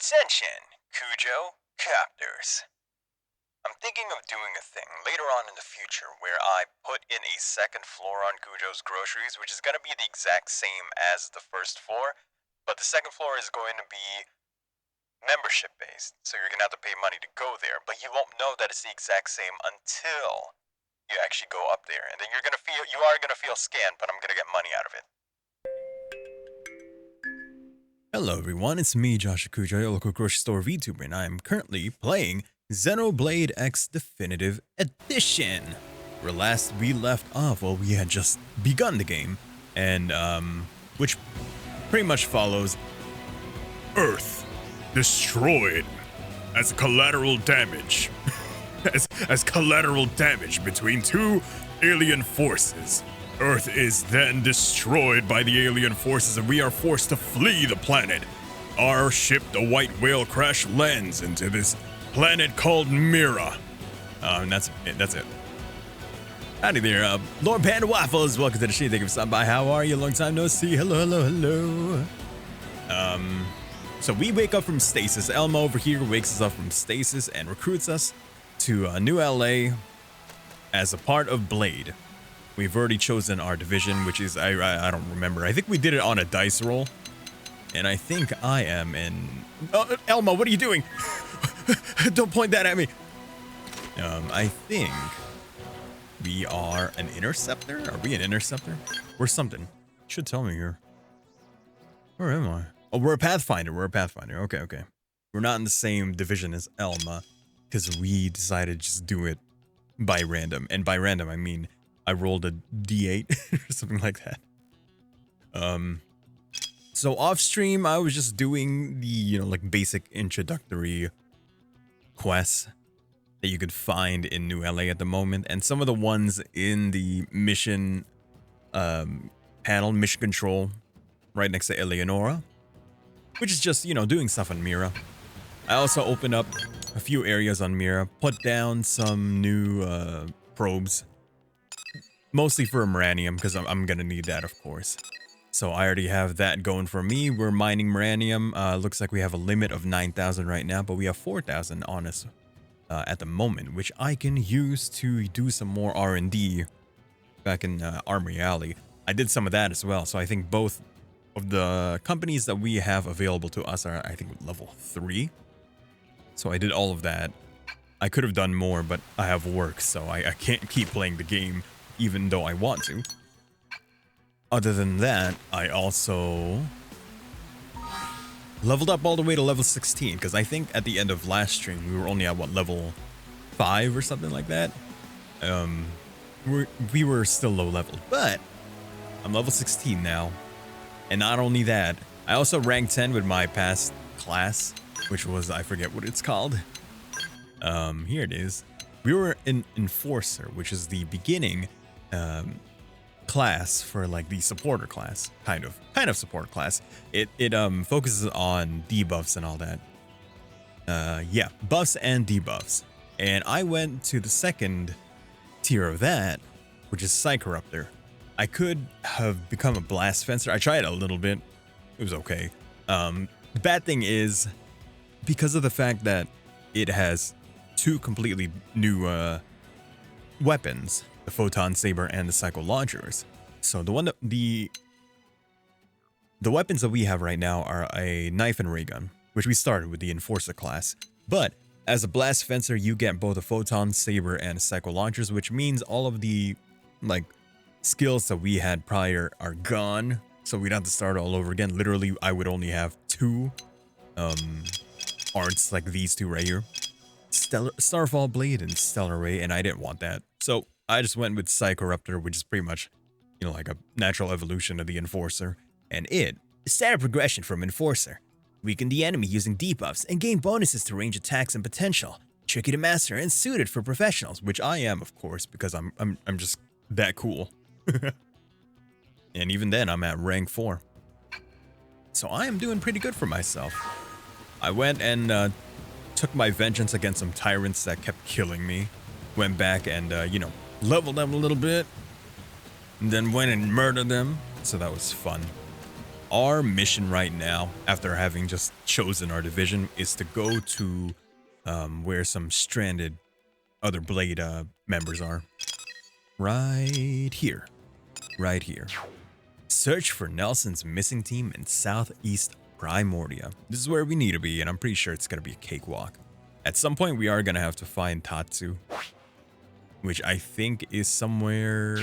Attention, Kuju captors. I'm thinking of doing a thing later on in the future where I put in a second floor on Kujo's groceries, which is going to be the exact same as the first floor, but the second floor is going to be membership based, so you're going to have to pay money to go there, but you won't know that it's the exact same until you actually go up there, and then you are going to feel scanned, but I'm going to get money out of it. Hello everyone, it's me, Josh Kuju, your local grocery store VTuber, and I'm currently playing Xenoblade X Definitive Edition. Where last we left off, well, we had just begun the game, and which pretty much follows Earth destroyed as collateral damage, as collateral damage between two alien forces. Earth is then destroyed by the alien forces and we are forced to flee the planet. Our ship, the White Whale, crash lands into this planet called Mira. And that's it. Howdy there, Lord Panda Waffles. Welcome to the stream. Thank you for stopping by. How are you? Long time no see. Hello. So we wake up from stasis. Elmo over here wakes us up from stasis and recruits us to New LA as a part of Blade. We've already chosen our division, which is, I don't remember. I think we did it on a dice roll. And I think I am in... Elmo, what are you doing? Don't point that at me. I think we are an interceptor. Are we an interceptor? We're something. Should tell me here. Where am I? Oh, we're a pathfinder. Okay. We're not in the same division as Elma because we decided to just do it by random. And by random, I mean... I rolled a D8 or something like that. So off stream, I was just doing the, like basic introductory quests that you could find in New LA at the moment. And some of the ones in the mission panel, mission control, right next to Eleonora, which is just, doing stuff on Mira. I also opened up a few areas on Mira, put down some new probes. Mostly for Maranium, because I'm going to need that, of course. So I already have that going for me. We're mining Maranium. Looks like we have a limit of 9,000 right now, but we have 4,000 on us at the moment, which I can use to do some more R&D back in Armory Alley. I did some of that as well, so I think both of the companies that we have available to us are, I think, level 3. So I did all of that. I could have done more, but I have work, so I can't keep playing the game even though I want to. Other than that, I also leveled up all the way to level 16, because I think at the end of last stream, we were only at, level 5 or something like that? We were still low leveled, but I'm level 16 now. And not only that, I also ranked 10 with my past class, which was, I forget what it's called. Here it is. We were in Enforcer, which is the beginning class for like the supporter class, kind of supporter class. It focuses on debuffs and all that. Yeah, buffs and debuffs. And I went to the second tier of that, which is Psychoruptor. I could have become a blast fencer. I tried a little bit. It was okay. The bad thing is because of the fact that it has two completely new weapons, the Photon Saber and the Psycho Launchers. So the weapons that we have right now are a knife and ray gun, which we started with the Enforcer class. But as a blast fencer, you get both a Photon Saber and a Psycho Launchers, which means all of the like skills that we had prior are gone. So we'd have to start all over again. Literally, I would only have 2 arts like these two right here. Starfall Blade and Stellar Ray, and I didn't want that. So I just went with Psychoruptor, which is pretty much, like a natural evolution of the Enforcer. And it is standard progression from Enforcer. Weaken the enemy using debuffs and gain bonuses to range attacks and potential. Tricky to master and suited for professionals, which I am, of course, because I'm just that cool. And even then, I'm at rank 4. So I am doing pretty good for myself. I went and took my vengeance against some tyrants that kept killing me. Went back and, leveled them a little bit. And then went and murdered them. So that was fun. our mission right now, after having just chosen our division, is to go to where some stranded other Blade members are. Right here. Right here. Search for Nelson's missing team in Southeast Primordia. This is where we need to be, and I'm pretty sure it's going to be a cakewalk. At some point, we are going to have to find Tatsu, which I think is somewhere...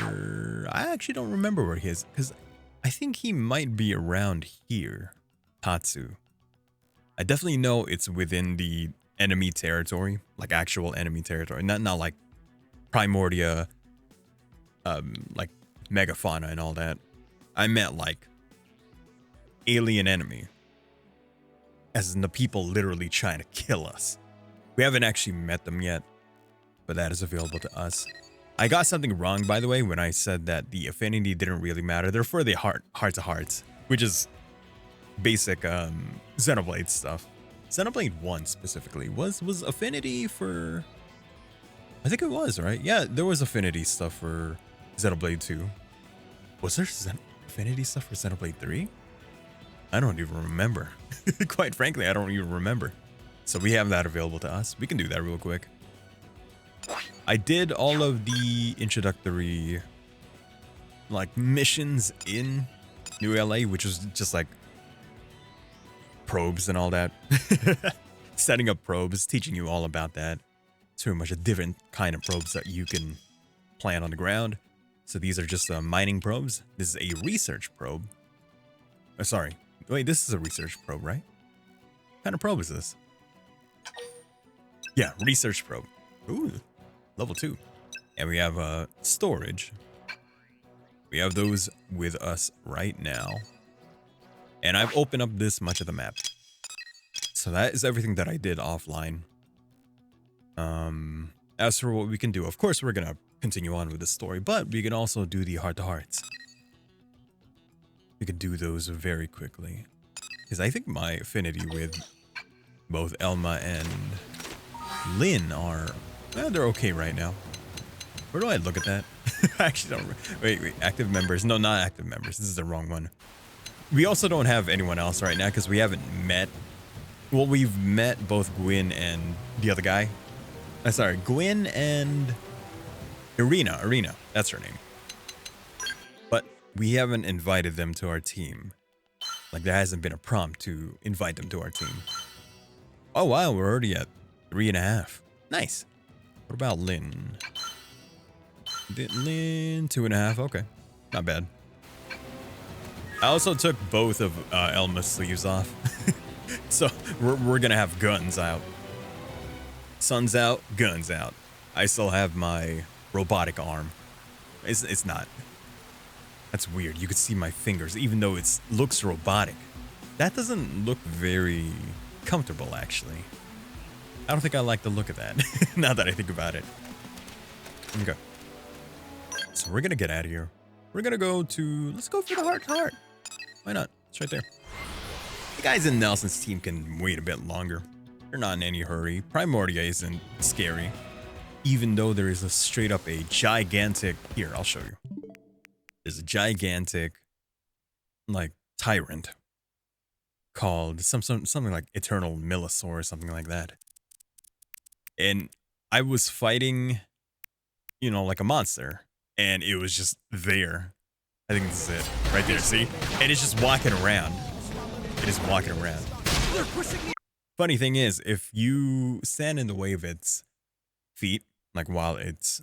I actually don't remember where he is, because I think he might be around here. Tatsu. I definitely know it's within the enemy territory, like actual enemy territory, not like Primordia, like megafauna and all that. I meant like alien enemy, as in the people literally trying to kill us. We haven't actually met them yet, but that is available to us. I got something wrong, by the way, when I said that the affinity didn't really matter. They're for the heart to hearts, which is basic Xenoblade stuff. Xenoblade 1 specifically was affinity for... I think it was, right? Yeah, there was affinity stuff for Xenoblade 2. Was there affinity stuff for Xenoblade 3? I don't even remember. Quite frankly, I don't even remember. So we have that available to us. We can do that real quick. I did all of the introductory like missions in New LA, which was just like probes and all that. Setting up probes, teaching you all about that. It's pretty much a different kind of probes that you can plant on the ground. So these are just mining probes. This is a research probe. Oh, sorry. Wait, this is a research probe, right? What kind of probe is this? Yeah, research probe. Ooh, level 2. And we have storage. We have those with us right now. And I've opened up this much of the map. So that is everything that I did offline. As for what we can do, of course, we're going to continue on with the story, but we can also do the heart-to-hearts. We could do those very quickly. Because I think my affinity with both Elma and Lynn are... Well, they're okay right now. Where do I look at that? I actually don't... Wait. Active members. No, not active members. This is the wrong one. We also don't have anyone else right now because we haven't met... Well, we've met both Gwyn and the other guy. Sorry, Gwyn and... Irina. That's her name. But we haven't invited them to our team. Like, there hasn't been a prompt to invite them to our team. Oh, wow. We're already at 3.5. Nice. What about Lynn? Lynn, 2.5. Okay. Not bad. I also took both of Elma's sleeves off. So we're going to have guns out. Sun's out, guns out. I still have my robotic arm. It's not. That's weird. You could see my fingers, even though it looks robotic. That doesn't look very comfortable, actually. I don't think I like the look of that, now that I think about it. Okay. So we're going to get out of here. We're going to go to... Let's go for the heart-to-heart. Why not? It's right there. The guys in Nelson's team can wait a bit longer. They're not in any hurry. Primordia isn't scary. Even though there is a straight up a gigantic... Here, I'll show you. There's a gigantic, like, tyrant called something like Eternal Millisaur or something like that. And I was fighting, you know, like a monster. And it was just there. I think this is it. Right there, see? And it's just walking around. It is walking around. Funny thing is, if you stand in the way of its feet, like while it's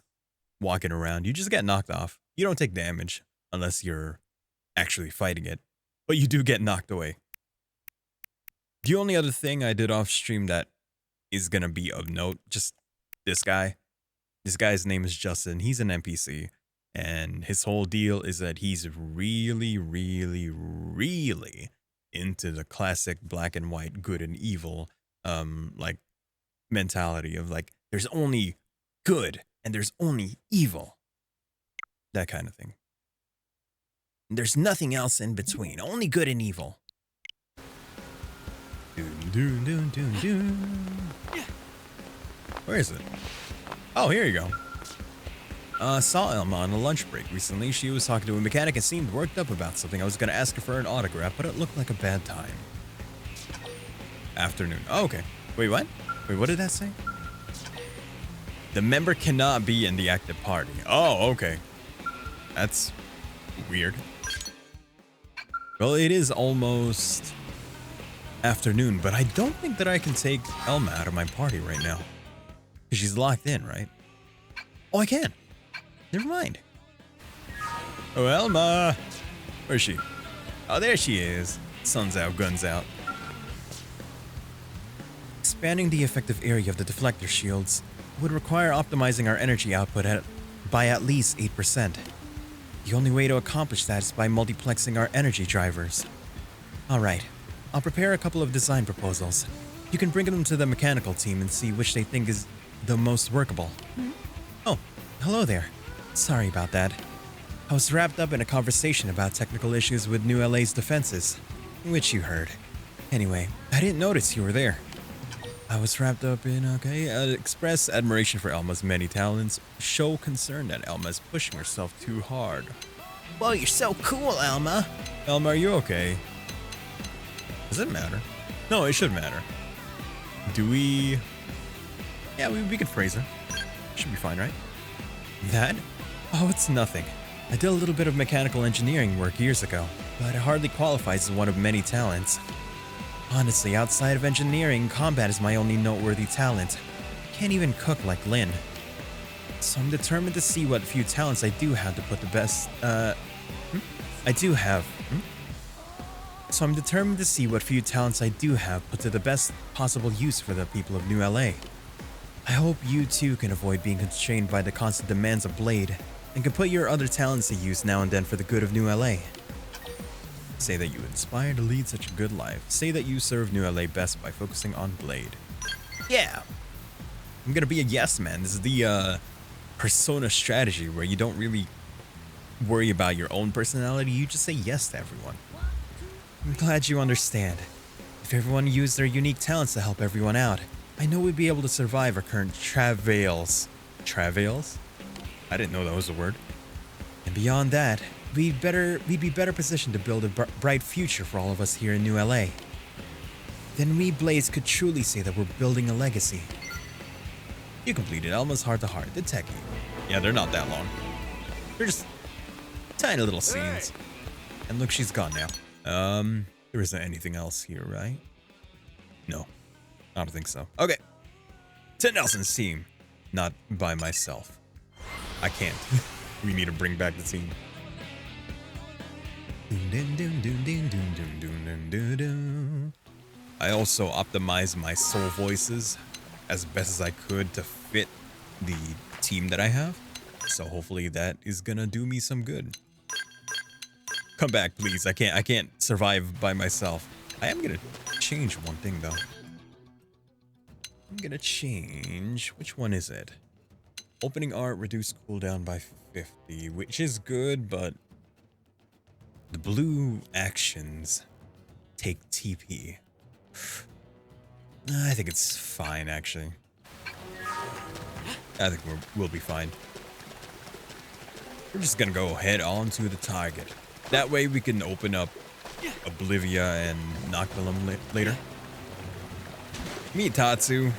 walking around, you just get knocked off. You don't take damage unless you're actually fighting it. But you do get knocked away. The only other thing I did off stream that is going to be of note, just this guy. This guy's name is Justin. He's an NPC. And his whole deal is that he's really, really, really into the classic black and white good and evil like mentality of like there's only good and there's only evil. That kind of thing. There's nothing else in between. Only good and evil. Where is it? Oh, here you go. Saw Elma on a lunch break recently. She was talking to a mechanic and seemed worked up about something. I was gonna ask her for an autograph, but it looked like a bad time. Afternoon. Oh, okay. Wait, what? Wait, what did that say? The member cannot be in the active party. Oh, okay. That's weird. Well, it is almost afternoon, but I don't think that I can take Elma out of my party right now. She's locked in, right? Oh, I can. Never mind. Oh, Elma. Where's she? Oh, there she is. Sun's out, guns out. Expanding the effective area of the deflector shields would require optimizing our energy output by at least 8%. The only way to accomplish that is by multiplexing our energy drivers. Alright, I'll prepare a couple of design proposals. You can bring them to the mechanical team and see which they think is the most workable. Oh, hello there. Sorry about that. I was wrapped up in a conversation about technical issues with New LA's defenses, which you heard. Anyway, I didn't notice you were there. I was wrapped up in, express admiration for Elma's many talents, show concern that Elma is pushing herself too hard. Whoa, you're so cool, Elma. Elma, are you okay? Does it matter? No, it should matter. Do we... Yeah, we could praise her. Should be fine, right? That? Oh, it's nothing. I did a little bit of mechanical engineering work years ago, but it hardly qualifies as one of many talents. Honestly, outside of engineering, combat is my only noteworthy talent. Can't even cook like Lin. So I'm determined to see what few talents I do have to put the best, So I'm determined to see what few talents I do have put to the best possible use for the people of New LA. I hope you too can avoid being constrained by the constant demands of Blade, and can put your other talents to use now and then for the good of New LA. Say that you inspire to lead such a good life. Say that you serve New LA best by focusing on Blade. Yeah. I'm gonna be a yes man. This is the persona strategy where you don't really worry about your own personality. You just say yes to everyone. I'm glad you understand. If everyone used their unique talents to help everyone out, I know we'd be able to survive our current travails. Travails? I didn't know that was a word. And beyond that, we'd be better positioned to build a bright future for all of us here in New LA. Then we Blades could truly say that we're building a legacy. You completed Elma's Heart to Heart, the techie. Yeah, they're not that long. They're just tiny little scenes. And look, she's gone now. There isn't anything else here, right? No, I don't think so. Okay. To Nelson's team. Not by myself. I can't. We need to bring back the team. I also optimized my soul voices as best as I could to fit the team that I have. So hopefully that is gonna do me some good. Come back, please. I can't survive by myself. I am gonna change one thing though. I'm gonna change, which one is it? Opening art, reduce cooldown by 50, which is good, but the blue actions take TP. I think it's fine, actually. I think we'll be fine. We're just gonna go head on to the target. That way we can open up Oblivia and Noctilum later. Meet Tatsu.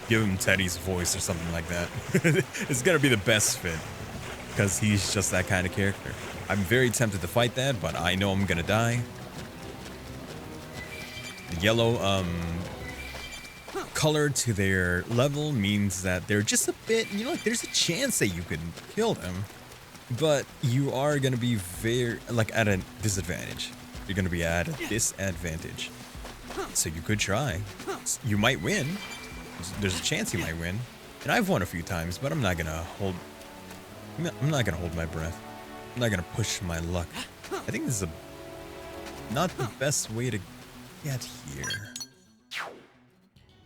Give him Teddy's voice or something like that. It's gonna be the best fit, because he's just that kind of character. I'm very tempted to fight that, but I know I'm gonna die. The yellow color to their level means that they're just a bit, you know, like there's a chance that you can kill them, but you are gonna be very, like, at a disadvantage. You're gonna be at a disadvantage. So you could try. You might win. There's a chance you might win. And I've won a few times, but I'm not gonna hold my breath. I'm not gonna push my luck. I think this is not the best way to get here.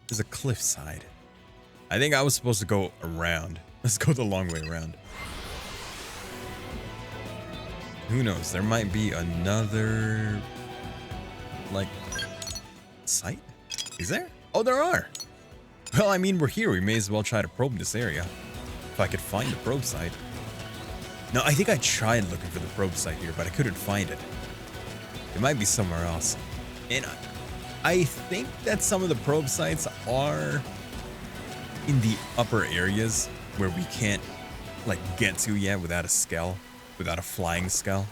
There's a cliffside. I think I was supposed to go around. Let's go the long way around. Who knows? There might be another, like, site? Is there? Oh, there are. Well, I mean, we're here. We may as well try to probe this area. If I could find the probe site. No, I think I tried looking for the probe site here, but I couldn't find it. It might be somewhere else. And I think that some of the probe sites are in the upper areas where we can't like get to yet without a skull, without a flying skull.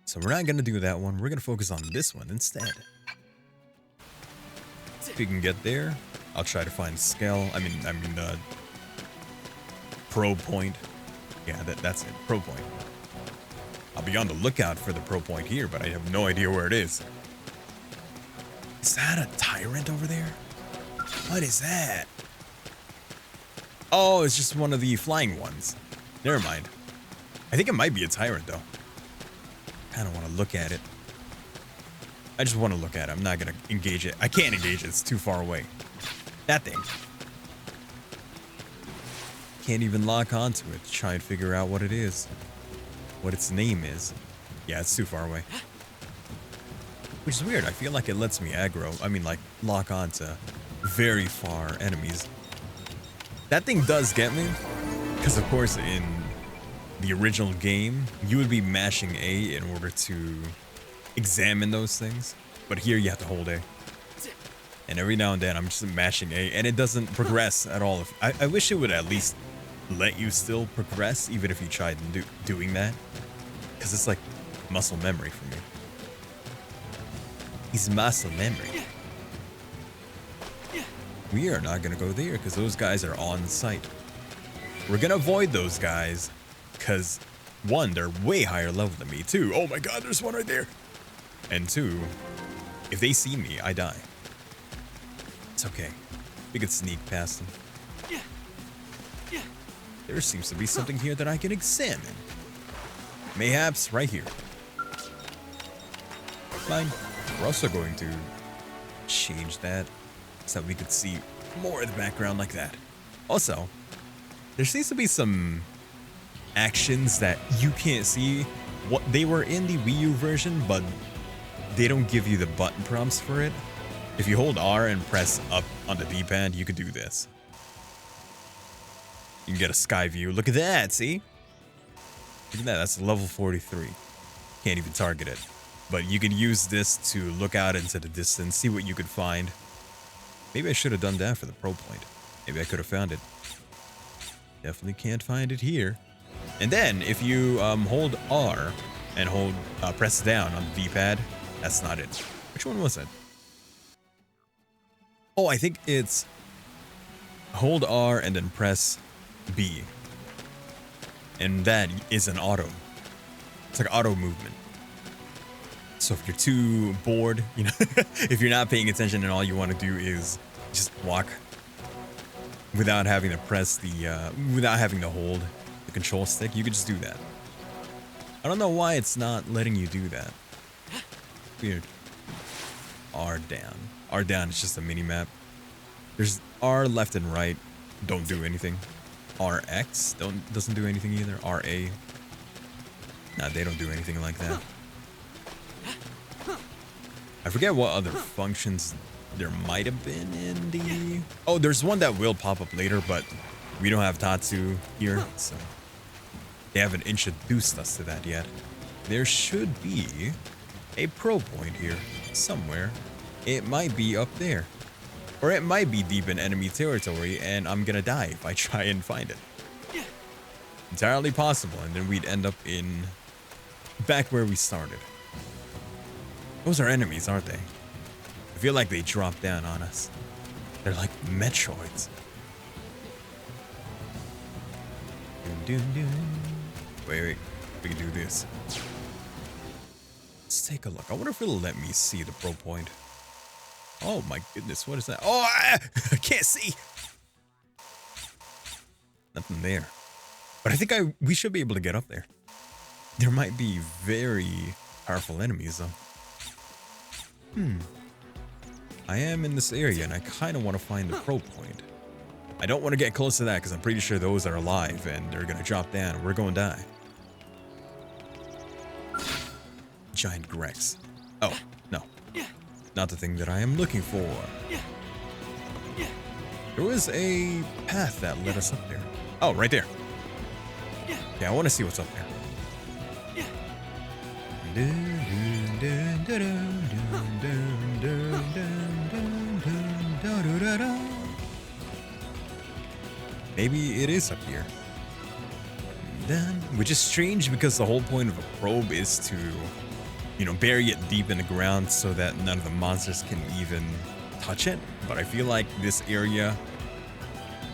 So we're not gonna do that one. We're gonna focus on this one instead. If we can get there, I'll try to find skull. I mean, probe point. Yeah, that's it. Probe point. I'll be on the lookout for the probe point here, but I have no idea where it is. Is that a tyrant over there? What is that? Oh, it's just one of the flying ones. Never mind. I think it might be a tyrant, though. I don't want to look at it. I just want to look at it. I'm not going to engage it. I can't engage it. It's too far away. That thing. Can't even lock onto it to try and figure out what it is. What its name is. Yeah, it's too far away. Which is weird. I feel like it lets me aggro. I mean, like, lock onto very far enemies. That thing does get me. Because, of course, in the original game, you would be mashing A in order to examine those things. But here you have to hold A. And every now and then I'm just mashing A and it doesn't progress at all. I wish it would at least let you still progress even if you tried doing that. Because it's like muscle memory for me. It's muscle memory. We are not going to go there because those guys are on site. We're going to avoid those guys because, one, they're way higher level than me. Two, oh my god, there's one right there. And two, if they see me, I die. It's okay. We could sneak past them. There seems to be something here that I can examine. Mayhaps right here. Fine. We're also going to change that so that we could see more of the background like that. Also, there seems to be some actions that you can't see. What they were in the Wii U version, but they don't give you the button prompts for it. If you hold R and press up on the D-pad, you could do this. You can get a sky view. Look at that, see? Look at that, that's level 43. Can't even target it. But you can use this to look out into the distance, see what you could find. Maybe I should have done that for the probe point. Maybe I could have found it. Definitely can't find it here. And then, if you hold R and press down on the D-pad, that's not it. Which one was it? Oh, I think it's hold R and then press B. And that is an auto. It's like auto movement. So if you're too bored, you know, if you're not paying attention and all you want to do is just walk without having to press the, without having to hold the control stick, you could just do that. I don't know why it's not letting you do that. Weird. R down. R down is just a mini map. There's R left and right. Don't do anything. RX doesn't do anything either. RA. Nah, they don't do anything like that. I forget what other functions there might have been in the... Oh, there's one that will pop up later, but we don't have Tatsu here, so they haven't introduced us to that yet. There should be a probe point here somewhere. It might be up there. Or it might be deep in enemy territory and I'm gonna die if I try and find it. Entirely possible, and then we'd end up in back where we started. Those are enemies, aren't they? I feel like they drop down on us. They're like Metroids. Wait, we can do this. Let's take a look. I wonder if it'll let me see the probe point. Oh my goodness, what is that? Oh, I can't see. Nothing there. But I think we should be able to get up there. There might be very powerful enemies though. I am in this area and I kind of want to find the probe point. I don't want to get close to that because I'm pretty sure those are alive and they're going to drop down and we're going to die. Giant Grex. Oh, no. Not the thing that I am looking for. There was a path that led us up there. Oh, right there. Okay, I want to see what's up there. Maybe it is up here. Which is strange because the whole point of a probe is to, you know, bury it deep in the ground so that none of the monsters can even touch it. But I feel like this area,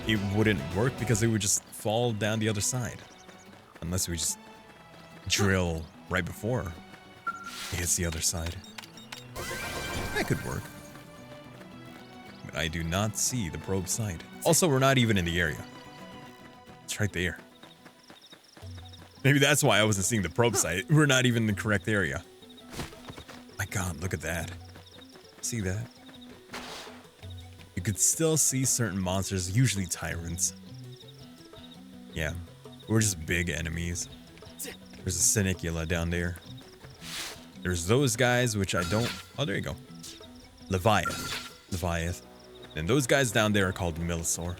it wouldn't work because it would just fall down the other side. Unless we just drill right before it hits the other side. That could work. But I do not see the probe side. Also, we're not even in the area. It's right there. Maybe that's why I wasn't seeing the probe site. We're not even in the correct area. My god, look at that. See that? You could still see certain monsters, usually tyrants. Yeah, we're just big enemies. There's a Senicula down there. There's those guys, which I don't... Oh, there you go. Leviath. And those guys down there are called Milsaur.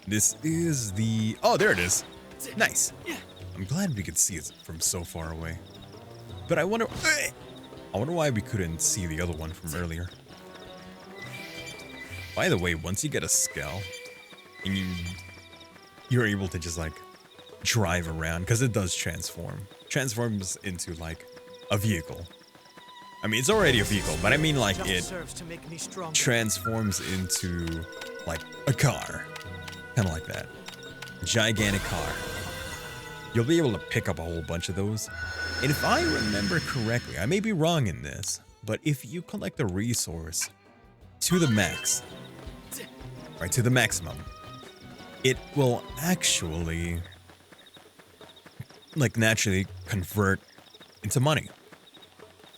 This is the... Oh, there it is. Nice. I'm glad we could see it from so far away. But I wonder why we couldn't see the other one from earlier. By the way, once you get a skull, and you're able to just like drive around, because it does transforms into like a vehicle. I mean, it's already a vehicle, but I mean like it transforms into like a car, kind of like that, gigantic car. You'll be able to pick up a whole bunch of those. And if I remember correctly, I may be wrong in this, but if you collect a resource to the max, right, to the maximum, it will actually like naturally convert into money.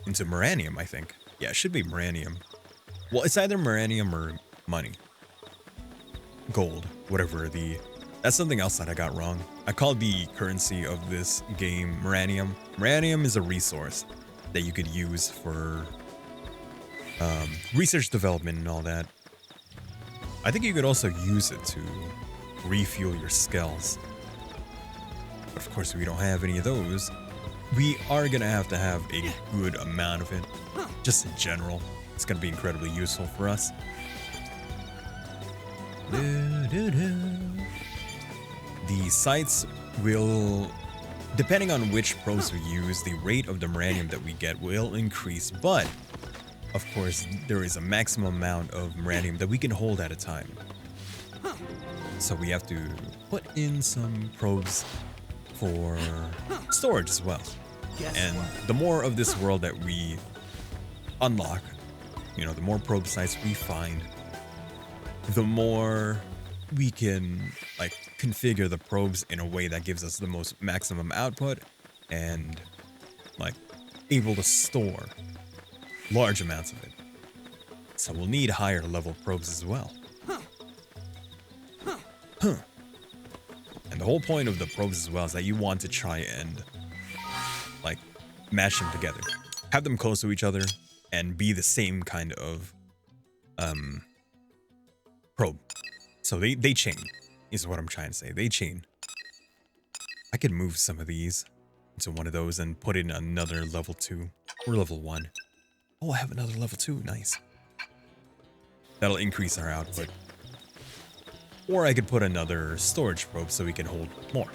Into Moranium, I think. Yeah, it should be Moranium. Well, it's either Moranium or money. Gold, whatever the... That's something else that I got wrong. I called the currency of this game Moranium. Moranium is a resource that you could use for research development and all that. I think you could also use it to refuel your skulls. But of course, we don't have any of those. We are gonna have to have a good amount of it, just in general. It's gonna be incredibly useful for us. The sites will, depending on which probes we use, the rate of the Moranium that we get will increase, but of course there is a maximum amount of Moranium that we can hold at a time. So we have to put in some probes for storage as well. And the more of this world that we unlock, you know, the more probe sites we find, the more we can like configure the probes in a way that gives us the most maximum output and like able to store large amounts of it. So we'll need higher level probes as well. And the whole point of the probes as well is that you want to try and like mash them together, have them close to each other, and be the same kind of probe. So they chain, is what I'm trying to say. They chain. I could move some of these into one of those and put in another level 2 or level 1. Oh, I have another level 2. Nice. That'll increase our output. Or I could put another storage probe so we can hold more.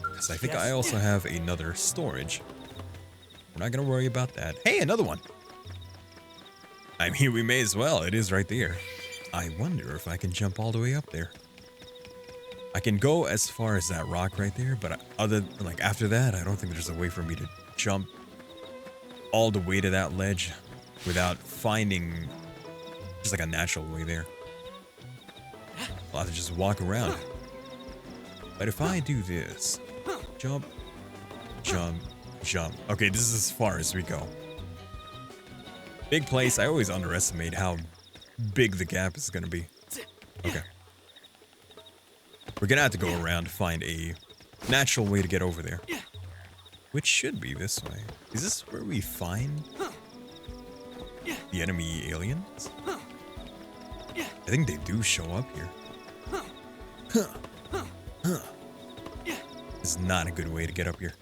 Because I think I also have another storage. We're not going to worry about that. Hey, another one. I mean, we may as well. It is right there. I wonder if I can jump all the way up there. I can go as far as that rock right there, but after that, I don't think there's a way for me to jump all the way to that ledge without finding just like a natural way there. I'll have to just walk around. But if I do this, jump, jump, jump. Okay, this is as far as we go. Big place. I always underestimate how big the gap is going to be. Okay. We're going to have to go around to find a natural way to get over there. Which should be this way. Is this where we find The enemy aliens? I think they do show up here. It's not a good way to get up here.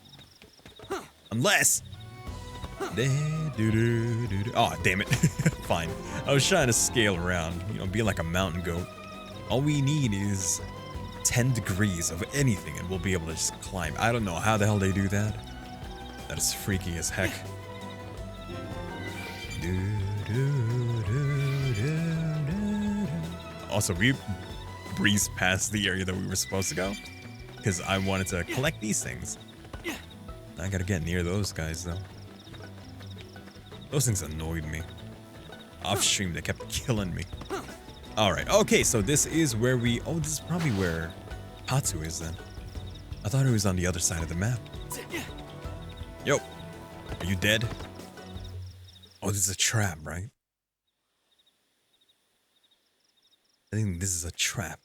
Unless... Oh, damn it. Fine. I was trying to scale around, you know, be like a mountain goat. All we need is 10 degrees of anything and we'll be able to just climb. I don't know how the hell they do that. That is freaky as heck. Also, we breezed past the area that we were supposed to go because I wanted to collect these things. I gotta get near those guys though. Those things annoyed me. Off stream, they kept killing me. Alright, okay, so this is where we... Oh, this is probably where PoTatsu is then. I thought it was on the other side of the map. Yo, are you dead? Oh, this is a trap, right? I think this is a trap.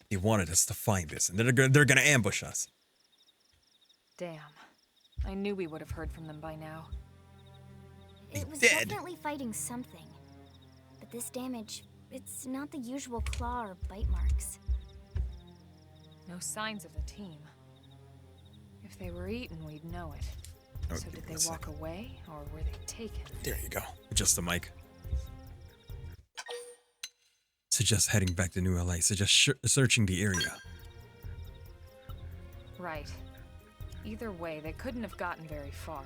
They wanted us to find this, and they're gonna ambush us. Damn. I knew we would have heard from them by now. It was dead. definitely fighting something. But this damage, it's not the usual claw or bite marks. No signs of the team. If they were eaten, we'd know it. Oh, So did they walk away, or were they taken? There you go. Adjust the mic. Suggest heading back to New LA. Suggest searching the area. Right. Either way, they couldn't have gotten very far.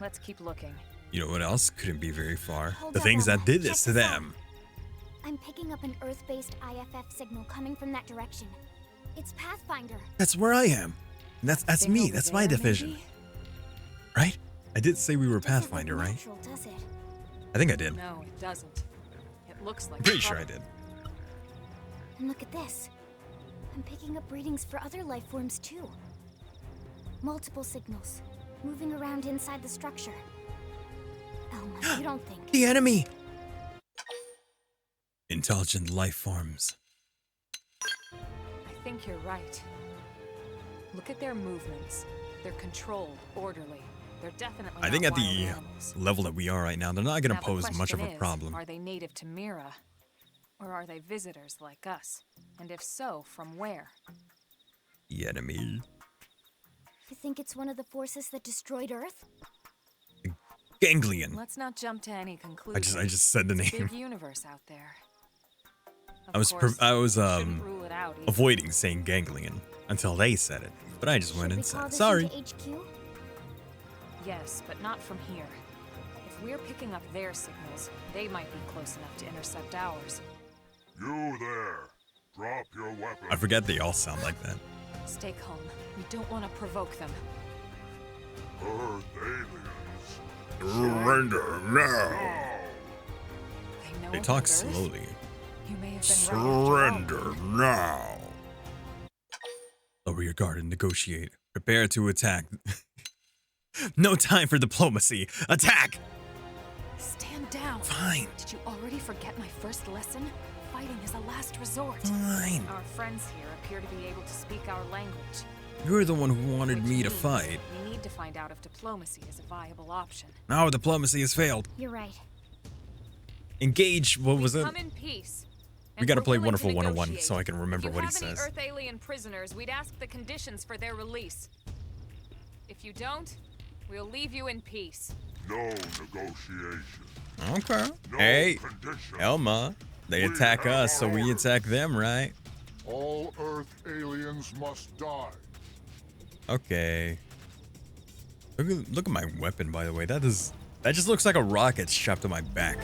Let's keep looking. You know what else couldn't be very far? Hold The up, things Emma. that did Check this to this out. them. I'm picking up an Earth-based IFF signal coming from that direction. It's Pathfinder. That's where I am. And that's Thing me. over That's my there, division. maybe? Right? I did say we were Doesn't look Pathfinder, right? natural, does it? I think I did. No, it doesn't. It looks like... Pretty sure I did. And look at this. I'm picking up readings for other life forms too. Multiple signals, moving around inside the structure. Elma, you don't think... The enemy! Intelligent life forms. I think you're right. Look at their movements. They're controlled, orderly. They're definitely I think not at the wild animals. level that we are right now, they're not going Now to the pose much of a question is, problem. Are they native to Mira? Or are they visitors like us? And if so, from where? The enemy. You think it's one of the forces that destroyed Earth? Ganglion. Let's not jump to any conclusions. I just said the It's a name. big universe out there. I was shouldn't rule it out either. avoiding saying ganglion until they said it, but I just went Should we and call said this sorry. into HQ? Yes, but not from here. If we're picking up their signals, they might be close enough to intercept ours. You there! Drop your weapon. I forget they all sound like that. Stay calm. We don't want to provoke them. Earth aliens. Surrender now. Now! They know They about talk Earth? slowly. You may have been right after all. Surrender now. Lower your guard and negotiate. Prepare to attack. No time for diplomacy. Attack! Stand down. Fine. Did you already forget my first lesson? Fighting is a last resort. Fine. Our friends here appear to be able to speak our language. You're the one who wanted which me to means fight. We need to find out if diplomacy is a viable option. Now diplomacy has failed. You're right. Engage. What was it? Come in peace. We and gotta we're play willing to Wonderful 101 negotiate. so I can remember If what you he have any says. Earth alien prisoners, we'd ask the conditions for their release. If you don't, we'll leave you in peace. No negotiation. Okay. No Hey, condition. Elma. They We attack have us, so our we orders. attack them, right? All Earth aliens must die. Okay. Look at my weapon, by the way. That just looks like a rocket strapped to my back.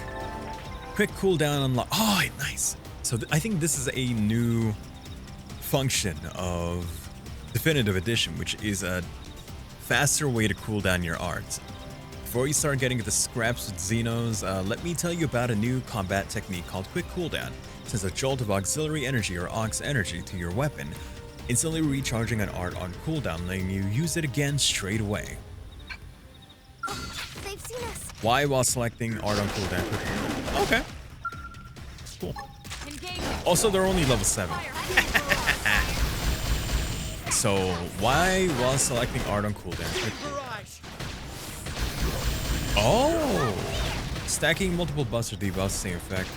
Quick cooldown unlock. Oh, nice. So I think this is a new function of Definitive Edition, which is a faster way to cool down your arts. Before you start getting into scraps with Xenos, let me tell you about a new combat technique called Quick Cooldown. It sends a jolt of auxiliary energy or aux energy to your weapon, instantly recharging an art on cooldown, letting you use it again straight away. They've seen us. Why while selecting art on cooldown? Okay. Cool. Engage. Also, they're only level 7. So, why while selecting art on cooldown? Oh! Stacking multiple buffs or debuffs, same effect.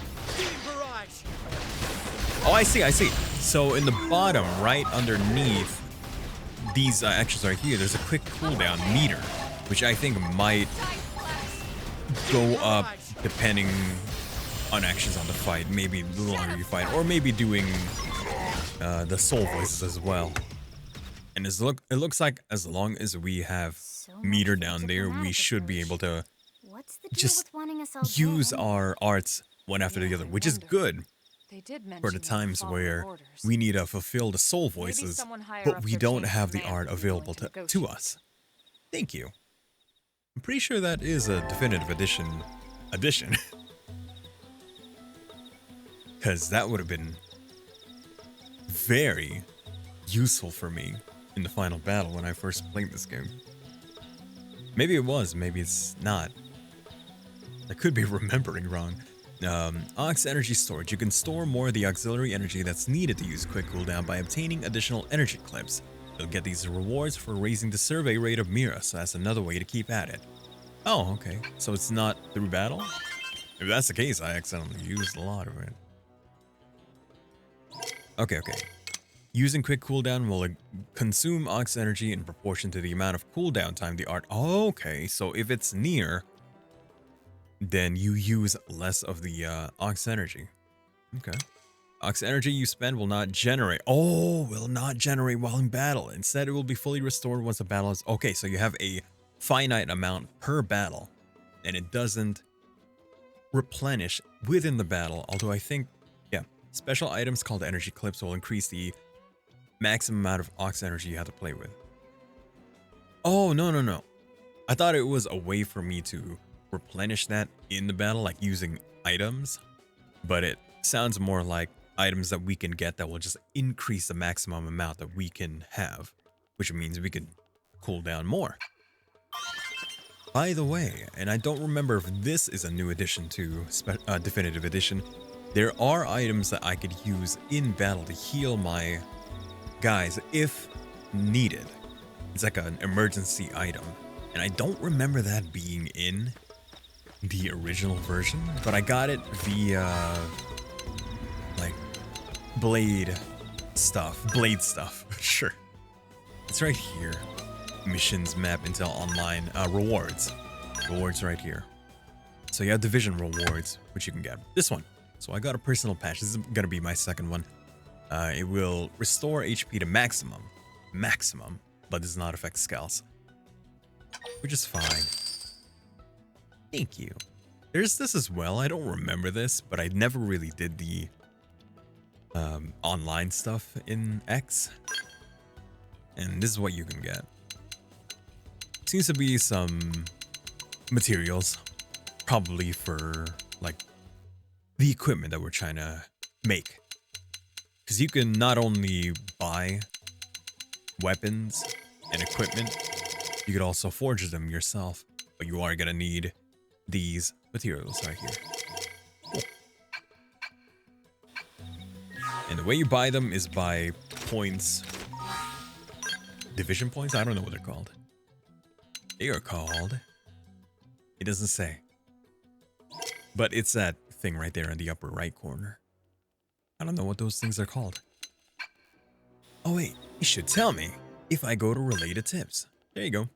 Oh, I see, I see. So in the bottom, right underneath these actions right here, there's a quick cooldown meter, which I think might go up depending on actions on the fight. Maybe the longer you fight, or maybe doing the soul voices as well. And it looks like as long as we have meter down there, we should be able to What's the deal just with wanting us all use dead? our arts one after the other, which is good They did mention for the they times followed where orders. we need to fulfill the soul Maybe voices, someone higher but up we their don't chain of have the command art would be available willing to to negotiate. us. Thank you. I'm pretty sure that is a definitive edition. Because that would have been very useful for me in the final battle when I first played this game. Maybe it was, maybe it's not. I could be remembering wrong. Aux energy storage. You can store more of the auxiliary energy that's needed to use quick cooldown by obtaining additional energy clips. You'll get these rewards for raising the survey rate of Mira, so that's another way to keep at it. Oh, okay. So it's not through battle? If that's the case, I accidentally used a lot of it. Okay. Using quick cooldown will consume aux energy in proportion to the amount of cooldown time the art. Okay, so if it's near, then you use less of the aux energy. Okay. Aux energy you spend will not generate. Oh, will not generate while in battle. Instead, it will be fully restored once the battle is... Okay, so you have a finite amount per battle, and it doesn't replenish within the battle. Although I think, yeah, special items called energy clips will increase the maximum amount of aux energy you have to play with. Oh, no. I thought it was a way for me to replenish that in the battle, like using items, but it sounds more like items that we can get that will just increase the maximum amount that we can have, which means we can cool down more. By the way, and I don't remember if this is a new addition to Definitive Edition, there are items that I could use in battle to heal my guys if needed. It's like an emergency item, and I don't remember that being in the original version, but I got it via like blade stuff. Sure, it's right here. Missions, map, intel, online, rewards right here. So you have division rewards, which you can get this one. So I got a personal patch. This is gonna be my second one. It will restore HP to maximum, but does not affect scales, which is fine. Thank you. There's this as well. I don't remember this, but I never really did the online stuff in X. And this is what you can get. Seems to be some materials, probably for like the equipment that we're trying to make. Because you can not only buy weapons and equipment, you could also forge them yourself, but you are gonna need these materials right here. Cool. And the way you buy them is by points. Division points? I don't know what they're called. They are called... It doesn't say. But it's that thing right there in the upper right corner. I don't know what those things are called. Oh wait, you should tell me if I go to related tips. There you go.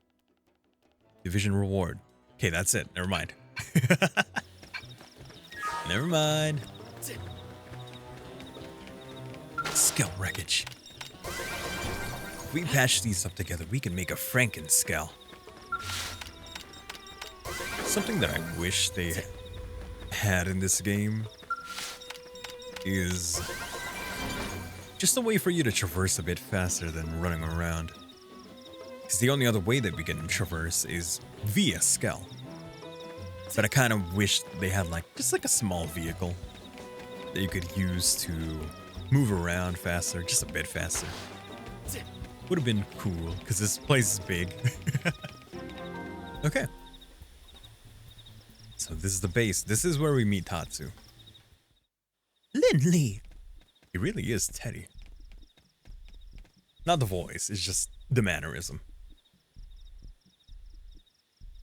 Division reward. Okay, that's it. Never mind. Never mind. Skill wreckage. If we patch these up together, we can make a Franken skull. Something that I wish they had in this game is just a way for you to traverse a bit faster than running around. Because the only other way that we can traverse is via skull. But I kind of wish they had just like a small vehicle that you could use to move around faster, just a bit faster. Would have been cool, because this place is big. Okay. So this is the base. This is where we meet Tatsu. Lindley! He really is Teddy. Not the voice, it's just the mannerism.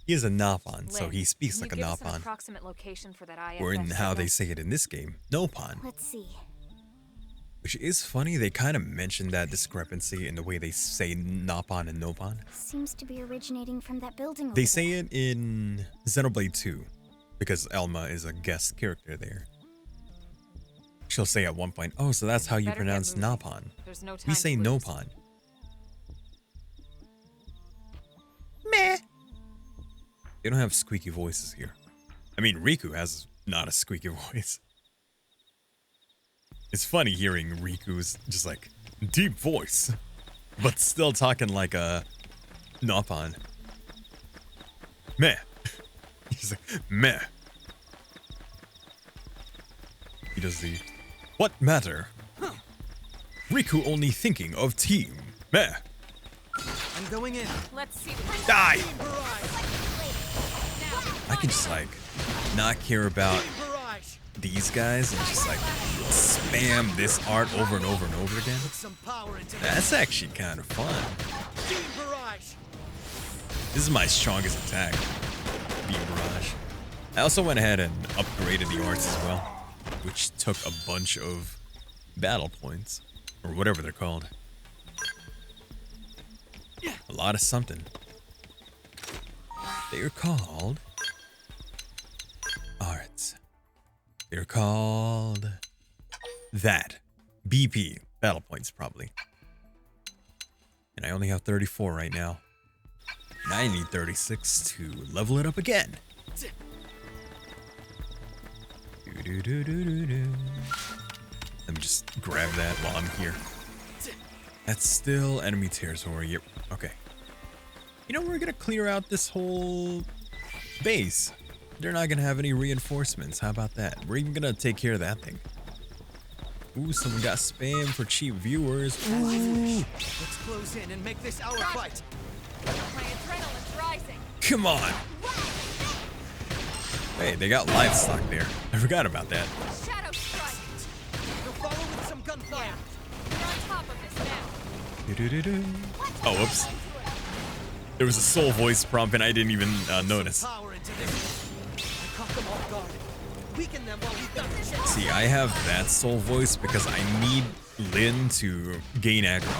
He is a Nopon, so Lynn, he speaks can like a you give us an Nopon. approximate location for that IFF Or in how they signal? say it in this game, Nopon. Let's see. Which is funny, they kind of mentioned that discrepancy in the way they say Nopon and Nopon. Seems to be originating from that building over They there. say it in Xenoblade 2, because Elma is a guest character there. She'll say at one point, oh, so that's how you Better get pronounce moving. Nopon. There's no time We to say lose. Nopon. Meh. They don't have squeaky voices here. I mean, Riku has not a squeaky voice. It's funny hearing Riku's just like deep voice, but still talking like a Nopon. Meh. He's like, meh. He does the, what matter? Riku only thinking of team. Meh. I'm going in. Let's see what Die! Barrage! I can just like not care about Barrage! these guys and just like spam this art over and over and over again. Put some power into this. That's actually kind of fun. Beam barrage! This is my strongest attack, Beam Barrage. I also went ahead and upgraded the arts as well, which took a bunch of battle points, or whatever they're called. A lot of something. They're called arts. They're called that. BP. Battle points, probably. And I only have 34 right now. And I need 36 to level it up again. Doo-doo-doo-doo-doo-doo. Let me just grab that while I'm here. That's still enemy territory. Yep. Okay. You know, we're gonna clear out this whole base. They're not gonna have any reinforcements. How about that? We're even gonna take care of that thing. Ooh, someone got spam for cheap viewers. Ooh. Let's close in and make this our fight. my adrenaline's rising. Come on. Hey, they got livestock there. I forgot about that. Shadow strike. We'll follow with some gunfire. We're on top of this now. Doo-doo-doo-doo. Oh, whoops. There was a soul voice prompt and I didn't even notice. Power into this. I caught them off guard. Weaken them while we've got the chance. See, I have that soul voice because I need Lyn to gain aggro.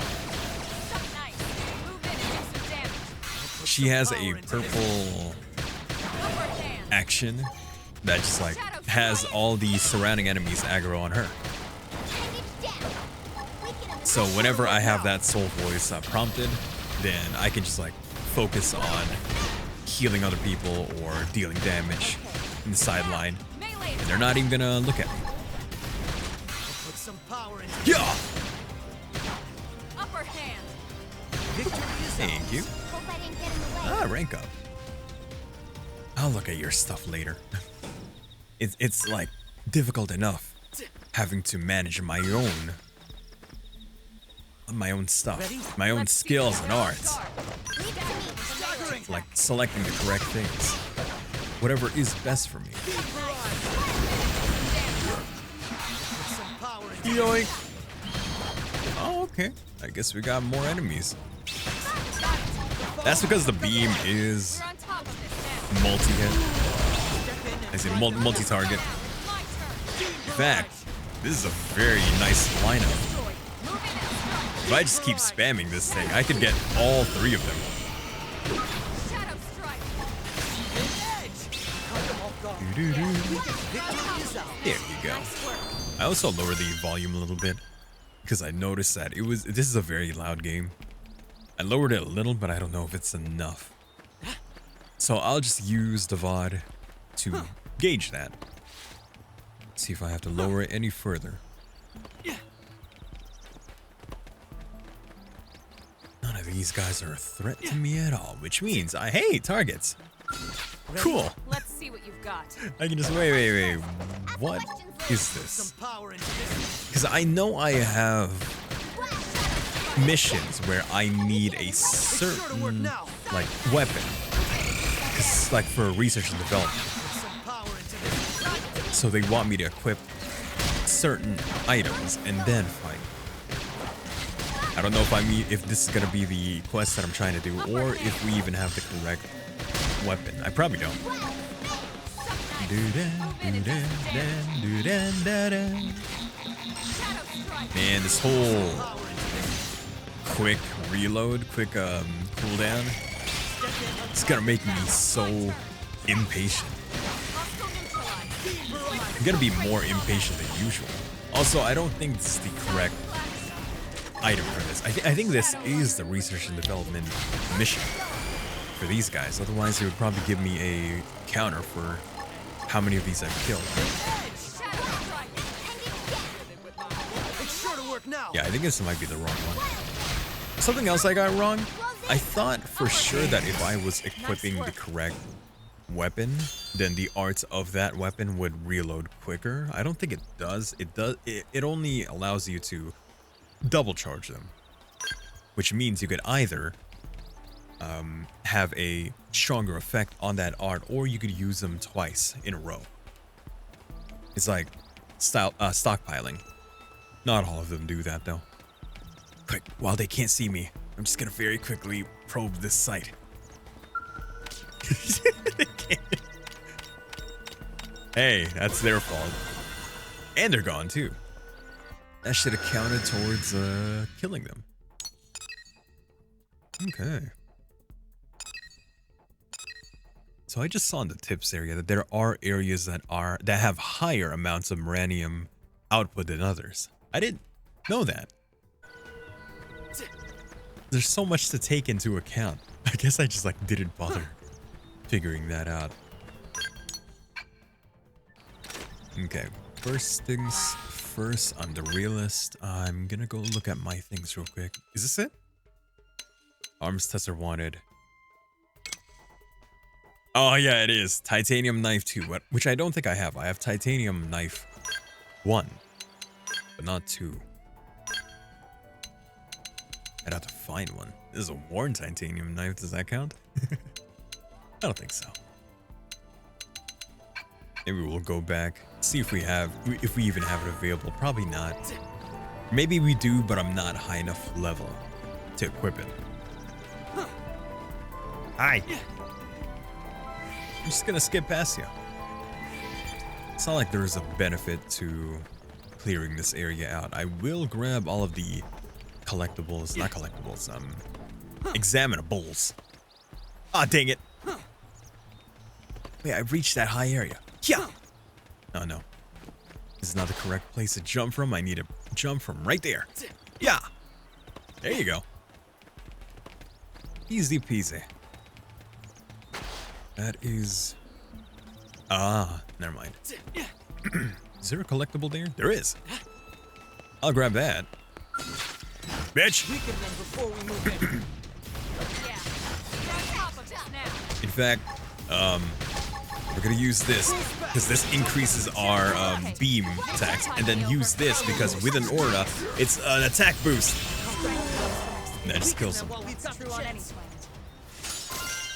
So nice. Move in and do some damage. She has a purple Upper hand. action that just like has all the surrounding enemies aggro on her. So whenever I have that soul voice prompted, then I can just like focus on healing other people or dealing damage in the sideline. Melee. And they're not even gonna look at me. Put some power into this. Yeah! Upper hand. Victory is Thank you. Hope I didn't get in the way. Ah, rank up. I'll look at your stuff later. It's like difficult enough having to manage my own stuff, my own skills and arts, staggering. like selecting the correct things, whatever is best for me. Put some power into Yoink! Oh, okay. I guess we got more enemies. That's because the beam is We're on top of this now. multi-hit, step in and as in drive them multi-target. My turn. In fact, this is a very nice lineup. Destroy. Move in and strike. If I just keep spamming this thing, I could get all three of them. Shadow strike. edge. Caught them off guard. Doo-doo-doo. Victory is out. There you go. Nice work. I also lowered the volume a little bit because I noticed that this is a very loud game. I lowered it a little, but I don't know if it's enough. So I'll just use the VOD to gauge that. See if I have to lower it any further. None of these guys are a threat to me at all, which means hey, targets. Cool. Let's see what you've got. I can just wait. What is Some this? power into this. Because I know I have missions where I need a It's sure to work certain now. like weapon. Because like for research and development. Put some power into this. So they want me to equip certain items and then fight. I don't know if this is gonna be the quest that I'm trying to do, or if we even have the correct weapon. I probably don't. Man, this whole quick reload, quick cooldown, it's gonna make me so impatient. I'm gonna be more impatient than usual. Also, I don't think this is the correct item for this. I think this is the research and development mission for these guys. Otherwise, it would probably give me a counter for how many of these I've killed. It's sure to work now. Yeah, I think this might be the wrong one. Something else I got wrong. I thought for sure that if I was equipping the correct weapon, then the arts of that weapon would reload quicker. I don't think it does. It only allows you to double charge them, which means you could either have a stronger effect on that art, or you could use them twice in a row. It's like stockpiling. Not all of them do that though. Quick, while they can't see me, I'm just gonna very quickly probe this site. They can't. Hey, that's their fault. And they're gone too. That should have counted towards killing them. Okay. So I just saw in the tips area that there are areas that have higher amounts of uranium output than others. I didn't know that. There's so much to take into account. I guess I just like didn't bother figuring that out. Okay, first things first, I'm the realist. I'm gonna go look at my things real quick. Is this it? Arms tester wanted. Oh yeah, it is. Titanium knife 2, which I don't think I have. I have titanium knife 1, but not 2. I'd have to find one. This is a worn titanium knife. Does that count? I don't think so. Maybe we'll go back, see if we even have it available. Probably not. Maybe we do, but I'm not high enough level to equip it. Hi. I'm just gonna skip past you. It's not like there's a benefit to clearing this area out. I will grab all of the collectibles, not collectibles, examinables. Ah, dang it. Wait, I've reached that high area. Yeah. Oh no. This is not the correct place to jump from. I need to jump from right there. Yeah. There you go. Easy peasy. That is... Ah, never mind. Is there a collectible there? There is. I'll grab that. Bitch! In fact, we're gonna use this because this increases our beam attacks, and then use this because with an aura, it's an attack boost. That just kills him.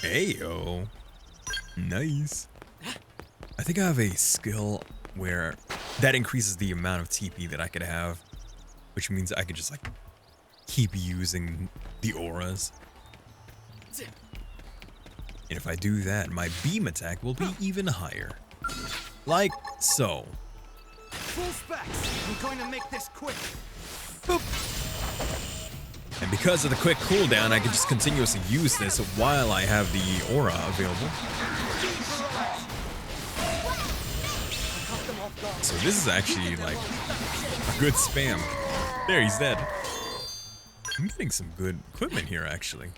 Heyo. Nice. I think I have a skill where that increases the amount of TP that I could have, which means I could just like keep using the auras. And if I do that, my beam attack will be even higher. Like so. Full specs. I'm going to make this quick. Boop. And because of the quick cooldown, I can just continuously use this while I have the aura available. So this is actually like a good spam. There, he's dead. I'm getting some good equipment here, actually.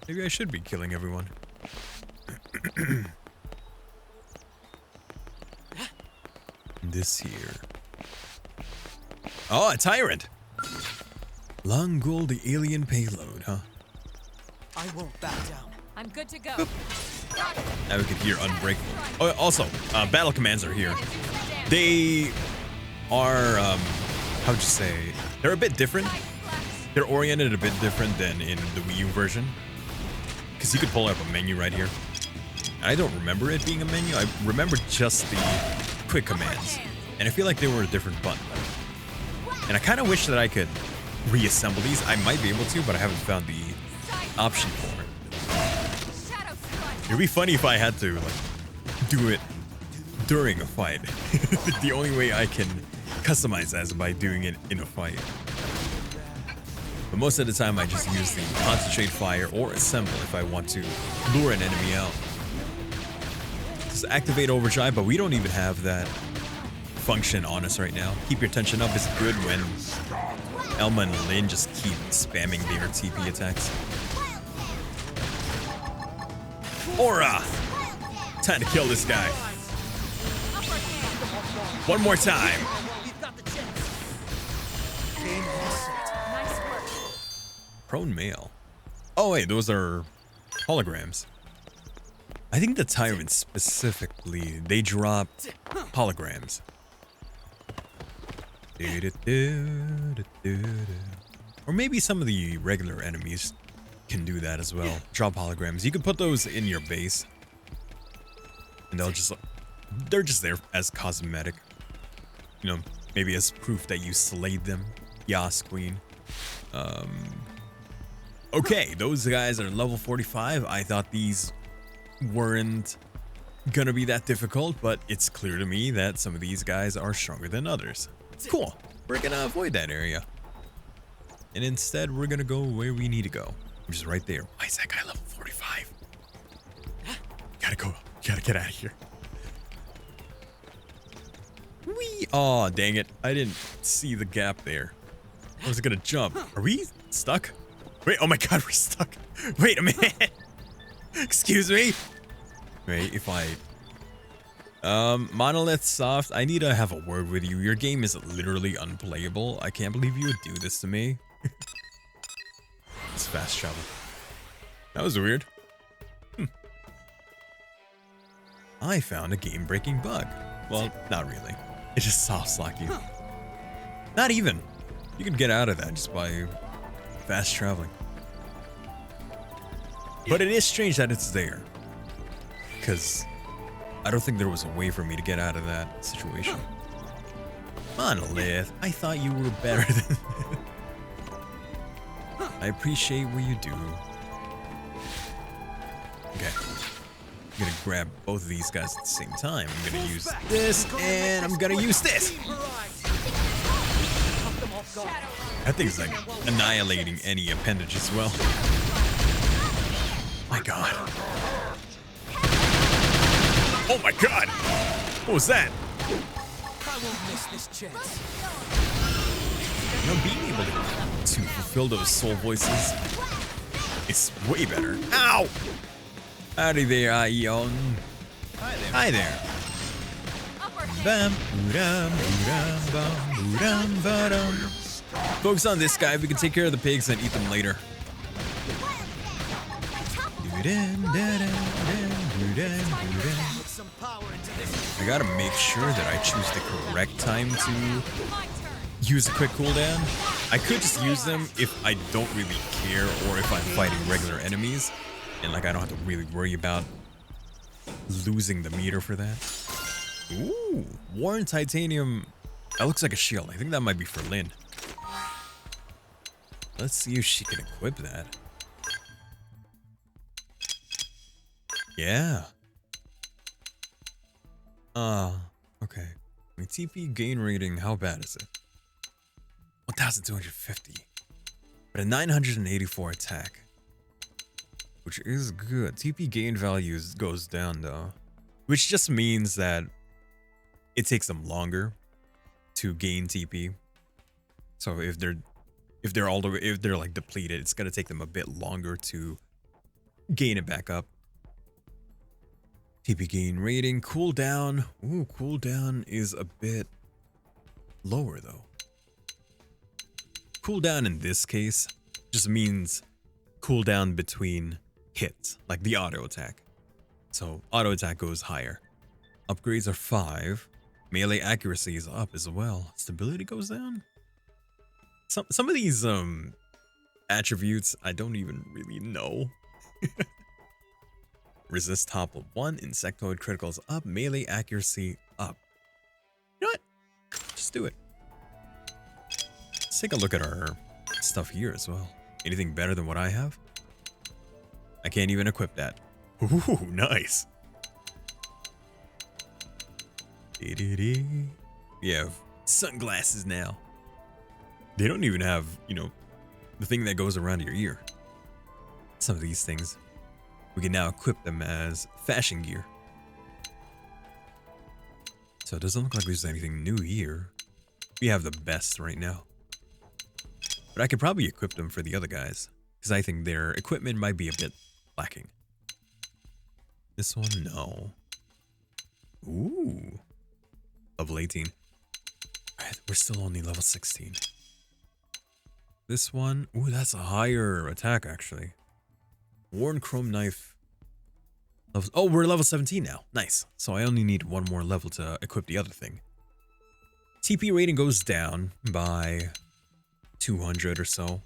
Maybe I should be killing everyone. This here. Oh, a tyrant! Longul, the alien payload, huh? I won't back down. I'm good to go. Boop. Now we can hear Unbreakable. Oh, also, battle commands are here. They are, how would you say? They're a bit different. They're oriented a bit different than in the Wii U version. Because you could pull up a menu right here. I don't remember it being a menu. I remember just the quick commands. And I feel like they were a different button. And I kind of wish that I could reassemble these. I might be able to, but I haven't found the option for it. It'd be funny if I had to like do it during a fight. The only way I can customize that is by doing it in a fight. But most of the time I just use the concentrate fire or assemble if I want to lure an enemy out. Just activate overdrive, but we don't even have that function on us right now. Keep your tension up is good when Elma and Lynn just keep spamming their TP attacks. Aura! Time to kill this guy. One more time. Nice work. Prone mail. Oh wait, those are holograms. I think the tyrants specifically, they drop holograms. Or maybe some of the regular enemies can do that as well. Drop holograms. You can put those in your base. And they're just there as cosmetic. You know, maybe as proof that you slayed them. Yas, queen. Okay, those guys are level 45. I thought these weren't gonna be that difficult, but it's clear to me that some of these guys are stronger than others. Cool. We're gonna avoid that area. And instead, we're gonna go where we need to go. Which is right there. Why is that guy level 45? Gotta go. Gotta get out of here. Whee! Aw, dang it. I didn't see the gap there. I was gonna jump. Are we stuck? Wait, oh my god, we're stuck. Wait a minute. Excuse me. Wait, if I... Monolith Soft, I need to have a word with you. Your game is literally unplayable. I can't believe you would do this to me. It's fast travel. That was weird. I found a game-breaking bug. Well, not really. It just soft-locked you. Not even. You can get out of that just by fast traveling. But it is strange that it's there. Because I don't think there was a way for me to get out of that situation. Monolith, I thought you were better than... I appreciate what you do. Okay. I'm gonna grab both of these guys at the same time. I'm gonna use this, and I'm gonna use this! That thing's like annihilating any appendage as well. My god. Oh my god! What was that? I won't miss this chance. You know, being able to fulfill those soul voices is way better. Ow! Howdy there, Ion. Hi there. Bam, boodam, boodam, bam, boodam, badam. Focus on this guy. We can take care of the pigs and eat them later. I gotta make sure that I choose the correct time to use a quick cooldown. I could just use them if I don't really care or if I'm fighting regular enemies. And like I don't have to really worry about losing the meter for that. Ooh, Worn Titanium. That looks like a shield. I think that might be for Lynn. Let's see if she can equip that. Yeah. Okay. My TP gain rating, how bad is it? 1,250. But a 984 attack. Which is good. TP gain values goes down though. Which just means that it takes them longer to gain TP. So if they're like depleted, it's gonna take them a bit longer to gain it back up. TP gain rating, cooldown. Ooh, cooldown is a bit lower though. Cooldown in this case just means cooldown between hits, like the auto attack. So auto attack goes higher. Upgrades are 5. Melee accuracy is up as well. Stability goes down. Some of these attributes I don't even really know. Resist topple 1, insectoid criticals up, melee accuracy up. You know what? Just do it. Let's take a look at our stuff here as well. Anything better than what I have? I can't even equip that. Ooh, nice. We have sunglasses now. They don't even have, you know, the thing that goes around your ear. Some of these things, we can now equip them as fashion gear. So it doesn't look like there's anything new here. We have the best right now. But I could probably equip them for the other guys, because I think their equipment might be a bit lacking. This one, no. Ooh. Level 18. Alright, we're still only level 16. This one, ooh, that's a higher attack, actually. Worn Chrome Knife. Oh, we're level 17 now. Nice. So I only need one more level to equip the other thing. TP rating goes down by 200 or so.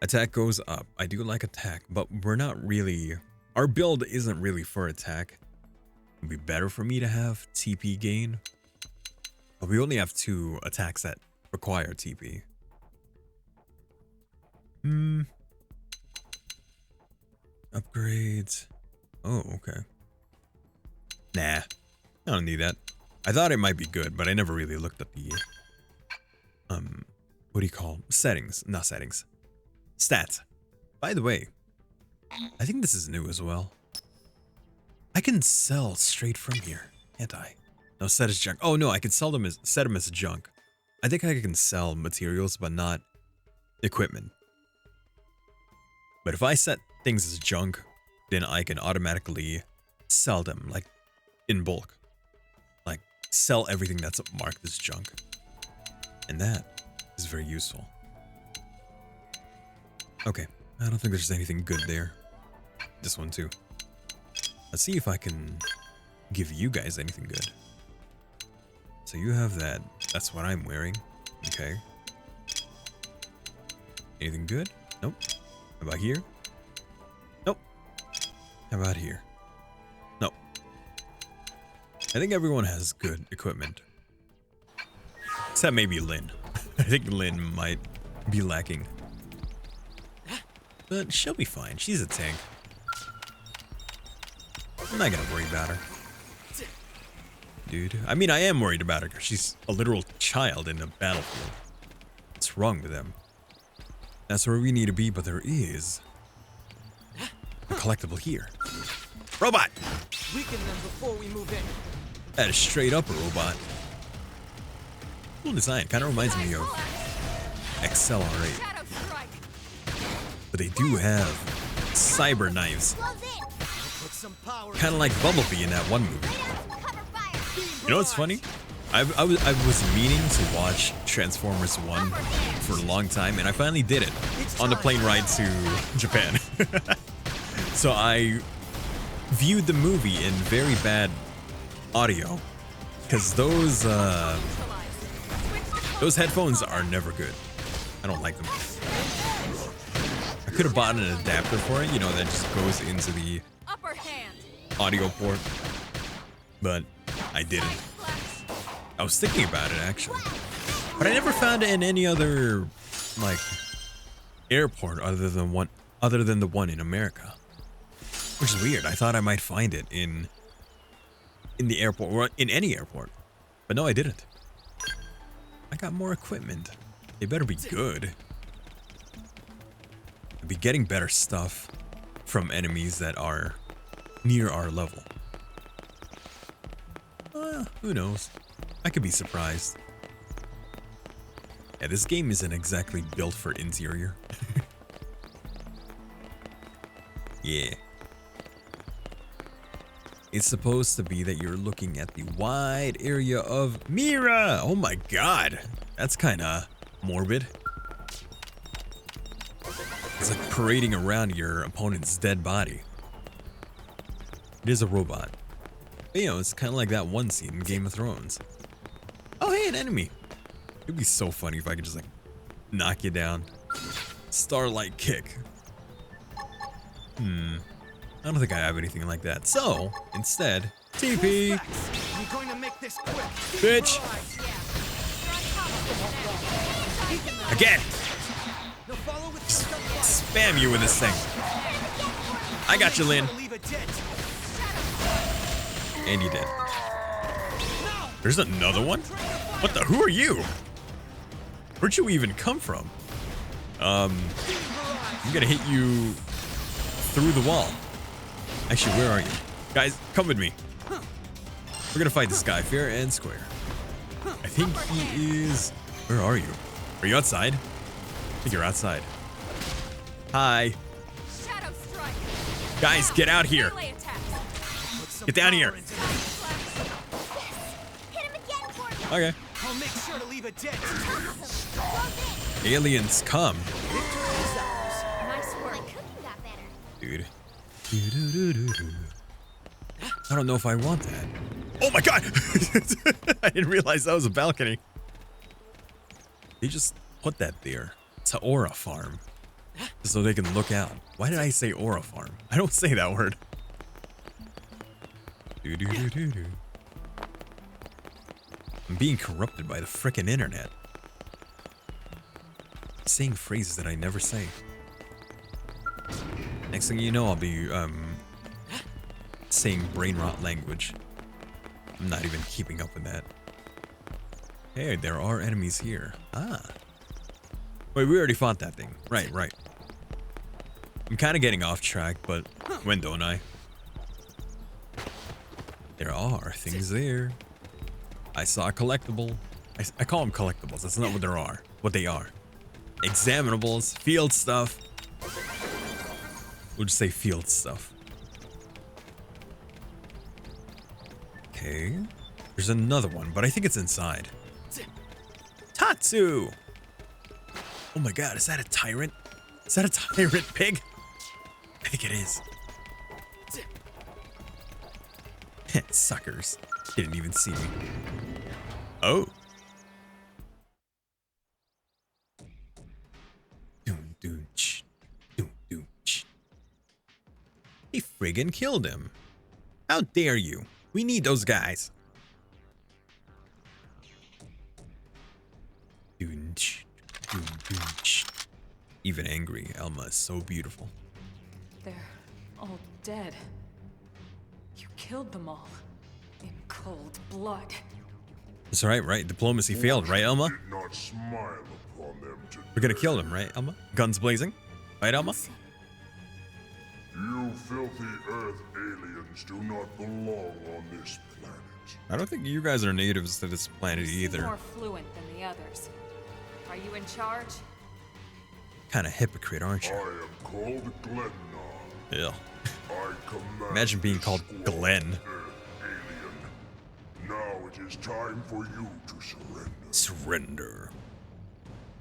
Attack goes up. I do like attack, but we're not really... Our build isn't really for attack. It'd be better for me to have TP gain. But we only have 2 attacks that require TP. Upgrades. Oh, okay. Nah, I don't need that. I thought it might be good, but I never really looked at the what do you call settings? Not settings. Stats. By the way, I think this is new as well. I can sell straight from here, can't I? No, set as junk. Oh no, I can sell them as set them as junk. I think I can sell materials, but not equipment. But if I set things as junk, then I can automatically sell them, like, in bulk. Like, sell everything that's marked as junk. And that is very useful. Okay, I don't think there's anything good there. This one too. Let's see if I can give you guys anything good. So you have that. That's what I'm wearing. Okay. Anything good? Nope. How about here? Nope. How about here? Nope. I think everyone has good equipment. Except maybe Lynn. I think Lynn might be lacking. But she'll be fine. She's a tank. I'm not gonna worry about her. Dude. I mean, I am worried about her because she's a literal child in the battlefield. What's wrong with them? That's where we need to be, but there is a collectible here. Robot! Weaken them before we move in. That is straight up a robot. Cool design. Kind of reminds me of XLR8. But they do have cyber knives. Kind of like Bumblebee in that one movie. You know what's funny? I was meaning to watch Transformers 1 for a long time, and I finally did it on the plane ride to Japan. So I viewed the movie in very bad audio, because those headphones are never good. I don't like them. I could have bought an adapter for it, you know, that just goes into the audio port, but I didn't. I was thinking about it actually, but I never found it in any other like airport other than the one in America, which is weird. I thought I might find it in the airport or in any airport, but no, I didn't. I got more equipment. They better be good. I'll be getting better stuff from enemies that are near our level. Who knows? I could be surprised. Yeah, this game isn't exactly built for interior. Yeah. It's supposed to be that you're looking at the wide area of Mira. Oh my god. That's kind of morbid. It's like parading around your opponent's dead body. It is a robot. But, you know, it's kind of like that one scene in Game of Thrones. Oh, hey, an enemy. It'd be so funny if I could just, like, knock you down. Starlight kick. I don't think I have anything like that. So, instead, TP. I'm going to make this quick. Bitch. Again. Spam you with this thing. I got you, Lynn. Leave a dent. And you did. There's another one? What the? Who are you? Where'd you even come from? I'm gonna hit you through the wall. Actually, where are you? Guys, come with me. We're gonna fight this guy fair and square. I think he is... Where are you? Are you outside? I think you're outside. Hi. Shadow strike. Guys, get out here. Melee attacks. Put some Get down power here. into this. Hit him again for me. Okay. I'll make sure to leave a dent. Aliens, come. Victory is ours. Nice My work. cooking got better. Dude. Doo-doo-doo-doo-doo. I don't know if I want that. Oh my god! I didn't realize that was a balcony. They just put that there. It's an aura farm. So they can look out. Why did I say aura farm? I don't say that word. Doo-doo-doo-doo-doo. I'm being corrupted by the frickin' internet. Saying phrases that I never say. Next thing you know, I'll be saying brain rot language. I'm not even keeping up with that. Hey, there are enemies here. Ah. Wait, we already fought that thing. Right, right. I'm kind of getting off track, but when don't I? There are things there. I saw a collectible. I call them collectibles. That's not what there are. What they are. Examinables, field stuff. We'll just say field stuff. Okay. There's another one, but I think it's inside. Tatsu! Oh my god, is that a tyrant? Is that a tyrant pig? I think it is. Suckers. Didn't even see me. Oh. Doom doom ch. Doom doom ch. He friggin' killed him. How dare you? We need those guys. Doom ch. Doom doom ch. Even angry, Elma is so beautiful. They're all dead. You killed them all. In cold blood. That's right, right? Diplomacy failed, right, Elma? Did not smile upon them today. We're gonna kill them, right, Elma? Guns blazing? Right, Elma? You filthy Earth aliens do not belong on this planet. I don't think you guys are natives to this planet You seem either. more fluent than the others. Are you in charge? Kind of hypocrite, aren't I you? am called Glennar. Yeah. I command Imagine being this called squad Glenn. Earth alien. Now it is time for you to surrender. Surrender.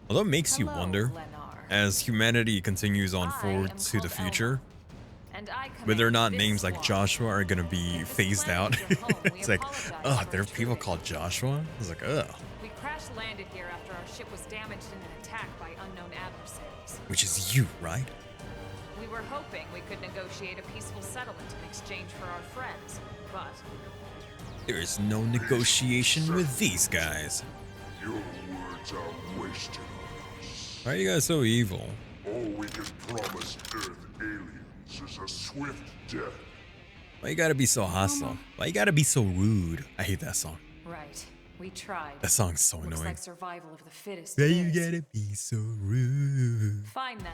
Although it makes you Hello, wonder, Lennar. as humanity continues on I forward am to the called future, Elma, and I whether or not command this names like squad. Joshua are gonna be If this phased planet out. is your home, we It's like, apologize ugh, for there are people intruding. called Joshua? I was like, ugh. We crash landed here after our ship was damaged in an attack by unknown adversaries. Which is you, right? We were hoping we could negotiate a peaceful settlement in exchange for our friends, but There is no negotiation with these guys. Your words are wasted on us. Why are you guys so evil? All we can promise Earth aliens is a swift death. Why you gotta be so hostile? Why you gotta be so rude? I hate that song. right, we tried. That song's so Looks annoying. like survival of the fittest. Why it you is. gotta be so rude? Fine then.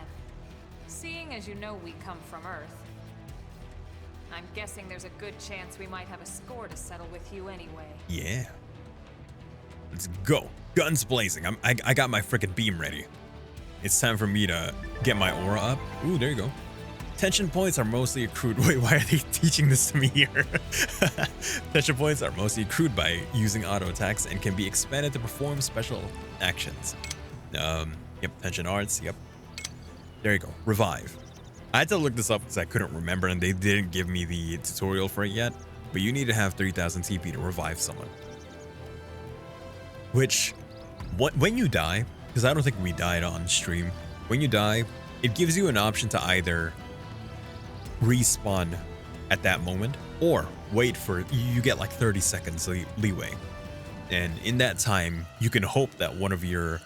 Seeing as you know we come from Earth, I'm guessing there's a good chance we might have a score to settle with you anyway. Yeah. Let's go. Guns blazing. I got my frickin' beam ready. It's time for me to get my aura up. Ooh, there you go. Tension points are mostly accrued. Wait, why are they teaching this to me here? Tension points are mostly accrued by using auto attacks and can be expanded to perform special actions. Yep, tension arts, yep. There you go. Revive. I had to look this up because I couldn't remember and they didn't give me the tutorial for it yet. But you need to have 3000 TP to revive someone. Which, when you die, because I don't think we died on stream, when you die, it gives you an option to either respawn at that moment or wait for, you get like 30 seconds leeway. And in that time, you can hope that one of your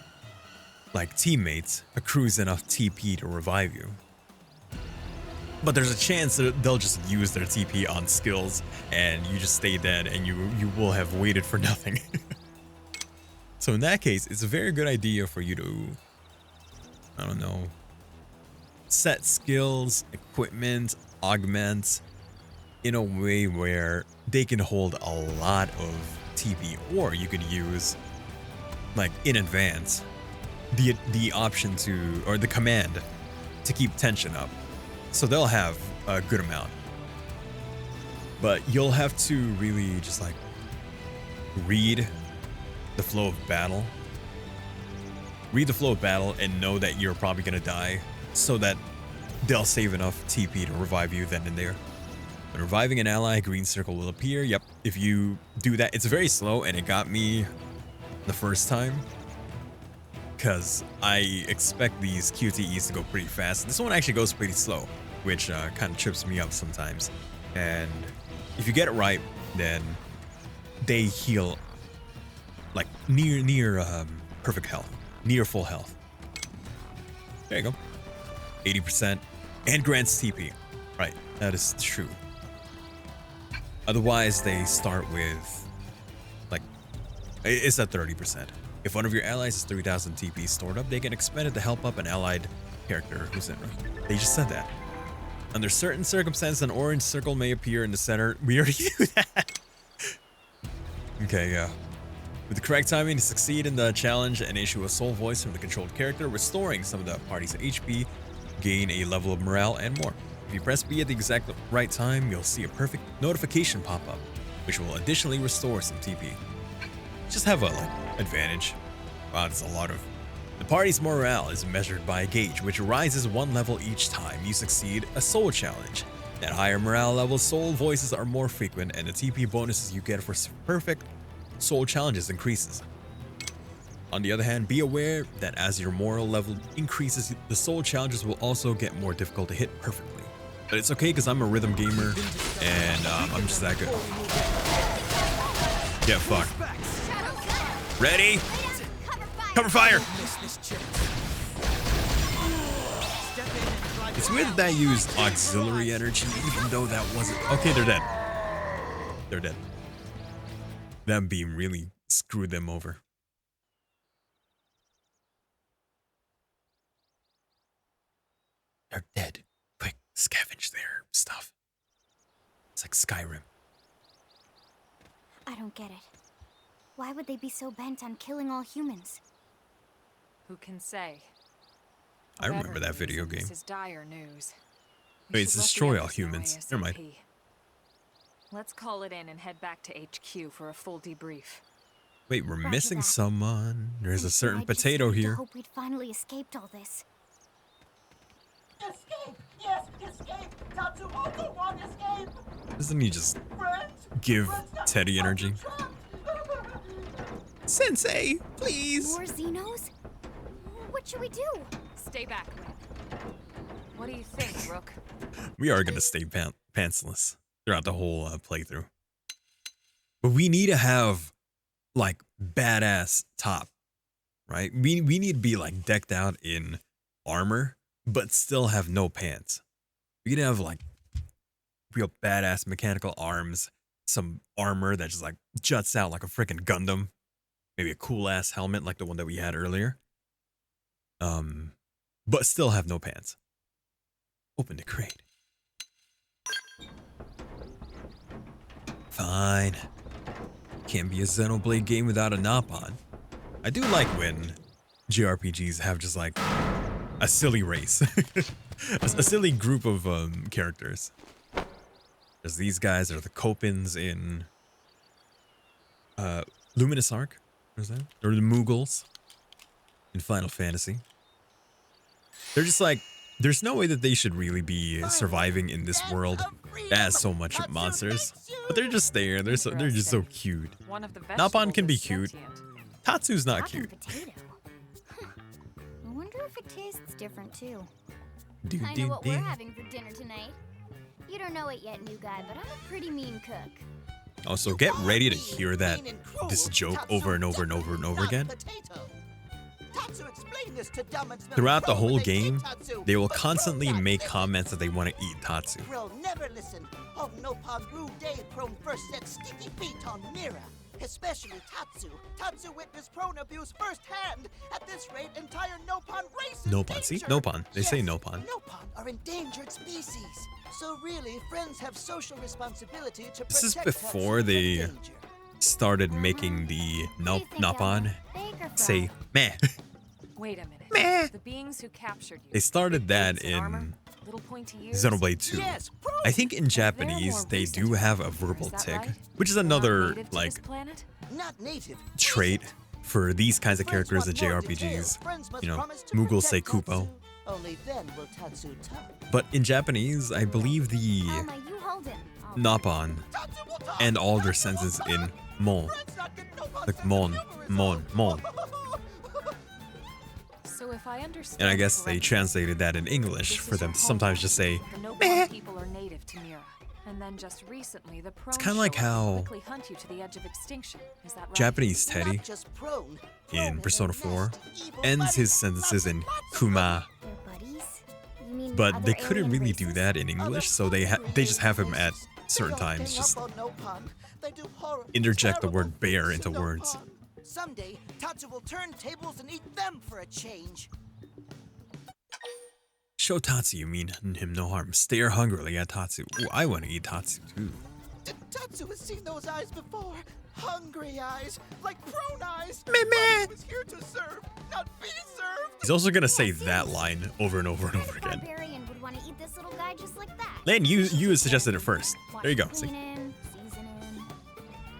like teammates accrues enough TP to revive you. but there's a chance that they'll just use their TP on skills and you just stay dead and you will have waited for nothing. So in that case, it's a very good idea for you to, I don't know, set skills, equipment, augment in a way where they can hold a lot of TP, or you could use, like in advance, the option to, or the command to keep tension up. So they'll have a good amount. But you'll have to really just like read the flow of battle. Read the flow of battle and know that you're probably gonna die so that they'll save enough TP to revive you then and there. When reviving an ally, a green circle will appear. Yep, if you do that, it's very slow and it got me the first time because I expect these QTEs to go pretty fast. This one actually goes pretty slow, which kind of trips me up sometimes. And if you get it right, then they heal like near perfect health, near full health. There you go. 80% and grants TP. Right, that is true. Otherwise, they start with like, it's at 30%. If one of your allies has 3,000 TP stored up, they can expend it to help up an allied character who's in range. They just said that. Under certain circumstances, an orange circle may appear in the center. We already knew that. Okay, yeah. With the correct timing to succeed in the challenge and issue a soul voice from the controlled character, restoring some of the party's HP, gain a level of morale, and more. If you press B at the exact right time, you'll see a perfect notification pop up, which will additionally restore some TP. Just have a advantage. Wow, that's a lot of... The party's morale is measured by a gauge, which rises one level each time you succeed a soul challenge. At higher morale levels, soul voices are more frequent, and the TP bonuses you get for perfect soul challenges increases. On the other hand, be aware that as your morale level increases, the soul challenges will also get more difficult to hit perfectly. But it's okay because I'm a rhythm gamer and I'm just that good. Get fucked. Ready? Cover fire! It's weird that I used auxiliary energy even though that wasn't... Okay, they're dead. They're dead. That beam really screwed them over. They're dead. Quick, scavenge their stuff. It's like Skyrim. I don't get it. Why would they be so bent on killing all humans? Who can say? I remember that video game. This is dire news. Wait, it's destroy all humans. Never mind. Let's call it in and head back to HQ for a full debrief. Wait, we're missing someone. There's a certain potato here. I hope we'd finally escaped all this. Escape! Yes, escape! Tatsu also want escape! Doesn't he just Friends? give Teddy energy? Sensei, please! More Xenos? What should we do? Stay back, Lynn. What do you think, Rook? We are gonna stay pantsless throughout the whole playthrough. But we need to have, like, badass top, right? We need to be, like, decked out in armor, but still have no pants. We need to have, like, real badass mechanical arms, some armor that just, like, juts out like a freaking Gundam. Maybe a cool-ass helmet like the one that we had earlier. But still have no pants. Open the crate. Fine. Can't be a Xenoblade game without a Napon. I do like when JRPGs have just like a silly race. a silly group of characters. There's these guys are the Kopins in Luminous Arc. What is that? Or the Mughals in Final Fantasy. They're just like, there's no way that they should really be surviving in this world as so much monsters. But they're just there. They're just so cute. Napon can be cute. Tatsu's not cute. Potato. I wonder if it tastes different too. Do, I know what we're having for dinner tonight. You don't know it yet, new guy, but I'm a pretty mean cook. Also, get ready to hear this joke over and over and over and over again. Tatsu, explain this to dumb and smelly Throughout the pro when whole they see game, Tatsu. they will But constantly pro not make listen. comments that they want to eat Tatsu. Pro never listen. Oh, no pan rude day prone first set sticky feet on Mira. Especially Tatsu. Tatsu witnessed prone abuse firsthand. At this rate, entire Nopon race is Nopon, see? danger. Nopon. They say Yes, Nopon. Nopon are endangered species. So really, friends have social responsibility to protect This is Tatsu before from they danger. started making the What do you think, Nopon Elmo? Bake or say fry? meh. Wait a minute. Meh. The beings who captured you. They started that boots and armor, in little pointy ears. Xenoblade 2. Yes, pro. I think in They're Japanese more they recent do have a is verbal that tick, right? which is They're not another native to like this planet? Not native. trait for these kinds of Friends characters in want more JRPGs. details. Friends must You know, promise to Mughal say protect Kupo. Tatsu. Only then will Tatsu talk. But in Japanese, I believe the Elma, you hold him. I'll- Nopon Tatsu will talk. and all their Tatsu will senses talk. in mon, Friends not get Nopon like sense of mon, humor is mon, all. mon. So if I understand And I guess they correctly, translated that in this English is for them your to sometimes homeland. just say, The Nopon meh. people are native to Mira. And then just recently, the prone kinda like show up and how quickly hunt you to the edge of extinction. Is that right? Japanese Teddy Not just prone. in Prone Persona is a 4 nasty, evil ends buddy. his sentences in Lots of kuma, They're buddies? You mean but other they couldn't alien really do races? that in English, so they just have him at certain They don't times gang just up on Nopon. They do horrible, interject the terrible word bear things into to words. Nopon. Someday, Tatsu will turn tables and eat them for a change. Show Tatsu you mean him no harm. Stare hungrily at Tatsu. Ooh, I want to eat Tatsu too. Tatsu has seen those eyes before. Hungry eyes, like prone eyes. Meh, meh. Tatsu is here to serve, not be served. He's also gonna say that line over and over and over A again. barbarian would want to eat this little guy just like that. Lan, you suggested it first. There you go. See, Clean him, season him.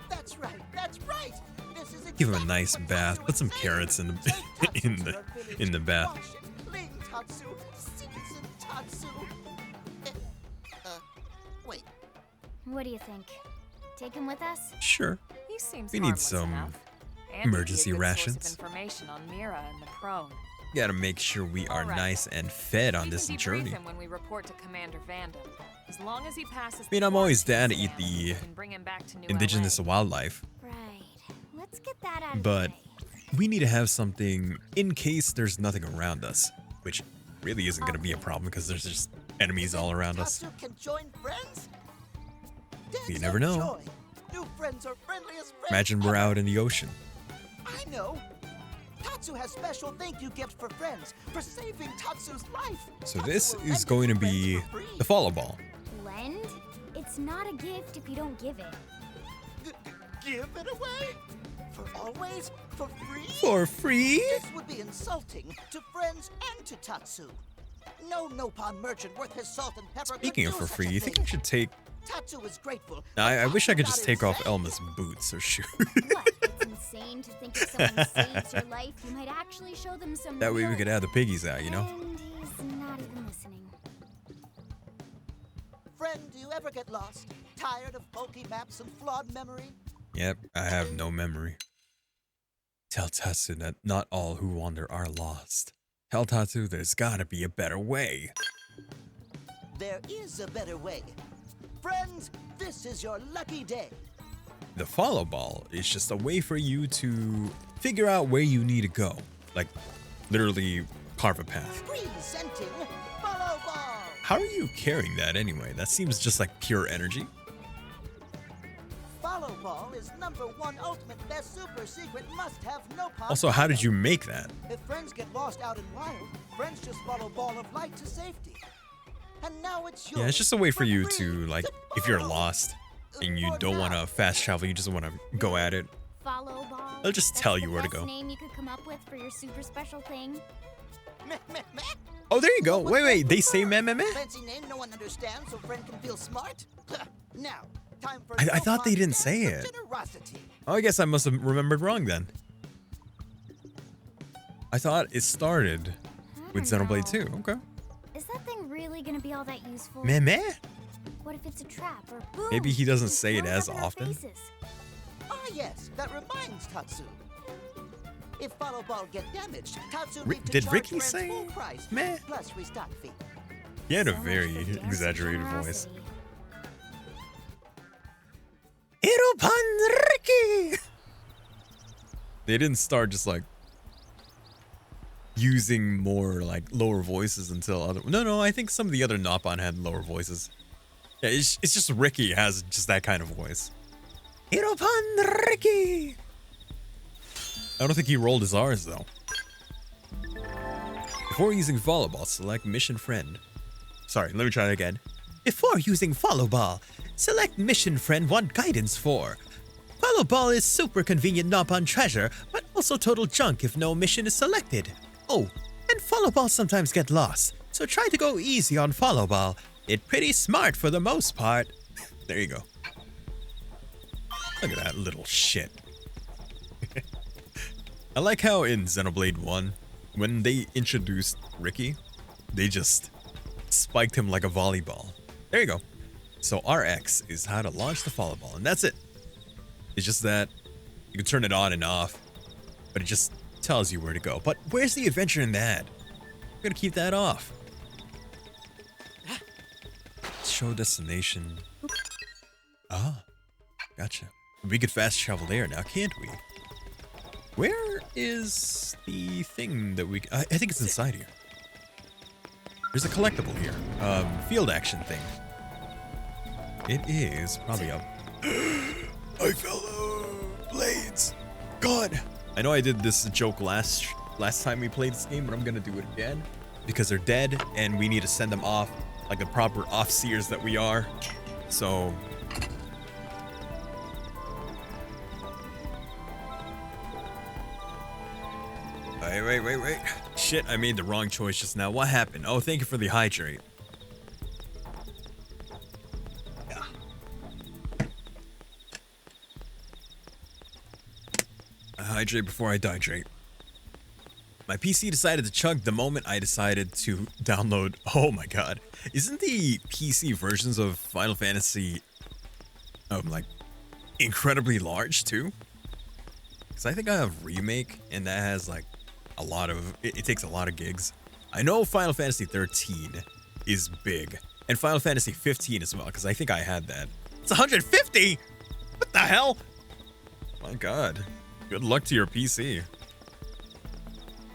That's right. That's right. This is give him a exactly nice what bath. Tatsu Put some was saying. carrots in the Take in Tatsu to the her village. in the bath. Wash and clean Tatsu. Season Tatsu. Wait. What do you think? Take him with us? Sure. He seems We need harmless some enough. And he'd be a emergency good source of rations. information on Mira and the prone. Gotta make sure we are Alright. nice and fed on We this can debrief journey. him when we report to Commander Vanda. As long as he passes I mean, the I'm always quarantine down to eat exam, the we can bring him back to New indigenous LA. wildlife, Right. Let's get that out of but the way. we need to have something in case there's nothing around us, which really isn't gonna be a problem because there's just enemies all around us. Tatsu can join friends? You Dance never of know. joy. New friends are friendliest friends Imagine we're ever. out in the ocean. I know. Tatsu has special thank you gift for friends for saving Tatsu's life. So Tatsu this will is lend going to it friends be for free. the follow ball. Lend? It's not a gift if you don't give it. Give it away? For always? For free? For free? This would be insulting to friends and to Tatsu. No Nopon merchant worth his salt and pepper Speaking could of do for such free, a you think I thing. should take... Tatsu is grateful. Now, I but wish I could Tatsu's just take off insane. Elma's boots or shoes. What? It's insane to think if someone saves your life, you might actually show them some That way we real- could have the piggies out, you know? And he's not even listening. Friend, do you ever get lost? Tired of bulky maps and flawed memory? Yep, I have no memory. Tell Tatsu that not all who wander are lost. Tell Tatsu there's gotta be a better way. There is a better way. Friends, this is your lucky day. The follow ball is just a way for you to figure out where you need to go. Like, literally carve a path. Presenting Follow Ball. How are you carrying that anyway? That seems just like pure energy. Follow Ball is #1 ultimate best super secret must-have Nopon. Also, how did you make that? If friends get lost out in wild, friends just follow Ball of Light to safety. And now it's yours. Yeah, it's just a way for you free to, like, if you're follow. lost and you For don't want now. to fast travel, you just want to go at it. Follow ball. They'll just That's tell the you where to best go. name you could come up with for your super special thing. Meh, meh, meh. Oh, there you go. What Wait, would they you say prefer? meh, meh, meh? Fancy name no one understands so friend can feel smart? Now, time for I thought they Nopon didn't dance say of it. Generosity. Oh, I guess I must have remembered wrong then. I thought it started with I don't Xenoblade 2. know. Okay. Is that thing really gonna be all that useful? Meh, meh? What if it's a trap or boom? Maybe he doesn't it say it blows as up in our often. faces? Ah yes, that reminds Tatsu. If Follow Ball get damaged, Tatsu Ri- need to did charge Ricky friends say full price meh? plus restock fee. He had a So much very for dancing exaggerated voice. generosity. Iropan Ricky! They didn't start just like, using more like lower voices until other. No, I think some of the other Nopon had lower voices. Yeah, it's just Ricky has just that kind of voice. Hiropon Ricky. I don't think he rolled his R's though. Before using volleyball, select mission friend. Sorry, let me try that again. Before using follow ball, select mission friend want guidance for. Follow ball is super convenient Nopon treasure, but also total junk if no mission is selected. Oh, and follow ball sometimes get lost, so try to go easy on follow ball. It's pretty smart for the most part. There you go. Look at that little shit. I like how in Xenoblade 1, when they introduced Ricky, they just spiked him like a volleyball. There you go. So RX is how to launch the follow ball, and that's it. It's just that you can turn it on and off, but it just tells you where to go. But where's the adventure in that? I'm gonna keep that off. Show destination. Ah, gotcha. We could fast travel there now, can't we? Where is the thing that we... I think it's inside here. There's a collectible here. Field action thing. It is probably up. My fellow blades. God. I know I did this joke last time we played this game, but I'm gonna do it again. Because they're dead, and we need to send them off like the proper off-seers that we are. So... Wait. Shit, I made the wrong choice just now. What happened? Oh, thank you for the hydrate. Yeah. I hydrate before I dihydrate. My PC decided to chug the moment I decided to download. Oh my god. Isn't the PC versions of Final Fantasy like incredibly large too? Because I think I have Remake and that has like a lot of, it takes a lot of gigs. I know Final Fantasy 13 is big, and Final Fantasy 15 as well, because I think I had that. It's 150! What the hell? My god. Good luck to your PC.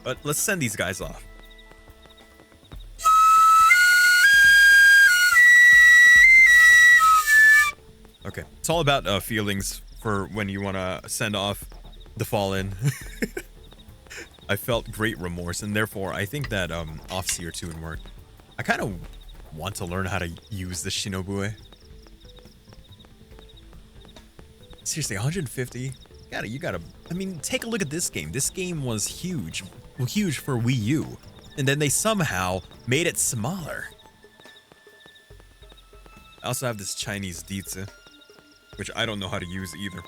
But let's send these guys off. Okay, it's all about feelings for when you want to send off the Fallen. I felt great remorse, and therefore I think that Off-Seer 2 would work. I kind of want to learn how to use the Shinobue. Seriously, 150? You gotta, I mean, take a look at this game. This game was huge. Well, huge for Wii U. And then they somehow made it smaller. I also have this Chinese Dizi, which I don't know how to use either.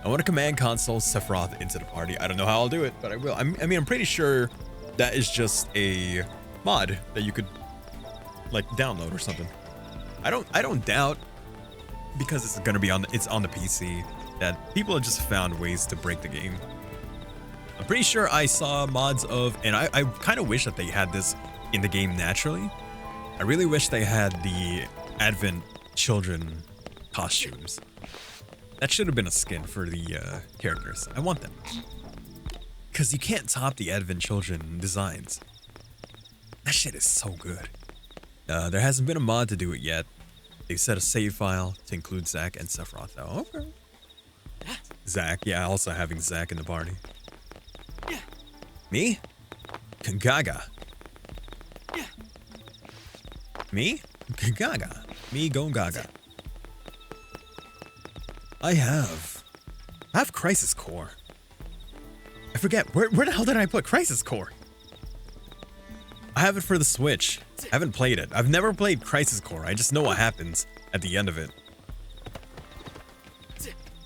I want to command console Sephiroth into the party. I don't know how I'll do it, but I will. I mean, I'm pretty sure that is just a mod that you could like download or something. I don't doubt, because it's gonna be on the PC, that people have just found ways to break the game. I'm pretty sure I saw mods of, and I kind of wish that they had this in the game naturally. I really wish they had the Advent children costumes. That should have been a skin for the characters. I want them. Because you can't top the Advent children designs. That shit is so good. There hasn't been a mod to do it yet. They set a save file to include Zack and Sephiroth though. Okay. Zack, yeah, also having Zack in the party. Me? Gaga. Me? Gaga. Me go Gaga. I have Crisis Core. I forget, where the hell did I put Crisis Core? I have it for the Switch. I haven't played it. I've never played Crisis Core. I just know what happens at the end of it.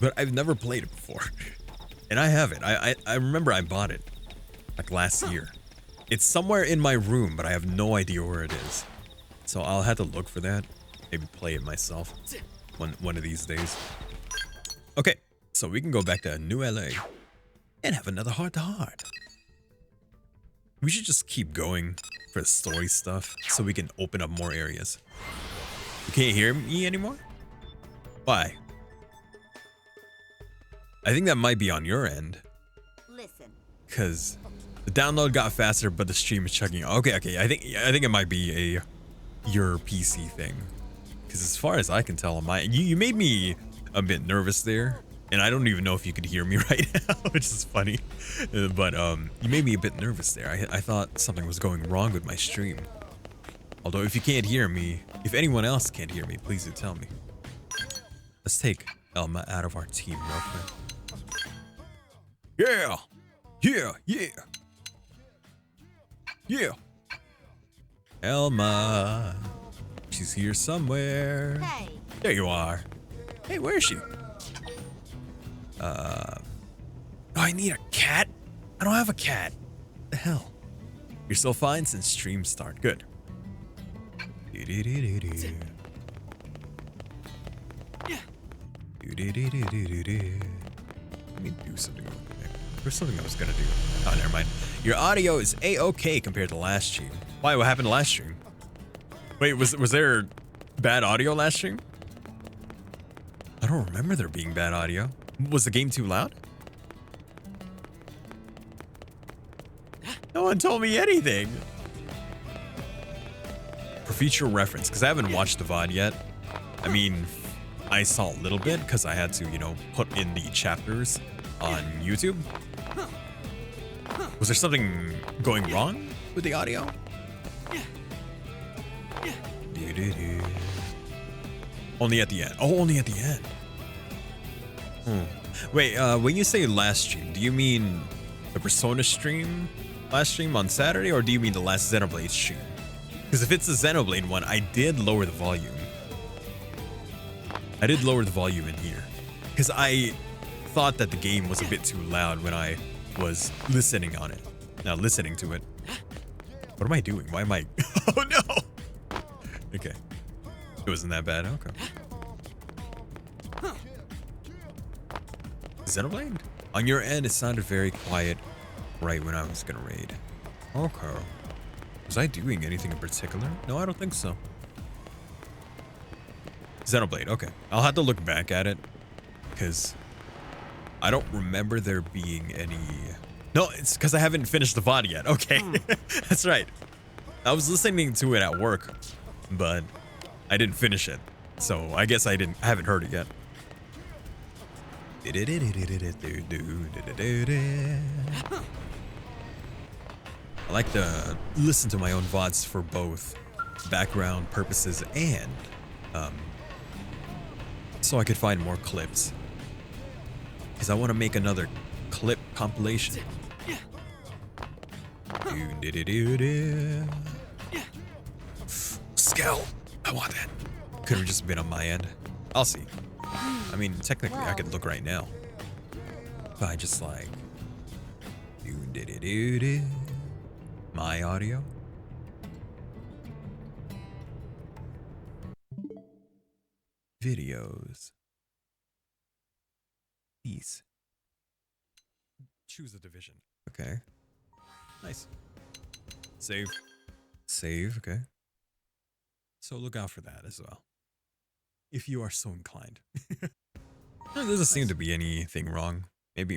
But I've never played it before. And I have it. I remember I bought it like last year. It's somewhere in my room, but I have no idea where it is. So I'll have to look for that. Maybe play it myself one of these days. Okay, so we can go back to New LA and have another heart-to-heart. We should just keep going for the story stuff so we can open up more areas. Can't hear me anymore? Why? I think that might be on your end. Listen. Cause the download got faster, but the stream is chugging. Okay. I think it might be your PC thing. Cause as far as I can tell on my, you made me a bit nervous there. And I don't even know if you could hear me right now, which is funny. But you made me a bit nervous there. I thought something was going wrong with my stream. Although if you can't hear me, if anyone else can't hear me, please do tell me. Let's take Elma out of our team real quick. Yeah! Yeah! Yeah! Yeah! Elma! She's here somewhere. Hey. There you are. Hey, where is she? Oh, I need a cat? I don't have a cat. What the hell? You're still fine since stream start. Good. Let me do something real quick. There's something I was gonna do. Oh, never mind. Your audio is A-okay compared to last stream. Why? What happened last stream? Wait, was there bad audio last stream? I don't remember there being bad audio. Was the game too loud? No one told me anything. For future reference, because I haven't watched the VOD yet. I mean, I saw a little bit because I had to, you know, put in the chapters on YouTube. Was there something going wrong with the audio? Only at the end. Oh, only at the end. Wait, when you say last stream, do you mean the Persona stream last stream on Saturday, or do you mean the last Xenoblade stream? Because if it's the Xenoblade one, I did lower the volume. I did lower the volume in here. Because I thought that the game was a bit too loud when I was listening on it. Now, listening to it. What am I doing? Why am I... Oh, no! Okay. It wasn't that bad. Okay. Xenoblade? On your end, it sounded very quiet right when I was gonna raid. Okay. Was I doing anything in particular? No, I don't think so. Xenoblade, okay. I'll have to look back at it, because I don't remember there being any... No, it's because I haven't finished the VOD yet. Okay, that's right. I was listening to it at work, but I didn't finish it. So I guess I haven't heard it yet. I like to listen to my own VODs for both background purposes and so I could find more clips. Because I want to make another clip compilation. Scale! I want that. Could have just been on my end. I'll see. I mean, technically, I could look right now. But I just like... My audio. Videos. These. Choose a division. Okay. Nice. Save. Save, okay. So look out for that as well. If you are so inclined. There doesn't seem to be anything wrong. Maybe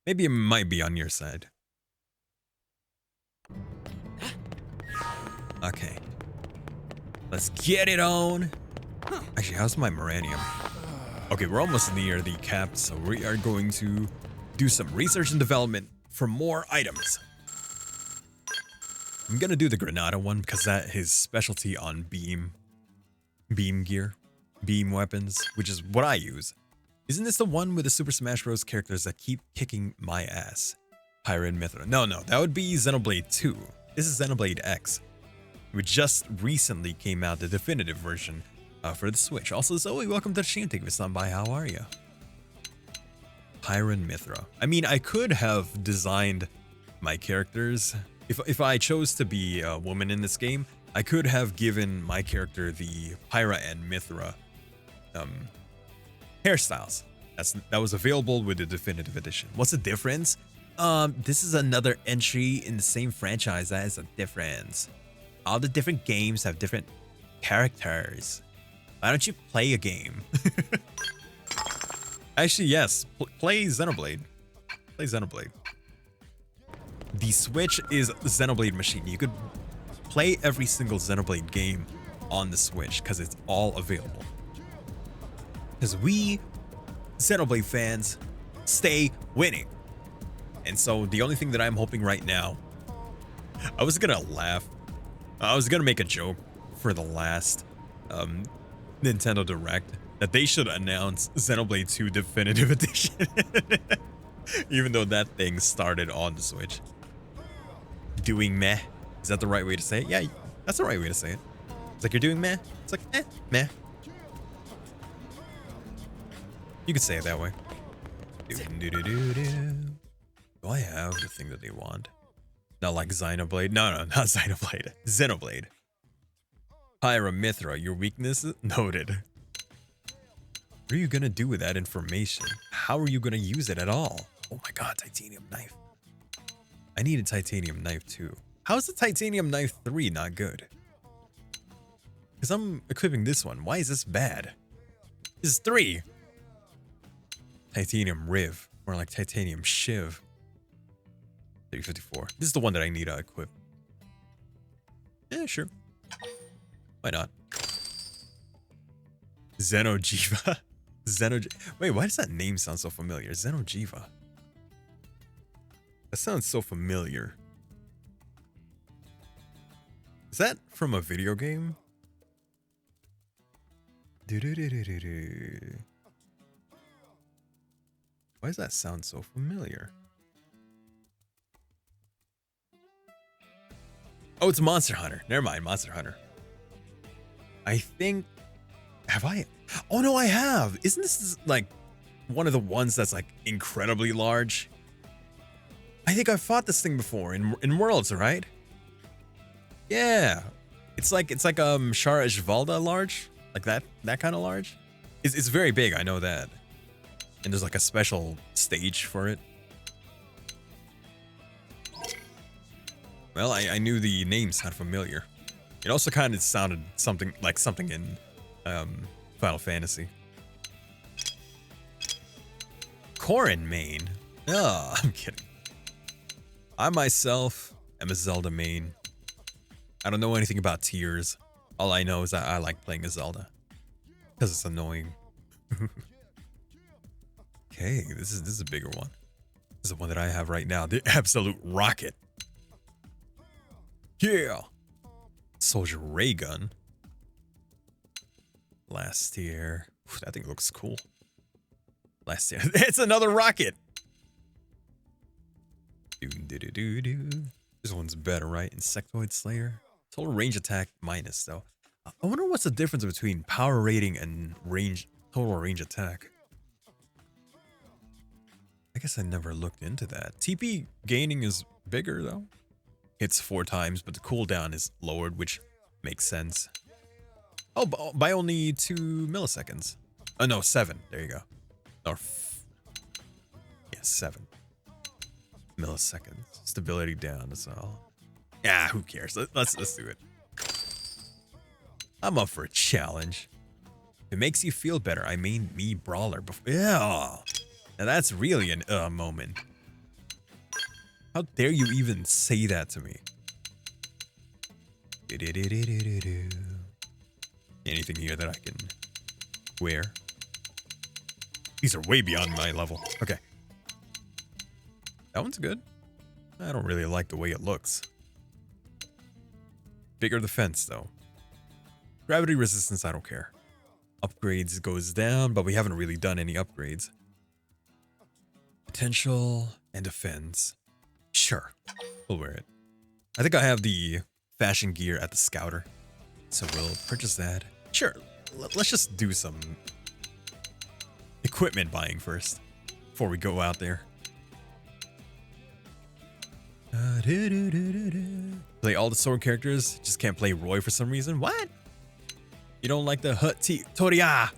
it might be on your side. Okay. Let's get it on. Actually, how's my Moranium? Okay, we're almost near the cap, so we are going to do some research and development for more items. I'm gonna do the Granada one because that is specialty on beam gear, beam weapons, which is what I use. Isn't this the one with the Super Smash Bros. Characters that keep kicking my ass? Pyra and Mithra. No, that would be Xenoblade 2. This is Xenoblade X, which just recently came out, the definitive version for the Switch. Also, Zoe, welcome to the stream. Thank you for stopping by. How are you? Pyra and Mithra. I mean, I could have designed my characters. If I chose to be a woman in this game, I could have given my character the Pyra and Mithra hairstyles. That was available with the definitive edition. What's the difference? This is another entry in the same franchise. That is a difference. All the different games have different characters. Why don't you play a game? Actually, yes. Play Xenoblade. Play Xenoblade. The Switch is the Xenoblade machine. You could play every single Xenoblade game on the Switch because it's all available. Because we, Xenoblade fans, stay winning. And so the only thing that I'm hoping right now, I was gonna laugh. I was gonna make a joke for the last Nintendo Direct that they should announce Xenoblade 2 Definitive Edition. Even though that thing started on the Switch. Doing meh. Is that the right way to say it? Yeah, that's the right way to say it. It's like you're doing meh. It's like meh. You could say it that way. Do I have the thing that they want? Not like Xenoblade. No, not Xenoblade. Xenoblade. Pyramithra, your weakness noted. What are you gonna do with that information? How are you gonna use it at all? Oh my god, titanium knife. I need a titanium knife too. How is the titanium knife 3 not good? Because I'm equipping this one. Why is this bad? This is 3. Titanium riv. Or like titanium shiv. 354. This is the one that I need to equip. Yeah, sure. Why not? Xenojiva. Wait, why does that name sound so familiar? Xenojiva. That sounds so familiar. Is that from a video game? Why does that sound so familiar? Oh, it's Monster Hunter. Never mind, Monster Hunter. I think... Have I? Oh, no, I have. Isn't this like one of the ones that's like incredibly large? I think I fought this thing before in Worlds, right? Yeah. It's like Shara Ishvalda large. Like that kind of large. It's very big, I know that. And there's like a special stage for it. Well, I knew the name sounded familiar. It also kind of sounded something in Final Fantasy. Corrin main? Oh, I'm kidding. I myself am a Zelda main. I don't know anything about tiers. All I know is that I like playing a Zelda. Because it's annoying. Okay, this is a bigger one. This is the one that I have right now. The Absolute Rocket. Yeah! Soldier ray gun. Last tier. That thing looks cool. Last tier. It's another rocket! This one's better, right? Insectoid Slayer. Total range attack minus, though. I wonder what's the difference between power rating and total range attack. I guess I never looked into that. TP gaining is bigger, though. Hits 4 times, but the cooldown is lowered, which makes sense. Oh, by only 2 milliseconds. Oh, no, 7. There you go. Or, yeah, 7 milliseconds. Stability down, that's all. Yeah, who cares? Let's do it. I'm up for a challenge. If it makes you feel better, I mean me brawler before. Yeah. Now that's really an moment. How dare you even say that to me? Anything here that I can wear? These are way beyond my level. Okay. That one's good. I don't really like the way it looks. Bigger defense, though. Gravity resistance, I don't care. Upgrades goes down, but we haven't really done any upgrades. Potential and defense. Sure, we'll wear it. I think I have the fashion gear at the Scouter, so we'll purchase that. Sure, let's just do some equipment buying first before we go out there. Play all the sword characters, just can't play Roy for some reason. What? You don't like the Toria?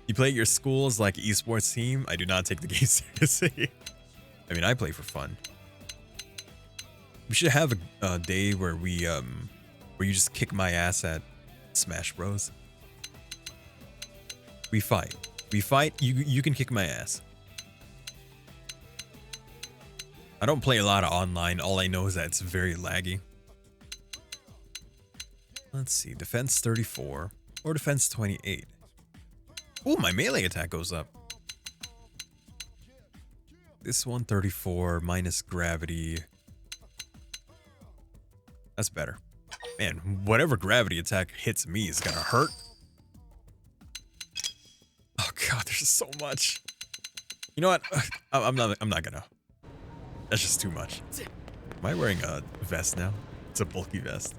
You play at your school's like esports team? I do not take the game seriously. I mean, I play for fun. We should have a day where we where you just kick my ass at Smash Bros. We fight. We fight. You can kick my ass. I don't play a lot of online. All I know is that it's very laggy. Let's see. Defense 34 or defense 28. Ooh, my melee attack goes up. This one 34 minus gravity. That's better. Man, whatever gravity attack hits me is gonna hurt. Oh god, there's so much. You know what? I'm not gonna. That's just too much. Am I wearing a vest now? It's a bulky vest.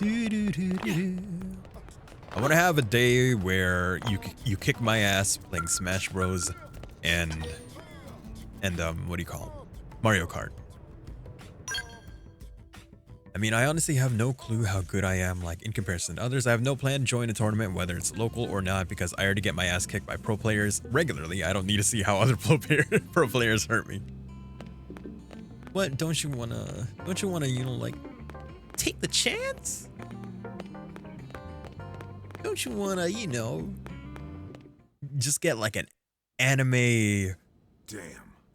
I want to have a day where you kick my ass playing Smash Bros. and what do you call it? Mario Kart. I mean, I honestly have no clue how good I am, like, in comparison to others. I have no plan to join a tournament, whether it's local or not, because I already get my ass kicked by pro players regularly. I don't need to see how other pro players hurt me. What, don't you wanna, you know, like, take the chance? Don't you wanna, you know, just get, like, an anime... Damn.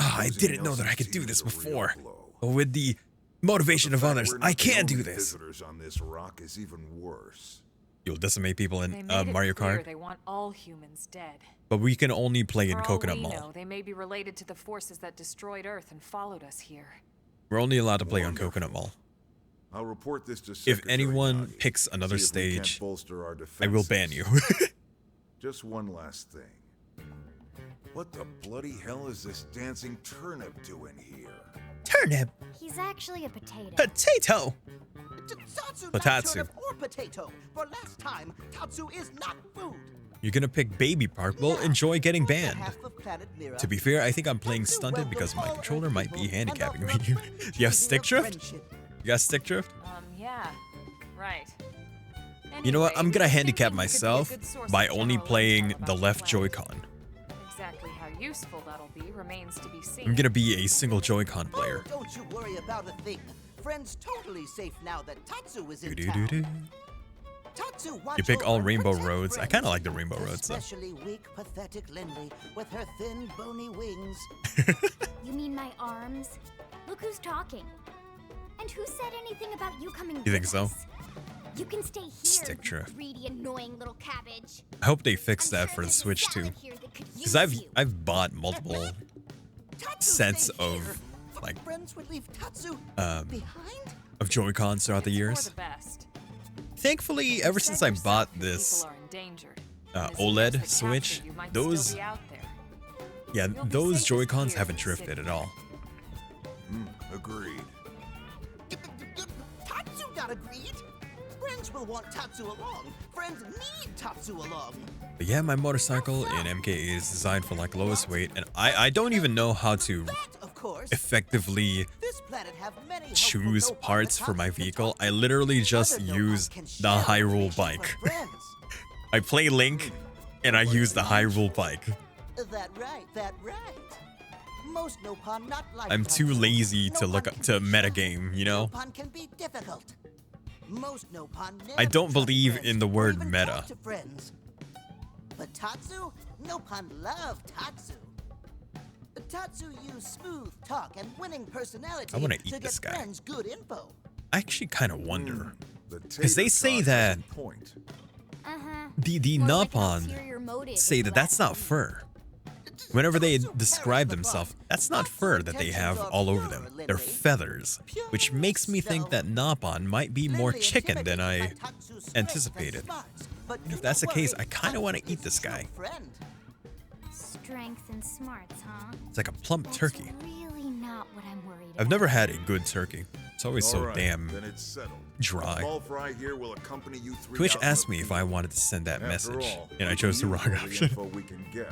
Oh, I didn't know that I could do this before. With the motivation of others, I can do this. Visitors on this rock is even worse. You'll decimate people They in made it Mario clear Kart, they want all humans dead. but we can only play in For all Coconut we Mall. know, they may be related to the forces that destroyed Earth and followed us here. We're only allowed to play on Coconut Mall. I'll report this to If Secretary anyone Nagi. picks another See if we can't stage, bolster our I will defenses. ban you. Just one last thing. What the bloody hell is this dancing turnip doing here? Turnip. He's actually a potato. Potato. Tatsu, PoTatsu. not turnip or potato. For last time, Tatsu is not food. You're gonna pick Baby Park. Well, enjoy getting banned. Half of planet Mira. To be fair, I think I'm playing stunted because my controller might be handicapping me. Do you have stick drift? You got stick drift? Yeah, right. You know what? I'm gonna Anyway, handicap thinking you could be a myself good source by of only general playing intel the about left this planet. Joy-Con. Exactly how useful that'll be remains to be seen. I'm gonna be a single Joy-Con player. Oh, don't you worry about a thing. Friend's totally safe now that Tatsu is in Do-do-do-do. town. Tatsu, watch You pick over all and Rainbow protect Roads. I friends, kind of like the Rainbow Roads though. Especially weak, pathetic Lindley with her thin, bony wings. You mean my arms? Look who's talking. And who said anything about you coming You think with so? us? You can stay here, Stick drift. greedy, annoying little cabbage. I hope they fix I'm that sure for the there's a Switch too. salad here that could use Because you. I've bought multiple Tatsu, sets stay of here. like Friends would leave Tatsu behind? of Joy-Cons throughout the It's for years. the best. Thankfully, ever since I Said bought yourself that this people are endangered, uh, and the OLED secrets that Switch, captured you might those- still be out there. yeah, You'll be those safe Joy-Cons here haven't in the drifted city. at all. Agreed. Tatsu got agreed. Friends will want Tatsu along. Friends need Tatsu along. But yeah, my motorcycle in MK is designed for like lowest weight, and I don't even know how to That, of course. effectively This planet have many choose helpful parts for my Tatsu can vehicle. talk I to. literally just Other use Nopon can the share Hyrule information bike. for friends. I play Link, and I use the Hyrule bike. That right, that right. Most Nopon not like I'm too Tatsu. lazy to look Nopon up can to be shy. metagame, you know? Nopon can be difficult. Most Nopon never I don't trust believe friends in the or word even meta. talk to friends. But Tatsu, Nopon love Tatsu. Tatsu use smooth talk and winning personality I wanna to eat get this guy. friends good info. I actually kind of wonder. The 'Cause they tater say tot that- has a point. Uh-huh. The More like an Nopon ulterior motive say if that you that's ask not me. fur. Whenever they Tatsu describe carries the themselves, bug. that's not Tatsu's fur that they intentions have are all over pure, them. They're Lindley. feathers, which makes me think that Nopon might be more Lindley chicken than I intimidated by Tatsu's strength and anticipated. smarts, but And if do that's the not case, worry, I kinda wanna Tatsu eat this is your guy. friend. Strength and smarts, huh? It's like a plump That's turkey. really not what I'm worried about. I've never had a good turkey. It's always so All right, damn then it's settled. dry. Small fry here will accompany you three Twitch out in asked the me if field. I wanted to send that After message, all, and I chose the you wrong know the option. info we can get.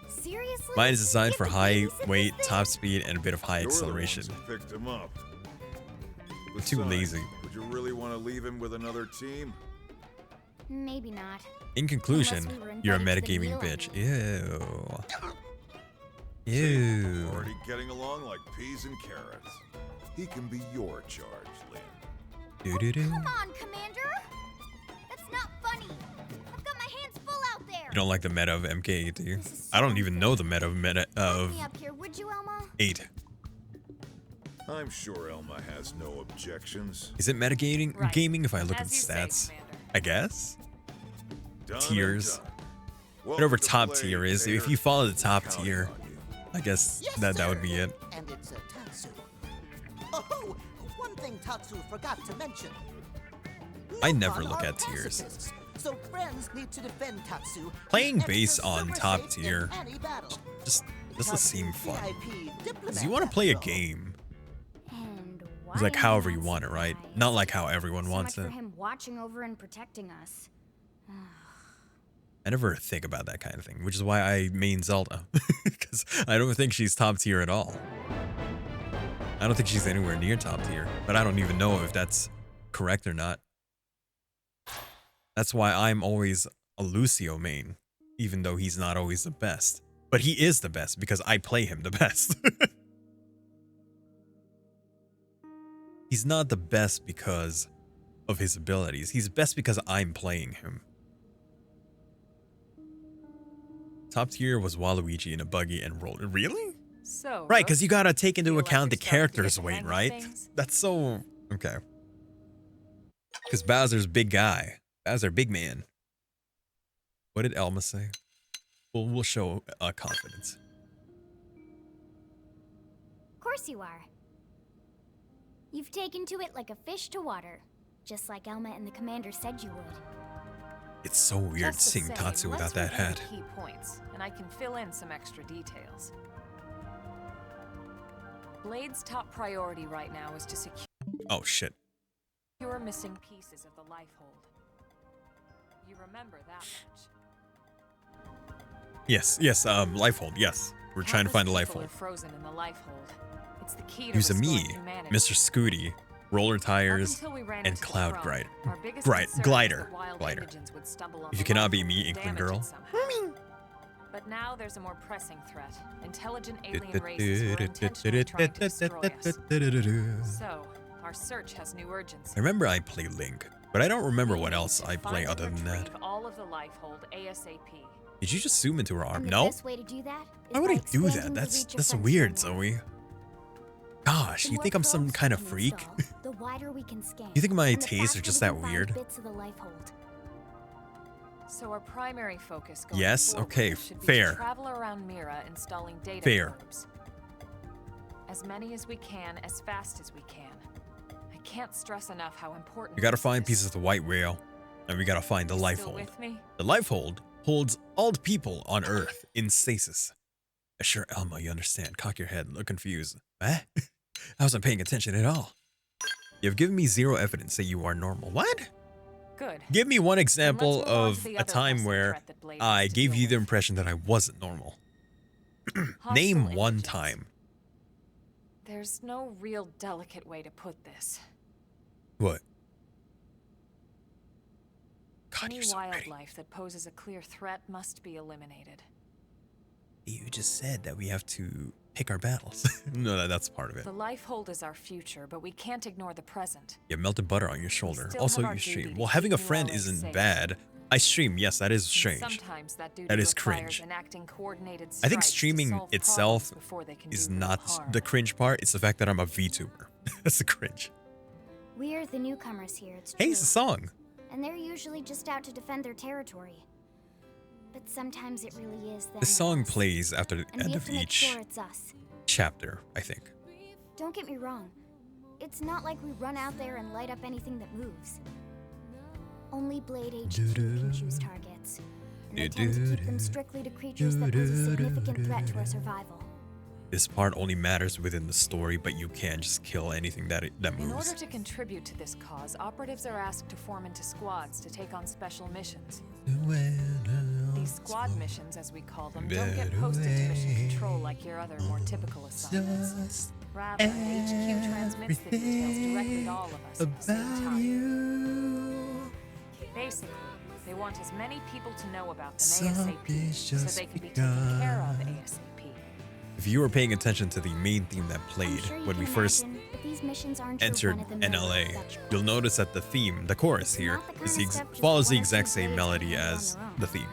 Seriously? Mine is designed You for have to high babysit weight, this top thing? speed, and a bit of high You're the acceleration. ones who picked him up. Too Besides, lazy. Would you really want to leave him with another team? Maybe not. In conclusion, Unless we were you're a invited to the metagaming meal, bitch. I Ew. Ew. Already getting along like peas and carrots. He can be your charge, Lynn. Do-do-do. Come on, Commander! That's not funny! I've got my hands full out there! You don't like the meta of MK8, do you? This is I don't so even know the meta of Back me up here, would you, Elma? 8. I'm sure Elma has no objections. Is it metagaming Right. gaming if I look at As the you say, stats? Commander. I guess. Done and Tiers. done. Whatever Welcome to top play, tier is. If Tater. you follow the top Counting tier, on you. I guess Yes, that sir. would be it. And it's a Tatsu. Oh, one thing Tatsu forgot to mention. I never Nopon look are at tiers. pacifists, so friends need to defend Tatsu. Playing Keep based extra on super top safe in tier any battle. just doesn't Tatsu seem fun. PiaPI diplomat, Because you want to play a after all. game. And why It's like am I however not you want it, right? surprised? Not like how everyone So wants much it. for him watching over and protecting us. I never think about that kind of thing, which is why I main Zelda. Because I don't think she's top tier at all. I don't think she's anywhere near top tier, but I don't even know if that's correct or not. That's why I'm always a Lucio main, even though he's not always the best. But he is the best because I play him the best. He's not the best because of his abilities. He's best because I'm playing him. Top tier was Waluigi in a buggy and roller. Really? So, Right, because you gotta take into feel like account the you're starting to character's get the weight, hang of right? things? That's so okay. Because Bowser's big guy. Bowser, big man. What did Elma say? We'll show confidence. Of course you are. You've taken to it like a fish to water, just like Elma and the commander said you would. It's so weird Just the seeing same, Tatsu without let's that review hat. Key points, and I can fill in some extra details. Blade's top priority right now is to secure Oh shit. missing pieces of the life hold. You remember that much. Yes, life hold, yes. We're trying to Countless find the life people hold. are frozen in the life hold. It's the key to Use a restoring me, humanity. Mr. Scooty, roller Up tires, until we ran and into Cloud Kurono, Glider. our biggest Right, concern was glider, that wild glider. agents would stumble on If the you cannot life be hold me, and Inkling damage girl. it somehow. But now there's a more pressing threat. Intelligent alien races who are intentionally trying to destroy us. So, our search has new urgency. I remember I play Link, but I don't remember We what need else to I play find other and than that. retrieve all of the life hold ASAP. Did you just zoom into her arm? And the No? best way to do that is Why would by I do expanding that? the reach of That's friends weird, for more. Zoe. Gosh, The you more think I'm some probes kind we of can freak? install, the wider we can scan, You think my and the tastes are faster just we that can find weird? bits of the life hold. So our primary focus going Yes, forward okay, should be fair. to travel around Mira installing data Fair. probes. As many as we can, as fast as we can. I can't stress enough how important We gotta this find is. pieces of the white whale, and we gotta find the You life still hold. with me? The life hold holds all the people on Earth in stasis. Sure, Elma, you understand. Cock your head, look confused. Eh? I wasn't paying attention at all. You have given me zero evidence that you are normal. What? Good. Give me one Then example let's move on to of the a other time pressing where threat that Blade I has to gave deal you the with. impression that I wasn't normal. Hostile Name one agents. time. There's no real delicate way to put this. What? God, Any you're so pretty. wildlife that poses a clear threat must be eliminated. You just said that we have to pick our battles. No, that's part of it. The life hold is our future, but we can't ignore the present. You have melted butter on your shoulder. still Also, have our you duty stream. to Well, having a keep friend New LA isn't safe. bad. I stream. Yes, that is And strange. sometimes that duty That is requires cringe. enacting coordinated I think strikes to streaming solve itself problems before they can is do real not harm. the cringe part. It's the fact that I'm a VTuber. That's the cringe. We're the newcomers here, it's Hey, true. it's a song. And they're usually just out to defend their territory. But sometimes it really is them This or song us. plays after the And we end have of to make each sure it's us. chapter, I think. Don't get me wrong. It's not like we run out there and light up anything that moves. Only Blade HQ can choose targets. And they tend to keep them strictly to creatures that pose a significant threat to our survival. This part only matters within the story, but you can't just kill anything that In order moves. to contribute to this cause, operatives are asked to form into squads to take on special missions. These squad missions, as we call them, don't get posted to mission control like your other more typical assignments. Rather, HQ transmits the details directly to all of us at the same time. Basically, they want as many people to know about them ASAP, so they can be taken care of ASAP. If you were paying attention to the main theme that I'm played sure you when we can first imagine, but these missions aren't entered your run-of-the-mill NLA, adventure you'll notice that the theme, the chorus It's here, not the kind is of stuff just follows the one or exact two same players melody can do on as their own. the theme.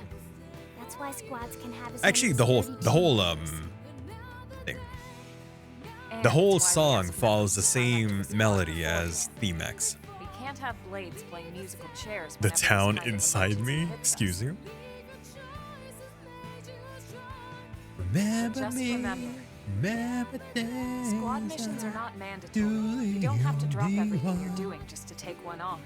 That's why squads can have as Actually, many the as whole 32 thing, And the whole it's why we song ask follows the members to sign up to same the squad melody as beforehand. Theme X. We can't have blades playing musical chairs. The whenever this town kind of inside emergency me? hits us. Excuse you? Remember Just me, remember, remember days squad missions are I not mandatory. do You don't have to drop the everything you're one. doing just to take one on.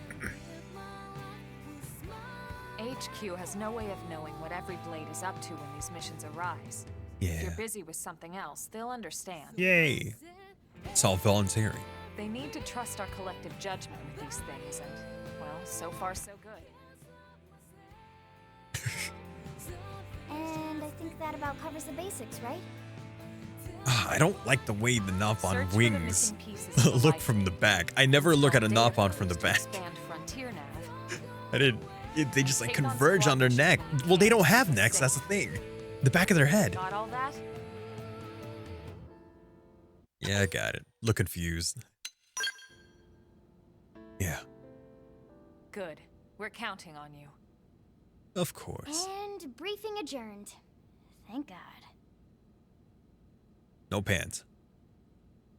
HQ has no way of knowing what every blade is up to when these missions arise. If Yeah. you're busy with something else, they'll understand. Yay. It's all voluntary. They need to trust our collective judgment with these things, and, well, so far so good. And I think that about covers the basics, right? I don't like the way the Search Nopon for the wings missing pieces of the look life from the form. back. I never look at a Data Nopon from the filters to back. expand frontier nav. I didn't. They just like Take on converge squad on their missions neck. when you Well, they can. don't have necks. That's the thing. The back of their head. Got all that? Yeah, I got it. Look confused. Yeah, Good. We're counting on you. of course. And briefing adjourned. Thank God. No pants.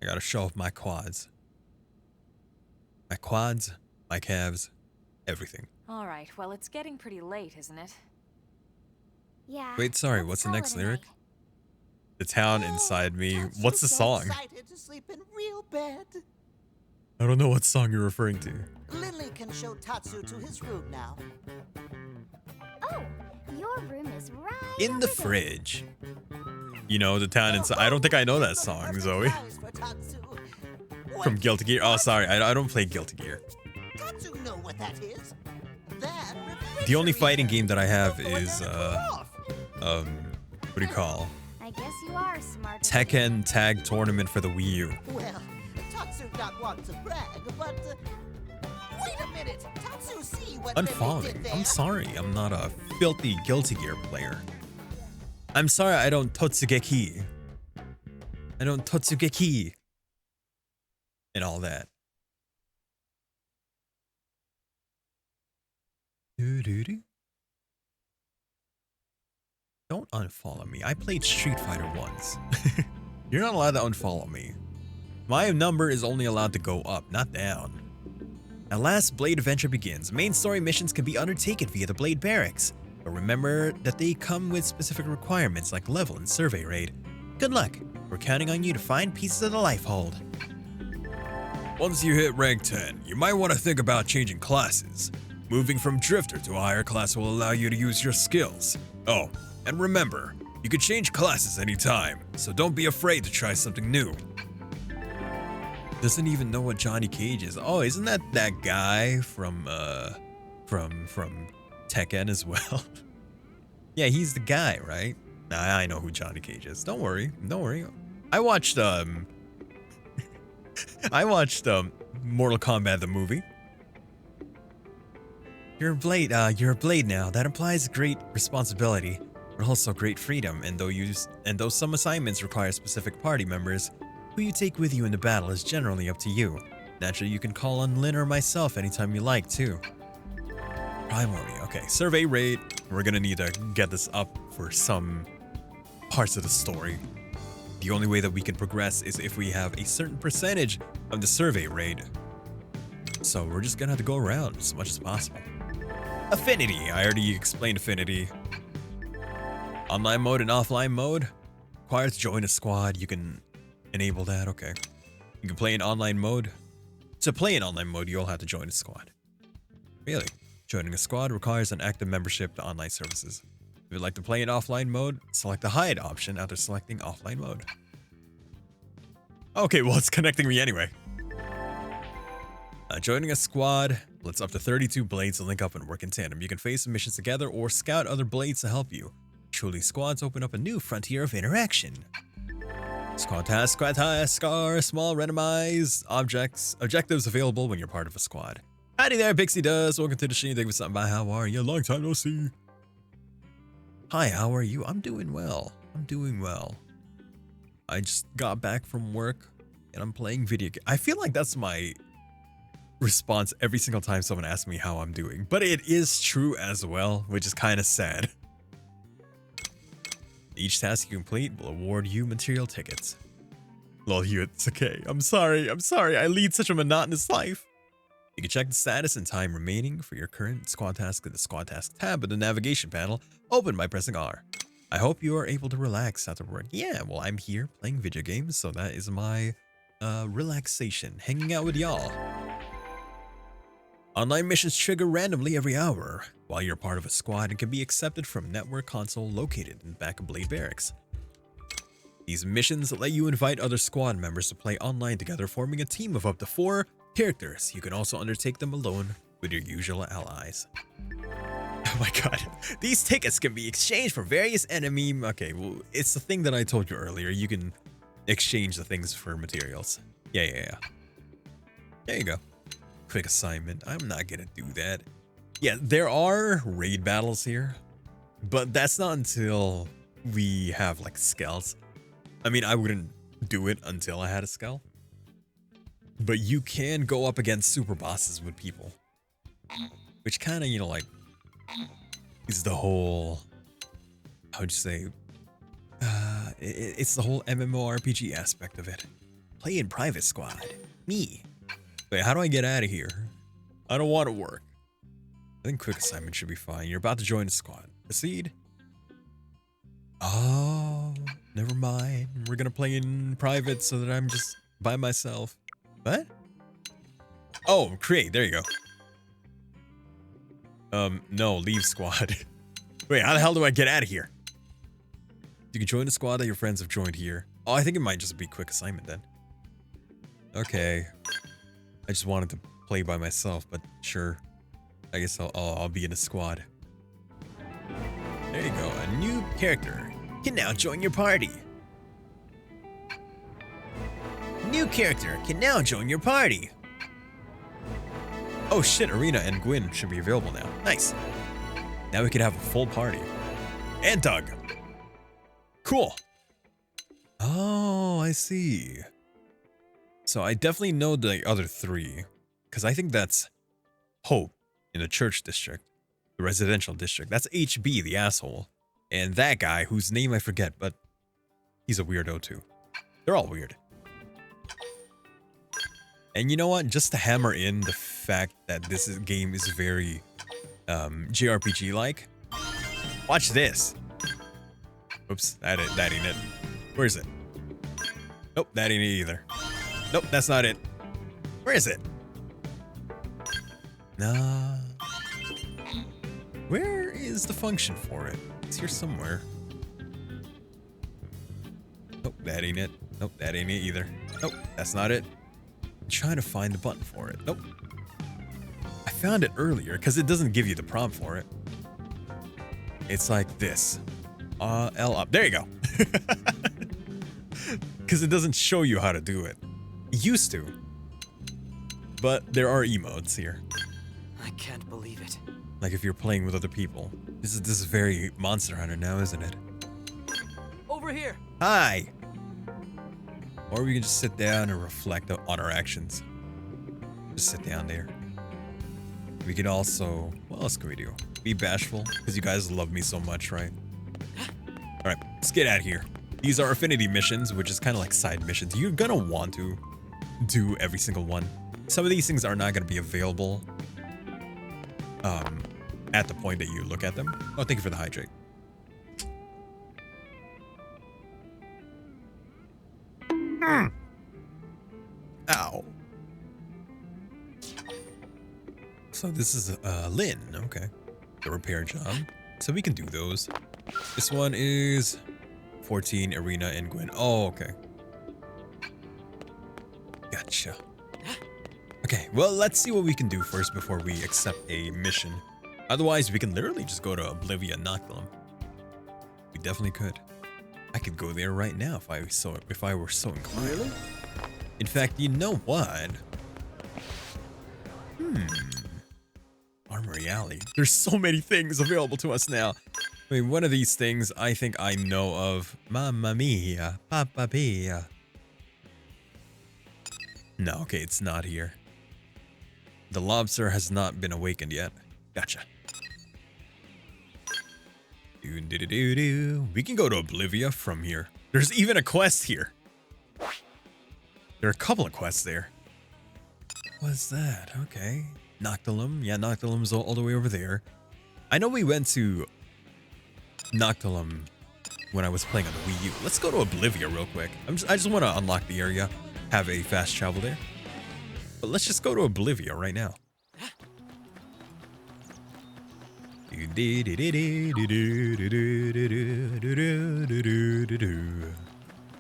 I gotta show off my quads. My quads, my calves, everything. All right, well, it's getting pretty late, isn't it? Yeah. Wait, sorry, let's what's the call next it a lyric? night. The town Oh, inside me. Tatsu's What's the so song? Excited to sleep in real bed. I don't know what song you're referring to. Lily can show Tatsu to his room now. Oh, your room is right In the over there. fridge. You know, the town inside. I don't think I know that song, Zoe. Surprise for Tatsu. From Wait, Guilty Gear. Oh, sorry. I don't play Guilty Gear. Tatsu know what that is. That The only refrigerator. fighting game that I have Go in is, there and cool off. what do you call? I guess you are smarter. Tekken Tag Tournament for the Wii U. Well, Tatsu not want to brag, but wait a minute. Tatsu see what Lily Unfollow me. did there. I'm sorry. I'm not a filthy Guilty Gear player. I'm sorry I don't Totsugeki. I don't Totsugeki. And all that. Doo-doo-doo. Don't unfollow me. I played Street Fighter once. You're not allowed to unfollow me. My number is only allowed to go up, not down. At last, Blade Adventure begins. Main story missions can be undertaken via the Blade Barracks, but remember that they come with specific requirements like level and survey raid. Good luck. We're counting on you to find pieces of the life hold. Once you hit rank 10, you might want to think about changing classes. Moving from Drifter to a higher class will allow you to use your skills. Oh, and remember, you can change classes anytime, so don't be afraid to try something new. Doesn't even know what Johnny Cage is. Oh, isn't that guy from Tekken as well? Yeah, he's the guy, right? Nah, I know who Johnny Cage is. Don't worry. I watched Mortal Kombat the movie. You're a blade now. That implies great responsibility, but also great freedom. And though some assignments require specific party members, who you take with you into battle is generally up to you. Naturally, you can call on Lynn or myself anytime you like, too. Primary, okay. Survey rate. We're gonna need to get this up for some parts of the story. The only way that we can progress is if we have a certain percentage of the survey rate. So we're just gonna have to go around as much as possible. Affinity. I already explained affinity. Online mode and offline mode. Required to join a squad. You can enable that. Okay. You can play in online mode. To play in online mode, you'll have to join a squad. Really? Joining a squad requires an active membership to online services. If you'd like to play in offline mode, select the hide option after selecting offline mode. Okay, well, it's connecting me anyway. Joining a squad lets up to 32 blades to link up and work in tandem. You can face missions together or scout other blades to help you. Truly, squads open up a new frontier of interaction. Squad tasks, are small randomized objectives available when you're part of a squad. Howdy there, Pixie Does. Welcome to the stream. Thank you for stopping by. How are you? Long time no see. Hi, how are you? I'm doing well. I just got back from work. and I'm playing video games. I feel like that's my response every single time someone asks me how I'm doing, but it is true as well, which is kind of sad. Each task you complete will award you material tickets. Lol, you, it's okay. I'm sorry. I lead such a monotonous life. You can check the status and time remaining for your current squad task in the squad task tab of the navigation panel, open by pressing R. I hope you are able to relax after work. Yeah, well, I'm here playing video games, so that is my relaxation, hanging out with y'all. Online missions trigger randomly every hour while you're part of a squad and can be accepted from network console located in the back of Blade Barracks. These missions let you invite other squad members to play online together, forming a team of up to 4 characters. You can also undertake them alone with your usual allies. Oh my god. These tickets can be exchanged for various enemy... Okay, well, it's the thing that I told you earlier. You can exchange the things for materials. Yeah. There you go. Quick assignment. I'm not gonna do that. Yeah, there are raid battles here, but that's not until we have like scouts. I mean, I wouldn't do it until I had a scout, but you can go up against super bosses with people, which kind of, you know, like is the whole, how would you say, it's the whole MMORPG aspect of it. Play in private squad. Me. Wait, how do I get out of here? I don't want to work. I think quick assignment should be fine. You're about to join the squad. Proceed. Oh, never mind. We're gonna play in private so that I'm just by myself. What? Oh, create. There you go. No, leave squad. Wait, how the hell do I get out of here? You can join the squad that your friends have joined here. Oh, I think it might just be quick assignment then. Okay. I just wanted to play by myself, but sure. I guess I'll be in a squad. There you go. A new character can now join your party. New character can now join your party. Oh shit, Arena and Gwyn should be available now. Nice. Now we can have a full party. And Doug. Cool. Oh, I see. So I definitely know the other 3, because I think that's Hope in the church district, the residential district. That's HB, the asshole. And that guy, whose name I forget, but he's a weirdo too. They're all weird. And you know what? Just to hammer in the fact that this game is very JRPG-like, watch this. Oops, that ain't it. Where is it? Nope, that ain't it either. Nope, that's not it. Where is it? Nah. Where is the function for it? It's here somewhere. Nope, that ain't it. Nope, that ain't it either. Nope, that's not it. I'm trying to find the button for it. Nope. I found it earlier because it doesn't give you the prompt for it. It's like this. L up. There you go. Because it doesn't show you how to do it. It used to. But there are emotes here. I can't believe it. Like if you're playing with other people. This is very Monster Hunter now, isn't it? Over here. Hi. Or we can just sit down and reflect on our actions. Just sit down there. We could also, what else can we do? Be bashful, because you guys love me so much, right? Alright, let's get out of here. These are affinity missions, which is kind of like side missions. You're gonna want to do every single one. Some of these things are not gonna be available at the point that you look at them. Oh, thank you for the hydrate. Ow. So this is Lynn, okay. The repair job. So we can do those. This one is 14, Arena, and Gwyn. Oh, okay. Gotcha. Okay, well, let's see what we can do first before we accept a mission. Otherwise, we can literally just go to Oblivion and knock them. We definitely could. I could go there right now if I were so inclined. Really? In fact, you know what? Armory Alley. There's so many things available to us now. I mean, one of these things I think I know of. Mamma mia, Papa Mia. No, okay, it's not here. The lobster has not been awakened yet. Gotcha. We can go to Oblivia from here. There's even a quest here. There are a couple of quests there. What's that? Okay. Noctilum. Yeah, Noctilum's all the way over there. I know we went to Noctilum when I was playing on the Wii U. Let's go to Oblivia real quick. I just want to unlock the area, have a fast travel there. But let's just go to Oblivia right now.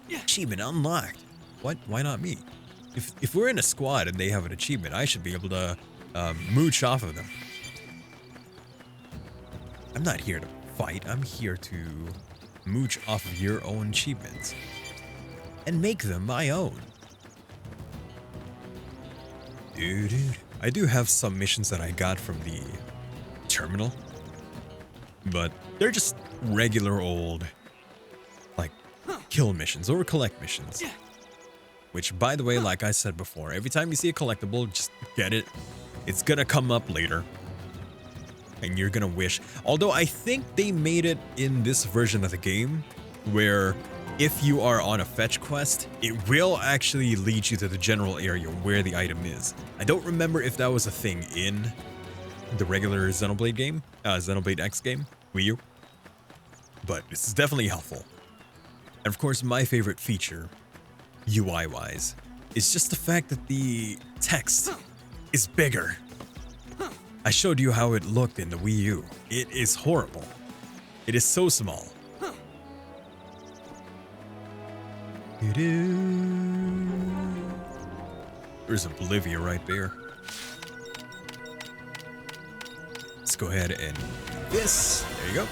Achievement unlocked. What? Why not me? If we're in a squad and they have an achievement, I should be able to mooch off of them. I'm not here to fight. I'm here to mooch off of your own achievements and make them my own. Dude, I do have some missions that I got from the terminal, but they're just regular old, like, kill missions or collect missions. Which, by the way, like I said before, every time you see a collectible, just get it. It's gonna come up later. And you're gonna wish. Although I think they made it in this version of the game where if you are on a fetch quest, it will actually lead you to the general area where the item is. I don't remember if that was a thing in the regular Xenoblade game, Xenoblade X game, Wii U. But this is definitely helpful. And of course, my favorite feature, UI-wise, is just the fact that the text is bigger. I showed you how it looked in the Wii U. It is horrible. It is so small. There's Oblivia right there. Let's go ahead and this. There you go.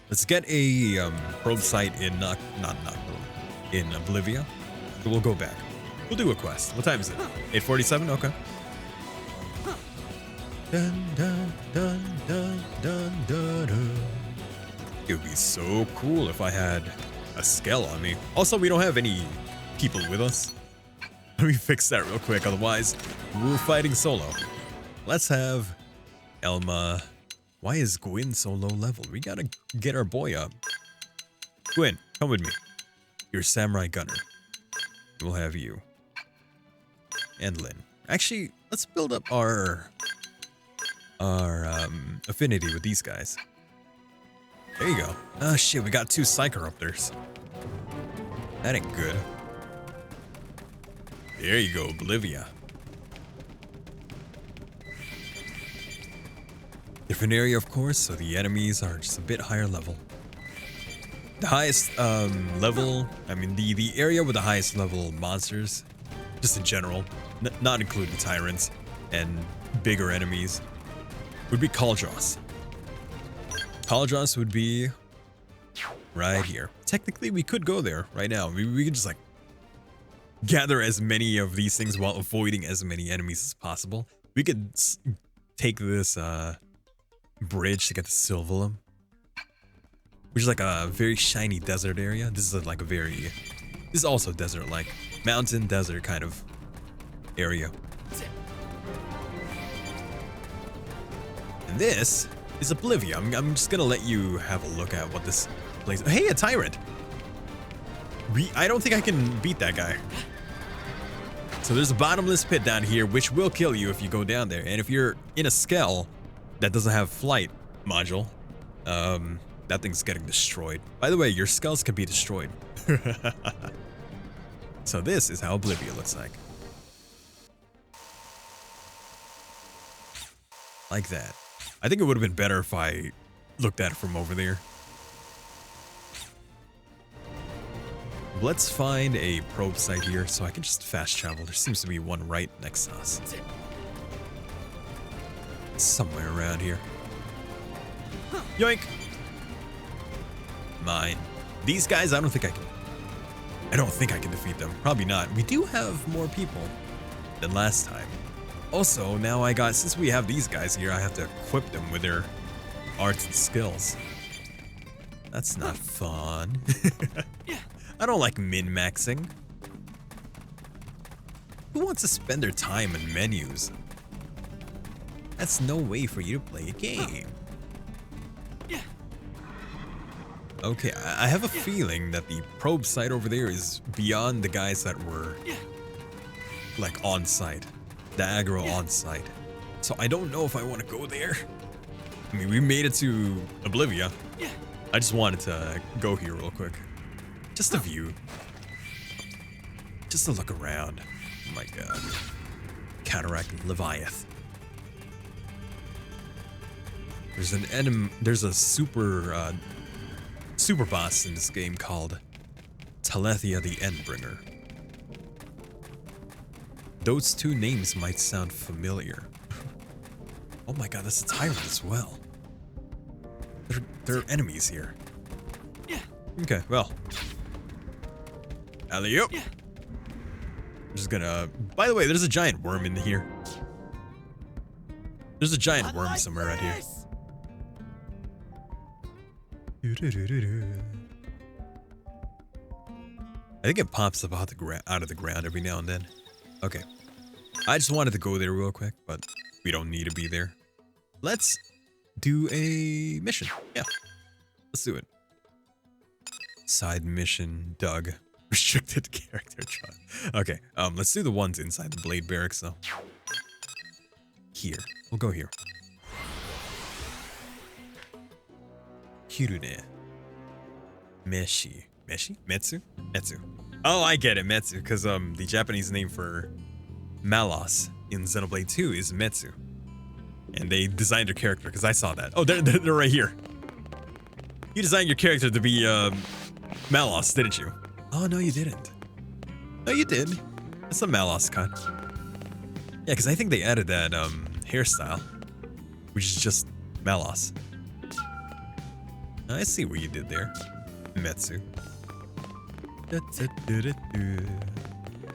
Let's get a probe site in in Oblivia. So we'll go back. We'll do a quest. What time is it? 8:47? Okay. Dun, dun, dun, dun, dun, dun, dun. It would be so cool if I had a scale on me. Also, we don't have any people with us. Let me fix that real quick, otherwise we're fighting solo. Let's have Elma. Why is Gwyn so low level? We gotta get our boy up. Gwyn, come with me. You're Samurai Gunner. We'll have you. And Lynn. Actually, let's build up our affinity with these guys. There you go. Oh shit, we got 2 Psychoruptors. That ain't good. There you go, Oblivia. Different area, of course, so the enemies are just a bit higher level. The highest level, I mean the area with the highest level monsters, just in general, not including tyrants and bigger enemies, would be Cauldros. Cauldros would be right here. Technically, we could go there right now. We could just like gather as many of these things while avoiding as many enemies as possible. We could take this bridge to get to Sylvalum, which is like a very shiny desert area. This is like a very, this is also desert-like, mountain desert kind of area. And this is Oblivia. I'm just gonna let you have a look at what this place. Hey, a tyrant. I don't think I can beat that guy. So there's a bottomless pit down here, which will kill you if you go down there. And if you're in a Skell that doesn't have flight module, that thing's getting destroyed. By the way, your Skells can be destroyed. So this is how Oblivia looks like. Like that. I think it would have been better if I looked at it from over there. Let's find a probe site here so I can just fast travel. There seems to be one right next to us. Somewhere around here. Yoink! Mine. These guys, I don't think I can defeat them. Probably not. We do have more people than last time. Also, now since we have these guys here, I have to equip them with their arts and skills. That's not fun. I don't like min-maxing. Who wants to spend their time in menus? That's no way for you to play a game. Okay, I have a feeling that the probe site over there is beyond the guys that were like on site, the aggro on site. So I don't know if I want to go there. I mean, we made it to Oblivia. I just wanted to go here real quick. Just a view. Just to look around. Oh my god. Cataract Leviath. There's a super boss in this game called Telethia the Endbringer. Those two names might sound familiar. Oh my god, that's a tyrant as well. There are enemies here. Okay, well. Alley-oop. I'm just gonna... By the way, there's a giant worm in here. There's a giant worm somewhere right here. I think it pops up out of the ground every now and then. Okay. I just wanted to go there real quick, but we don't need to be there. Let's do a mission. Yeah. Let's do it. Side mission, Doug. Restricted character trial. Okay, let's do the ones inside the Blade Barracks though. Here. We'll go here. Hirune. Meshi. Meshi? Metsu? Metsu. Oh, I get it, Metsu, because the Japanese name for Malos in Xenoblade 2 is Metsu. And they designed their character, because I saw that. Oh, they're right here. You designed your character to be Malos, didn't you? Oh, no, you didn't. No, you did. That's a Malos cut. Yeah, because I think they added that hairstyle, which is just Malos. I see what you did there, Metsu.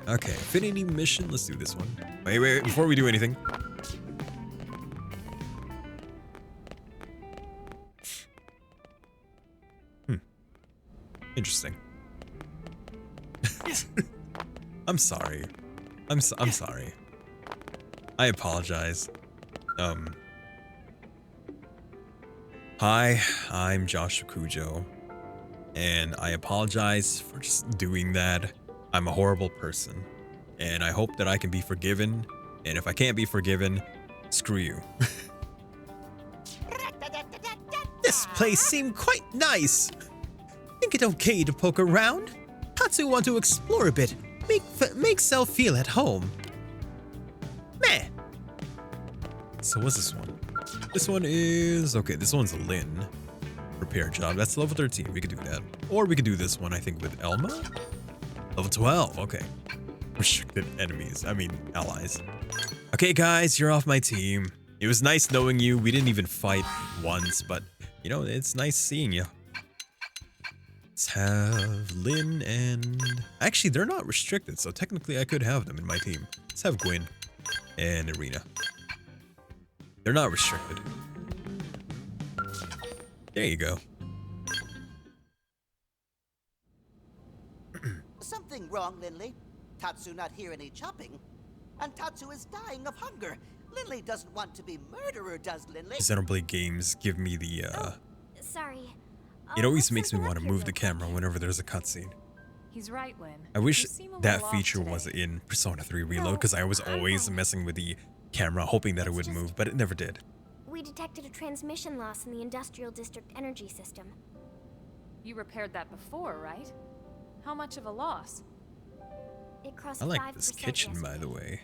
Okay, affinity mission. Let's do this one. Wait, before we do anything. Interesting. I'm sorry. I'm sorry. I apologize. Hi, I'm Joshua Kujo, and I apologize for just doing that. I'm a horrible person, and I hope that I can be forgiven, and if I can't be forgiven, screw you. This place seemed quite nice. Think it okay to poke around? Tatsu want to explore a bit. Make self feel at home. Meh. So what's this one? This one is... Okay, this one's a Lin. Repair job. That's level 13. We could do that. Or we could do this one, I think, with Elma. Level 12. Okay. Restricted enemies. I mean, allies. Okay, guys, you're off my team. It was nice knowing you. We didn't even fight once, but, you know, it's nice seeing you. Let's have Lin and... Actually, they're not restricted, so technically I could have them in my team. Let's have Gwen and Irina. They're not restricted. There you go. Something wrong, Linley. Tatsu not here any chopping. And Tatsu is dying of hunger. Linley doesn't want to be murderer, does Linley? Xenoblade games give me the, Sorry. It always makes me want to move the camera whenever there's a cutscene. He's right, Lynn. I wish You seem a that little off feature today. was in Persona 3 Reload, because I was always messing with the camera, hoping that it would move, but it never did. We detected a transmission loss in the industrial district energy system. You repaired that before, right? How much of a loss? It crossed I like 5% this kitchen, by the way.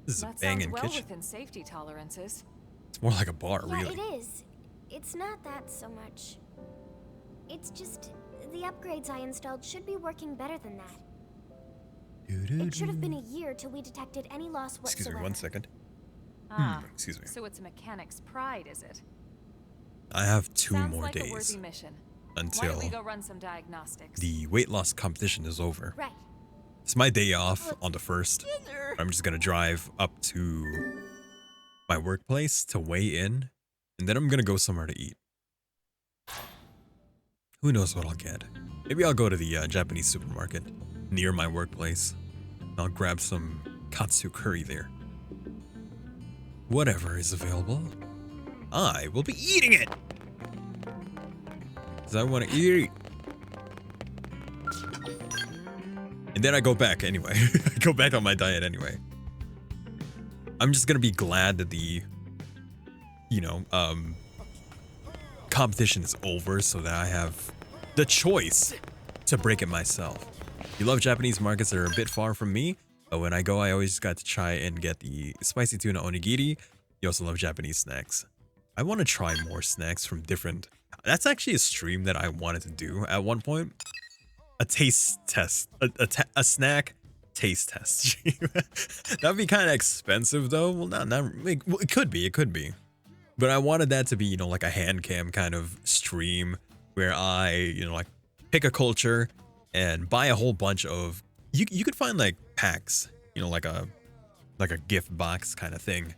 This is a That sounds banging well kitchen. within safety tolerances. It's more like a bar, Yeah, really. it is. It's not that so much. It's just the upgrades I installed should be working better than that. It should have been a year till we detected any loss whatsoever. Excuse me, 1 second. Ah, Excuse me. so it's a mechanic's pride, is it? I have 2 Sounds more like a days worthy mission. Why until don't we go run some diagnostics? the weight loss competition is over. Right. It's my day off on the 1st. Dinner. I'm just gonna drive up to my workplace to weigh in, and then I'm gonna go somewhere to eat. Who knows what I'll get? Maybe I'll go to the Japanese supermarket near my workplace. I'll grab some katsu curry there. Whatever is available, I will be eating it! Because I want to eat. And then I go back anyway. I go back on my diet anyway. I'm just going to be glad that the, competition is over so that I have the choice to break it myself. You love Japanese markets that are a bit far from me, but when I go, I always got to try and get the spicy tuna onigiri. You also love Japanese snacks. I want to try more snacks from different... That's actually a stream that I wanted to do at one point. A taste test. A snack taste test. That'd be kind of expensive though. Well, it could be. But I wanted that to be, like a hand cam kind of stream where I, like pick a culture and buy a whole bunch of... You could find like packs, like a gift box kind of thing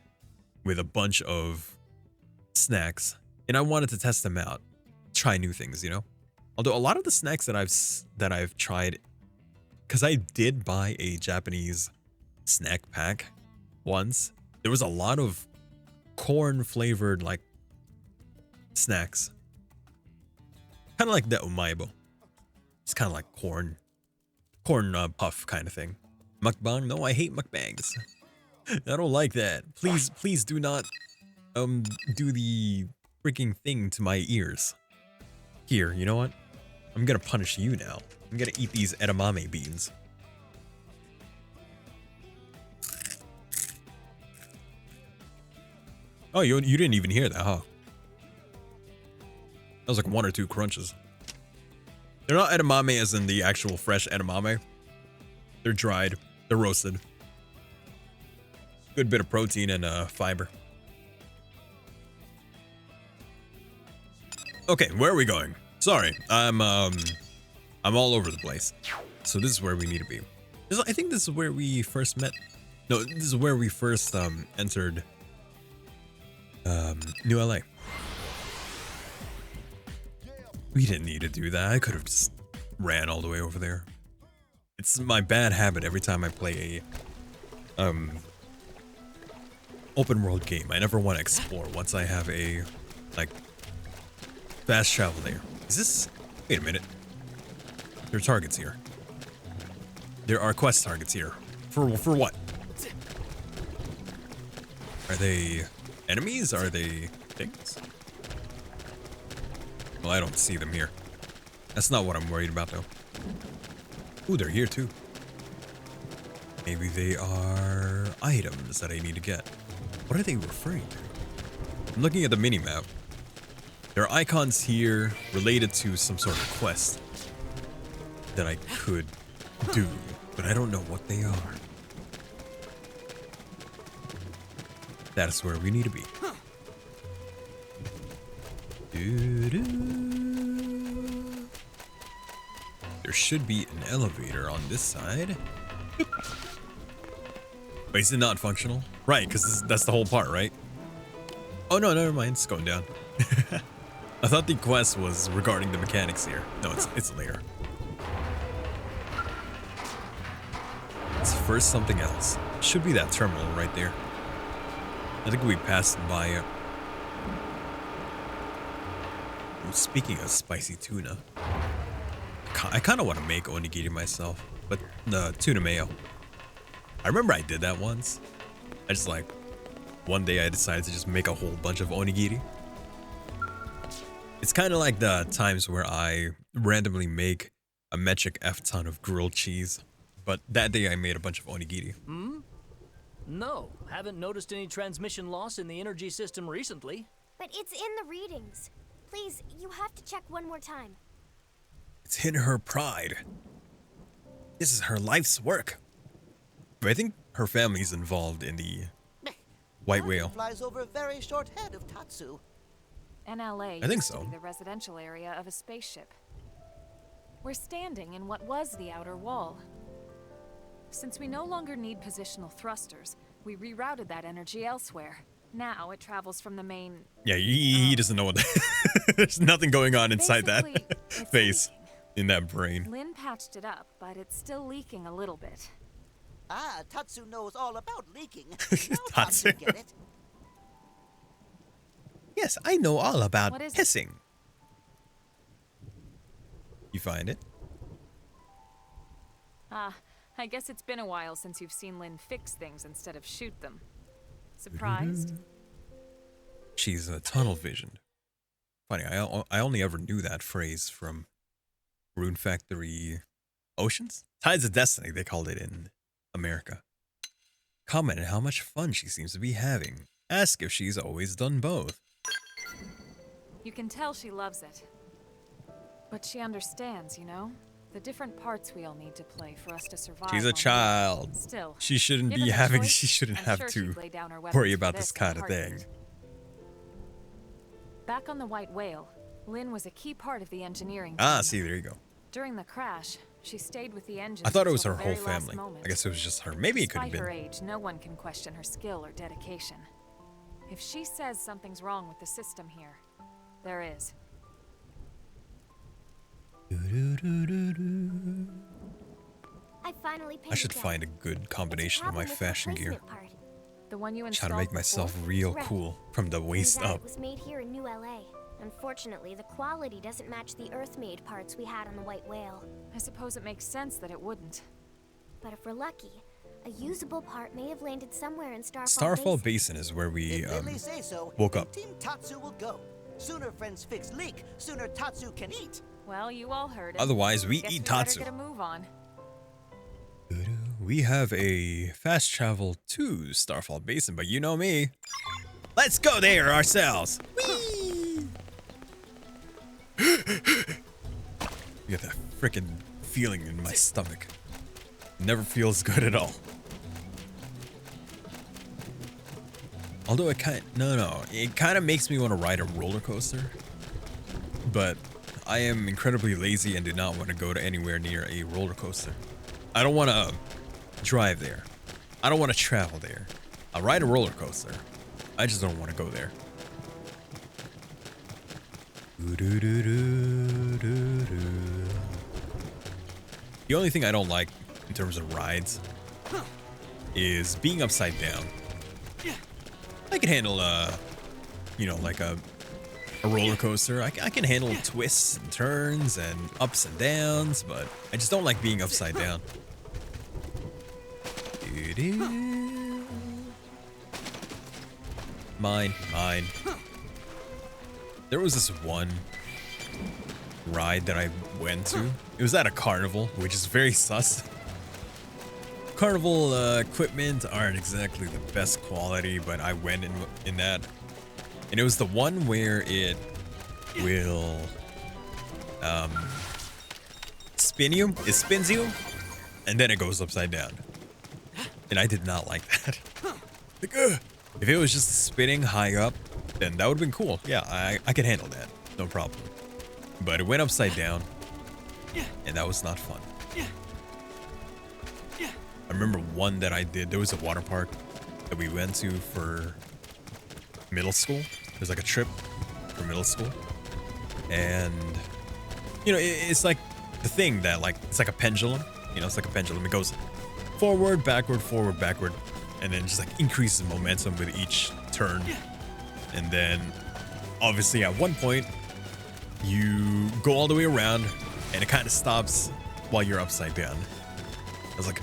with a bunch of snacks. And I wanted to test them out, try new things, Although a lot of the snacks that I've tried, because I did buy a Japanese snack pack once, there was a lot of corn flavored like snacks, kind of like the umaibo. It's kind of like corn puff kind of thing. Mukbang? No, I hate mukbangs. I don't like that. Please do not do the freaking thing to my ears. Here, you know what? I'm gonna punish you now. I'm gonna eat these edamame beans. Oh, you didn't even hear that, huh? That was like 1 or 2 crunches. They're not edamame as in the actual fresh edamame. They're dried. They're roasted. Good bit of protein and fiber. Okay, where are we going? Sorry, I'm all over the place. So this is where we need to be. I think this is where we first met. No, this is where we first entered New LA. We didn't need to do that. I could have just ran all the way over there. It's my bad habit every time I play a open world game. I never want to explore once I have a like fast travel there. Is this... Wait a minute. There are targets here. There are quest targets here. For what? Are they enemies? Are they things? Well, I don't see them here. That's not what I'm worried about, though. Ooh, they're here, too. Maybe they are items that I need to get. What are they referring to? I'm looking at the minimap. There are icons here related to some sort of quest that I could do, but I don't know what they are. That is where we need to be. There should be an elevator on this side. Wait, is it not functional? Right, because that's the whole part, right? Oh no, never mind. It's going down. I thought the quest was regarding the mechanics here. No, it's later. It's first something else. Should be that terminal right there. I think we passed by it. Speaking of spicy tuna, I kind of want to make onigiri myself, but the tuna mayo. I remember I did that once. I just like, one day I decided to just make a whole bunch of onigiri. It's kind of like the times where I randomly make a metric F-ton of grilled cheese, but that day I made a bunch of onigiri. No, haven't noticed any transmission loss in the energy system recently. But it's in the readings. Please, you have to check one more time. It's in her pride. This is her life's work. But I think her family's involved in the white whale. Flies over a very short head of Tatsu. NLA I think used to so. be the residential area of a spaceship. We're standing in what was the outer wall. Since we no longer need positional thrusters, we rerouted that energy elsewhere. Now it travels from the main... Yeah, he doesn't know what there's nothing going on inside that Basically, it's face, leaking. in that brain. Lynn patched it up, but it's still leaking a little bit. Ah, Tatsu knows all about leaking. Now Tatsu. Tatsu get it. Yes, I know all about What is it? hissing. You find it? Ah, I guess it's been a while since you've seen Lynn fix things instead of shoot them. Surprised? She's tunnel visioned. Funny, I only ever knew that phrase from Rune Factory Oceans? Tides of Destiny, they called it in America. Commented how much fun she seems to be having. Ask if she's always done both. You can tell she loves it. But she understands, you know? The different parts we all need to play for us to survive. She's a on child. Earth. Still, She shouldn't given be the having, choice, she shouldn't I'm have sure to she'd lay down her weapons worry for about this in a kind of thing. heartbeat. Back on the White Whale, Lynn was a key part of the engineering Ah, team. see, there you go. During the crash, she stayed with the engines. I thought it was until her the whole very last family. moment. I guess it was just her. Maybe it could have Despite her been. age, no one can question her skill or dedication. If she says something's wrong with the system here, there is. I finally painted I should that. find a good combination of my It's a problem with the fashion gear. placement part. The one you Try installed to make myself before? real Right. cool from the waist Turns out up. It was made here in New LA. Unfortunately, the quality doesn't match the Earth-made parts we had on the White Whale. I suppose it makes sense that it wouldn't. But if we're lucky, a usable part may have landed somewhere in Starfall Basin is where we If Lily say so, woke then up. Team Tatsu will go. Sooner friends fix leak, sooner Tatsu can eat. Well, you all heard it. Otherwise, we Guess eat we better Tatsu. get a move on. We have a fast travel to Starfall Basin, but you know me. Let's go there ourselves. Whee! You get that freaking feeling in my stomach. Never feels good at all. Although it it kind of makes me want to ride a roller coaster. But I am incredibly lazy and do not want to go to anywhere near a roller coaster. I don't want to drive there. I don't want to travel there. I'll ride a roller coaster. I just don't want to go there. The only thing I don't like in terms of rides is being upside down. I can handle like a roller coaster. I can handle twists and turns and ups and downs, but I just don't like being upside down. Mine. There was this one ride that I went to. It was at a carnival, which is very sus. Carnival equipment aren't exactly the best quality, but I went in that. And it was the one where it will spin you. It spins you, and then it goes upside down. And I did not like that. Like, if it was just spinning high up, then that would have been cool. Yeah, I could handle that. No problem. But it went upside down, and that was not fun. I remember one that I did. There was a water park that we went to for middle school. It was like a trip for middle school. And, it's like the thing that, like, it's like a pendulum. It's like a pendulum. It goes forward, backward, and then just, like, increases momentum with each turn. And then, obviously, at one point, you go all the way around, and it kind of stops while you're upside down. I was like,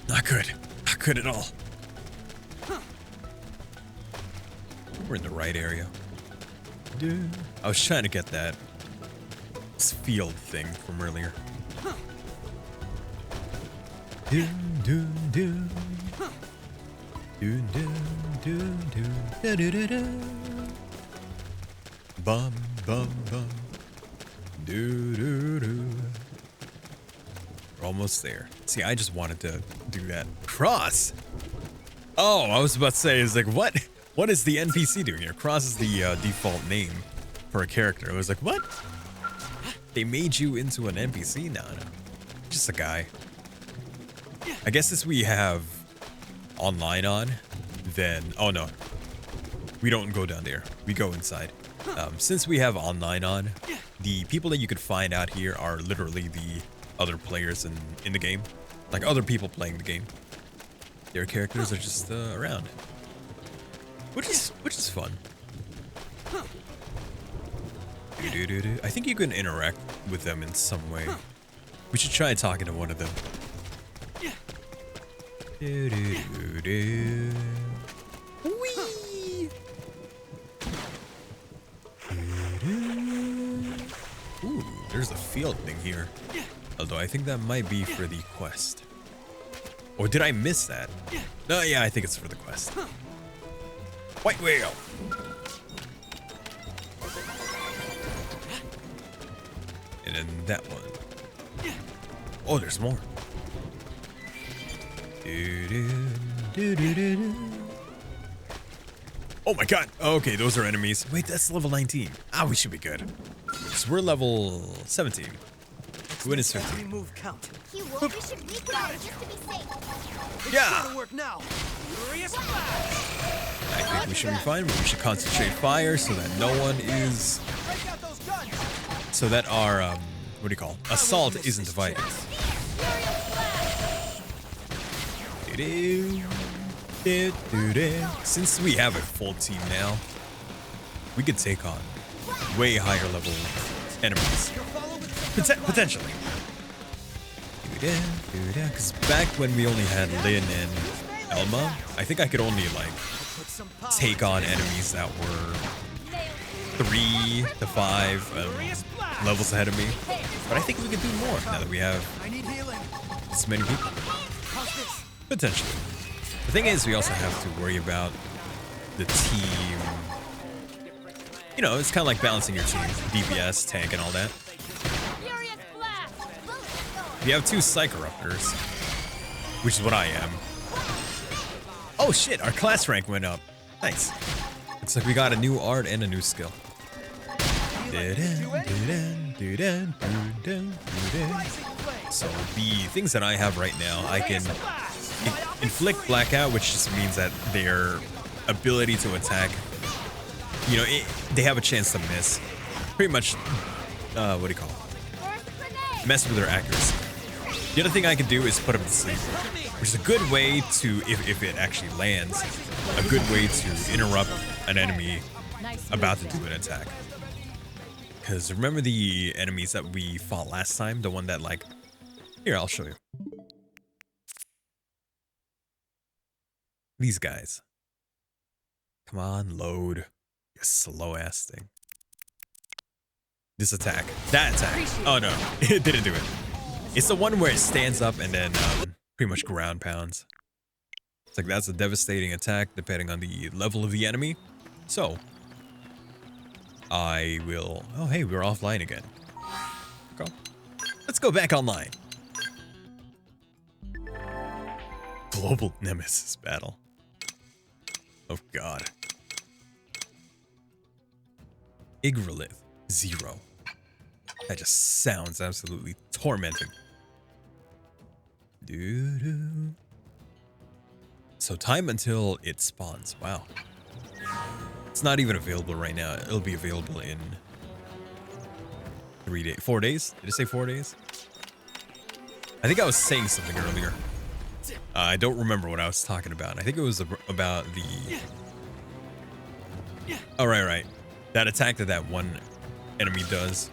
not good at all. We're in the right area. I was trying to get that field thing from earlier. Bum bum bum. We're almost there. See, I just wanted to do that. Cross. Oh, I was about to say, is like, what? What is the NPC doing here? Cross is the default name for a character. I was like, what? They made you into an NPC? No. Just a guy. I guess this we have online on, then... Oh, no. We don't go down there. We go inside. Since we have online on, the people that you could find out here are literally the other players in the game. Like other people playing the game. Their characters are just around. Which is fun. I think you can interact with them in some way. We should try talking to one of them. Whee! Ooh, there's a field thing here. Although I think that might be for the quest. Or did I miss that? No, yeah, I think it's for the quest. White whale! And then that one. Oh, there's more. Oh my god. Okay, those are enemies. Wait, that's level 19. Ah, we should be good. So we're level 17. Win is 15. Move count. We should recon just to be safe. Yeah! Work now. I think we should be fine, but we should concentrate fire so that no one is... So that our, what do you call it? Assault isn't divided. Since we have a full team now, we could take on way higher level enemies. Potentially. Because back when we only had Lin and Elma, I think I could only like take on enemies that were 3 to 5 levels ahead of me. But I think we could do more now that we have this many people. Potentially. The thing is, we also have to worry about the team. You know, it's kind of like balancing your team. DPS, tank, and all that. We have 2 Psychoruptors, which is what I am. Oh shit, our class rank went up. Nice. Looks like we got a new art and a new skill. So the things that I have right now, I can inflict blackout, which just means that their ability to attack, you know, they have a chance to miss. Pretty much, what do you call it? Mess with their accuracy. The other thing I can do is put them to sleep, which is a good way to, if it actually lands, a good way to interrupt an enemy about to do an attack. Because remember the enemies that we fought last time? The one that like... Here, I'll show you. These guys. Come on, load. You slow ass thing. This attack. That attack. Oh no, it didn't do it. It's the one where it stands up and then pretty much ground pounds. It's like that's a devastating attack depending on the level of the enemy. So, I will... Oh hey, we're offline again. Go. Let's go back online. Global Nemesis battle. Oh god. Yggdrasilith 0. That just sounds absolutely tormenting. Doo-doo. So time until it spawns. Wow. It's not even available right now. It'll be available in 3 days. 4 days? Did it say 4 days? I think I was saying something earlier. I don't remember what I was talking about. I think it was about the... Oh, right. That attack that one enemy does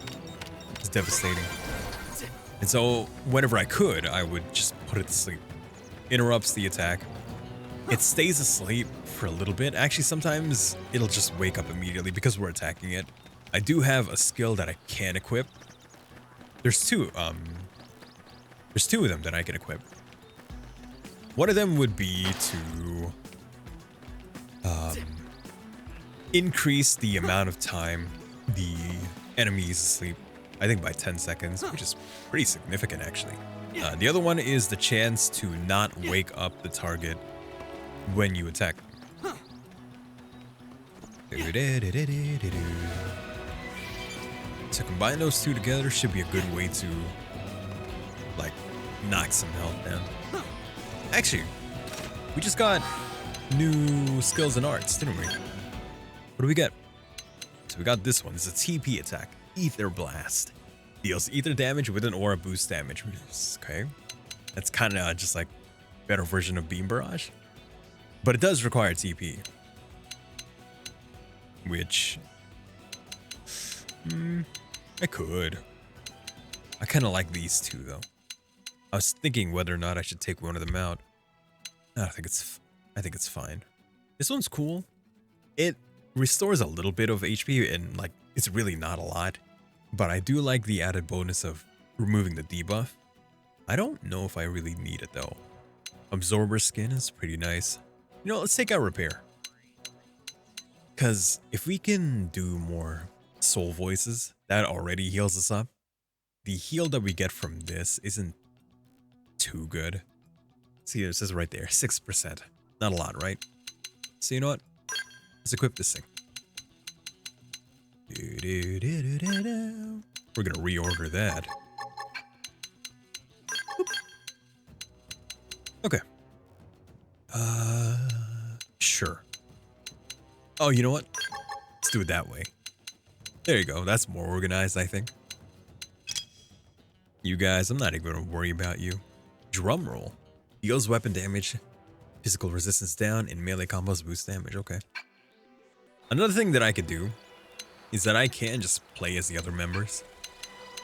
is devastating. And so, whenever I could, I would just put it to sleep. Interrupts the attack. It stays asleep for a little bit. Actually, sometimes it'll just wake up immediately because we're attacking it. I do have a skill that I can equip. There's two of them that I can equip. One of them would be to increase the amount of time the enemy is asleep, I think by 10 seconds, which is pretty significant actually. The other one is the chance to not wake up the target when you attack. So combine those two together should be a good way to like knock some health down. Actually, we just got new skills and arts, didn't we? What do we get? So we got this one. It's a TP attack. Ether Blast. Deals ether damage with an aura boost damage. Okay. That's kind of just like better version of Beam Barrage. But it does require TP. Which... I could. I kind of like these two, though. I was thinking whether or not I should take one of them out. I think it's fine. This one's cool. It restores a little bit of HP, and like it's really not a lot. But I do like the added bonus of removing the debuff. I don't know if I really need it though. Absorber skin is pretty nice. You know, let's take out repair. Because if we can do more soul voices, that already heals us up. The heal that we get from this isn't too good. See, it says right there, 6%. Not a lot, right? So you know what? Let's equip this thing. We're gonna reorder that. Okay. Sure. Oh, you know what? Let's do it that way. There you go. That's more organized, I think. You guys, I'm not even gonna worry about you. Drum roll. Deals weapon damage, physical resistance down, and melee combos boost damage. Okay. Another thing that I could do is that I can just play as the other members.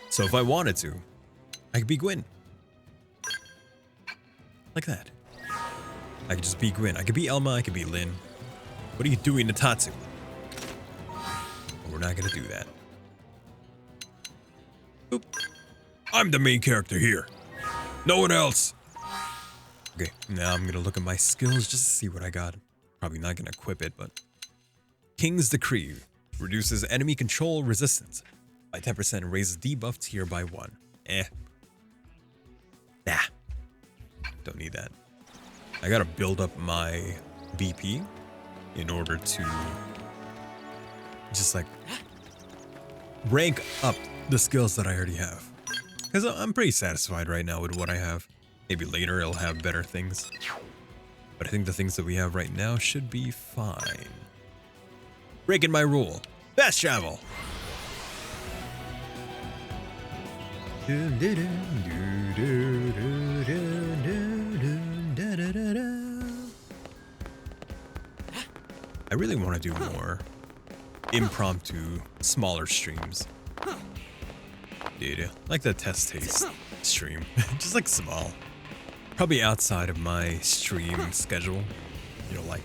So if I wanted to, I could be Gwyn. Like that. I could just be Gwyn. I could be Elma, I could be Lyn. What are you doing to Tatsu? We're not gonna do that. Oop. I'm the main character here. No one else. Okay, now I'm gonna look at my skills just to see what I got. Probably not gonna equip it, but... King's Decree. Reduces enemy control resistance by 10% and raises debuff tier by 1. Nah. Don't need that. I gotta build up my BP in order to just like rank up the skills that I already have. Because I'm pretty satisfied right now with what I have. Maybe later it'll have better things. But I think the things that we have right now should be fine. Breaking my rule. Fast travel. I really want to do more impromptu, smaller streams. Dude, like the test taste stream. Just like small. Probably outside of my stream schedule. You know, like,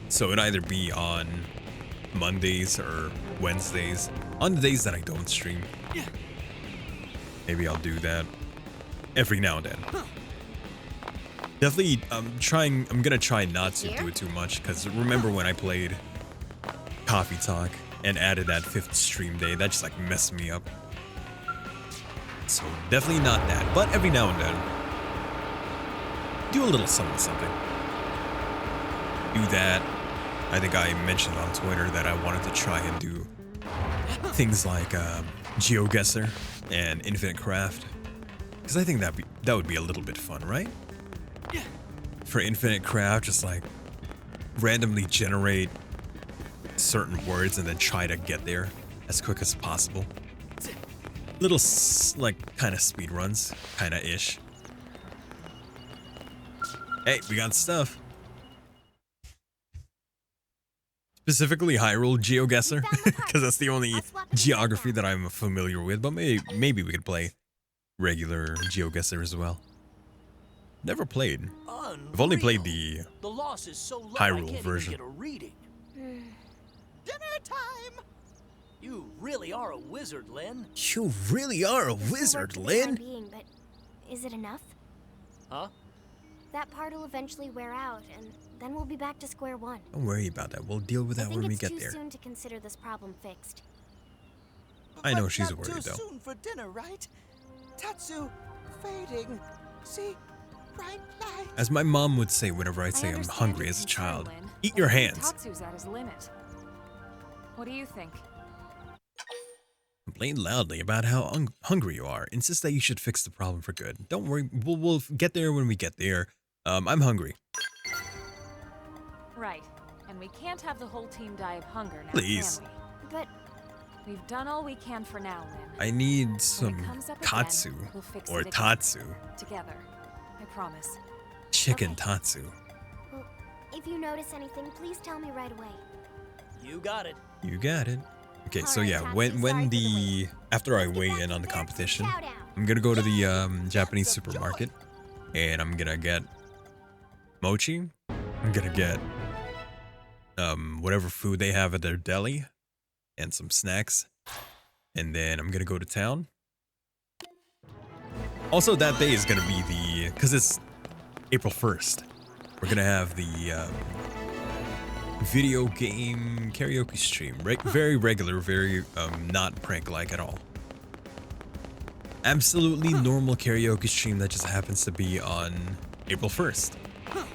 so it'd either be on Mondays or Wednesdays. On the days that I don't stream. Maybe I'll do that every now and then. Definitely, I'm gonna try not to do it too much, because remember when I played Coffee Talk and added that 5th stream day, that just like messed me up. So definitely not that, but every now and then, do a little something. Do that. I think I mentioned on Twitter that I wanted to try and do things like GeoGuessr and Infinite Craft, because I think that would be a little bit fun, right? For Infinite Craft, just like randomly generate certain words and then try to get there as quick as possible. Little like kind of speed runs, kind of ish. Hey, we got stuff. Specifically Hyrule GeoGuessr, because that's the only geography that I'm familiar with, but maybe we could play regular GeoGuessr as well. Never played. I've only played the loss is so low, Hyrule version. Get a reading. Dinner time! You really are a wizard, Lyn. You really are a wizard, Lyn. But is it enough? Huh? That part will eventually wear out, and then we'll be back to square one. Don't worry about that. We'll deal with that when we get there. I think it's too soon to consider this problem fixed. I know But she's not worried, too though. soon for dinner, right? Tatsu, fading. See, bright light. As my mom would say whenever I say I'm hungry as a child, eat your hands. Tatsu's at his limit. What do you think? Complain loudly about how hungry you are. Insist that you should fix the problem for good. Don't worry, we'll get there when we get there. I'm hungry. Right. And we can't have the whole team die of hunger now, Please. can we? But we've done all we can for now, Lin. I need When some it comes up katsu again, we'll fix or it again. tatsu. Together. I promise. Chicken Okay. tatsu. Well, if you notice anything, please tell me right away. You got it. You got it. Okay, so Alright, yeah, Tatsu, when sorry for the the wait. after I Let's get weigh back in to on the Berks and competition, chow down. I'm gonna go to the Japanese supermarket, and I'm gonna get mochi. I'm gonna get whatever food they have at their deli, and some snacks, and then I'm gonna go to town. Also, that day is gonna be because it's April 1st. We're gonna have the video game karaoke stream. Very regular, very not prank-like at all. Absolutely normal karaoke stream that just happens to be on April 1st.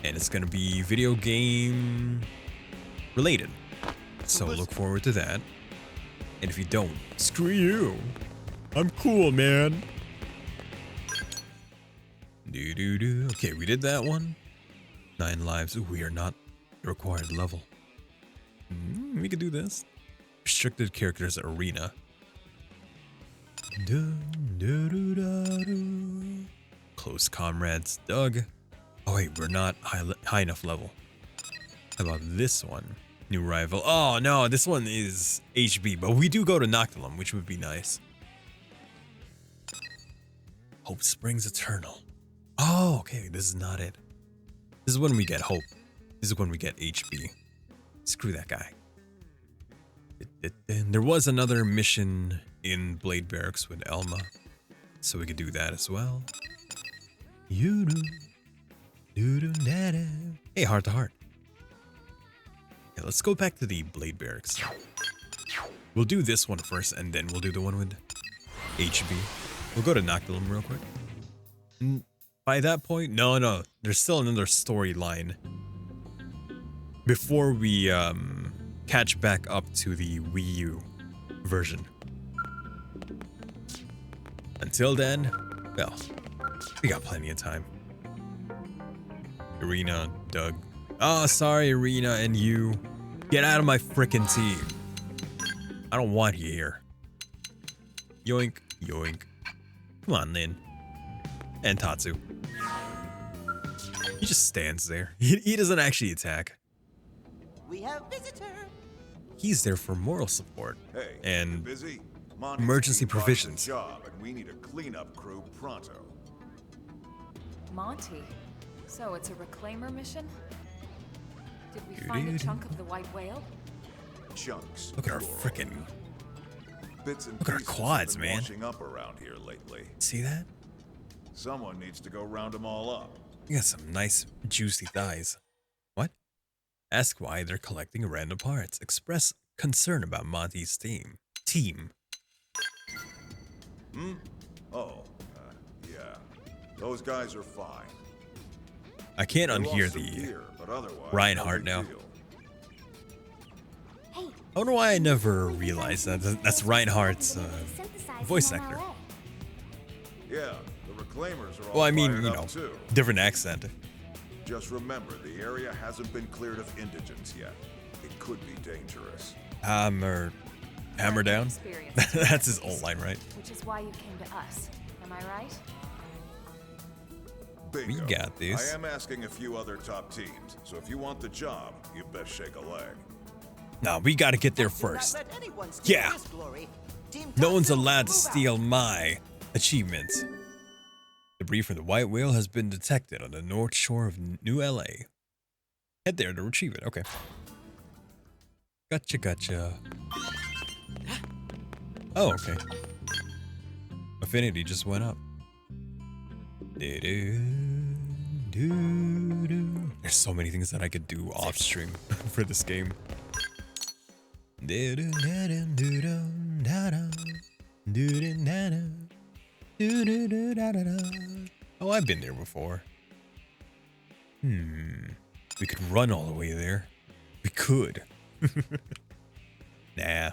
And it's gonna be video game related. So look forward to that. And if you don't, screw you. I'm cool, man. Do. Okay, we did that one. 9 lives. Ooh, we are not the required level. We could do this. Restricted characters arena. Close comrades. Doug. Oh wait, we're not high enough level. How about this one? New rival. Oh no, this one is HB, but we do go to Noctilum, which would be nice. Hope springs eternal. Oh, okay, this is not it. This is when we get hope. This is when we get HB. Screw that guy. There was another mission in Blade Barracks with Elma, so we could do that as well. Hey, heart to heart. Yeah, let's go back to the Blade Barracks. We'll do this one first, and then we'll do the one with HB. We'll go to Noctilum real quick. By that point, no, there's still another storyline before we catch back up to the Wii U version. Until then, well, we got plenty of time. Irina, Doug. Oh, sorry, Irina and you. Get out of my frickin' team. I don't want you here. Yoink, yoink. Come on, Lin. And Tatsu. He just stands there. He doesn't actually attack. We have visitor. He's there for moral support Hey, and busy? Monty's emergency team got us a provisions. job, and we need a cleanup crew pronto. Monty. So it's a reclaimer mission? Did we find a chunk of the white whale? Chunks. Look at our plural. frickin'. Bits and Look at our pieces have quads, been man. washing up around here lately. See that? Someone needs to go round them all up. You got some nice juicy thighs. What? Ask why they're collecting random parts. Express concern about Monty's team. Oh, yeah. Those guys are fine. I can't They unhear lost some the gear, but otherwise, Reinhardt no now. big deal. Hey, I don't know why I never realized that. That's Reinhardt's voice actor. Yeah, the reclaimers are all Well, I mean, fired you up know, too. different accent. Just remember, the area hasn't been cleared of indigents yet. It could be dangerous. Hammer down? Experience. That's his old line, right? Which is why you came to us. Am I right? Bingo. We got this. I am asking a few other top teams, so if you want the job, you best shake a leg. No, we gotta get there Do not first. let anyone steal Yeah. this glory. Team No one's Tatsu, allowed to move out. steal my achievements. Debris from the white whale has been detected on the north shore of New LA. Head there to retrieve it. Okay. Gotcha. Oh, okay. Affinity just went up. There's so many things that I could do off stream for this game. Oh, I've been there before. We could run all the way there. We could. Nah.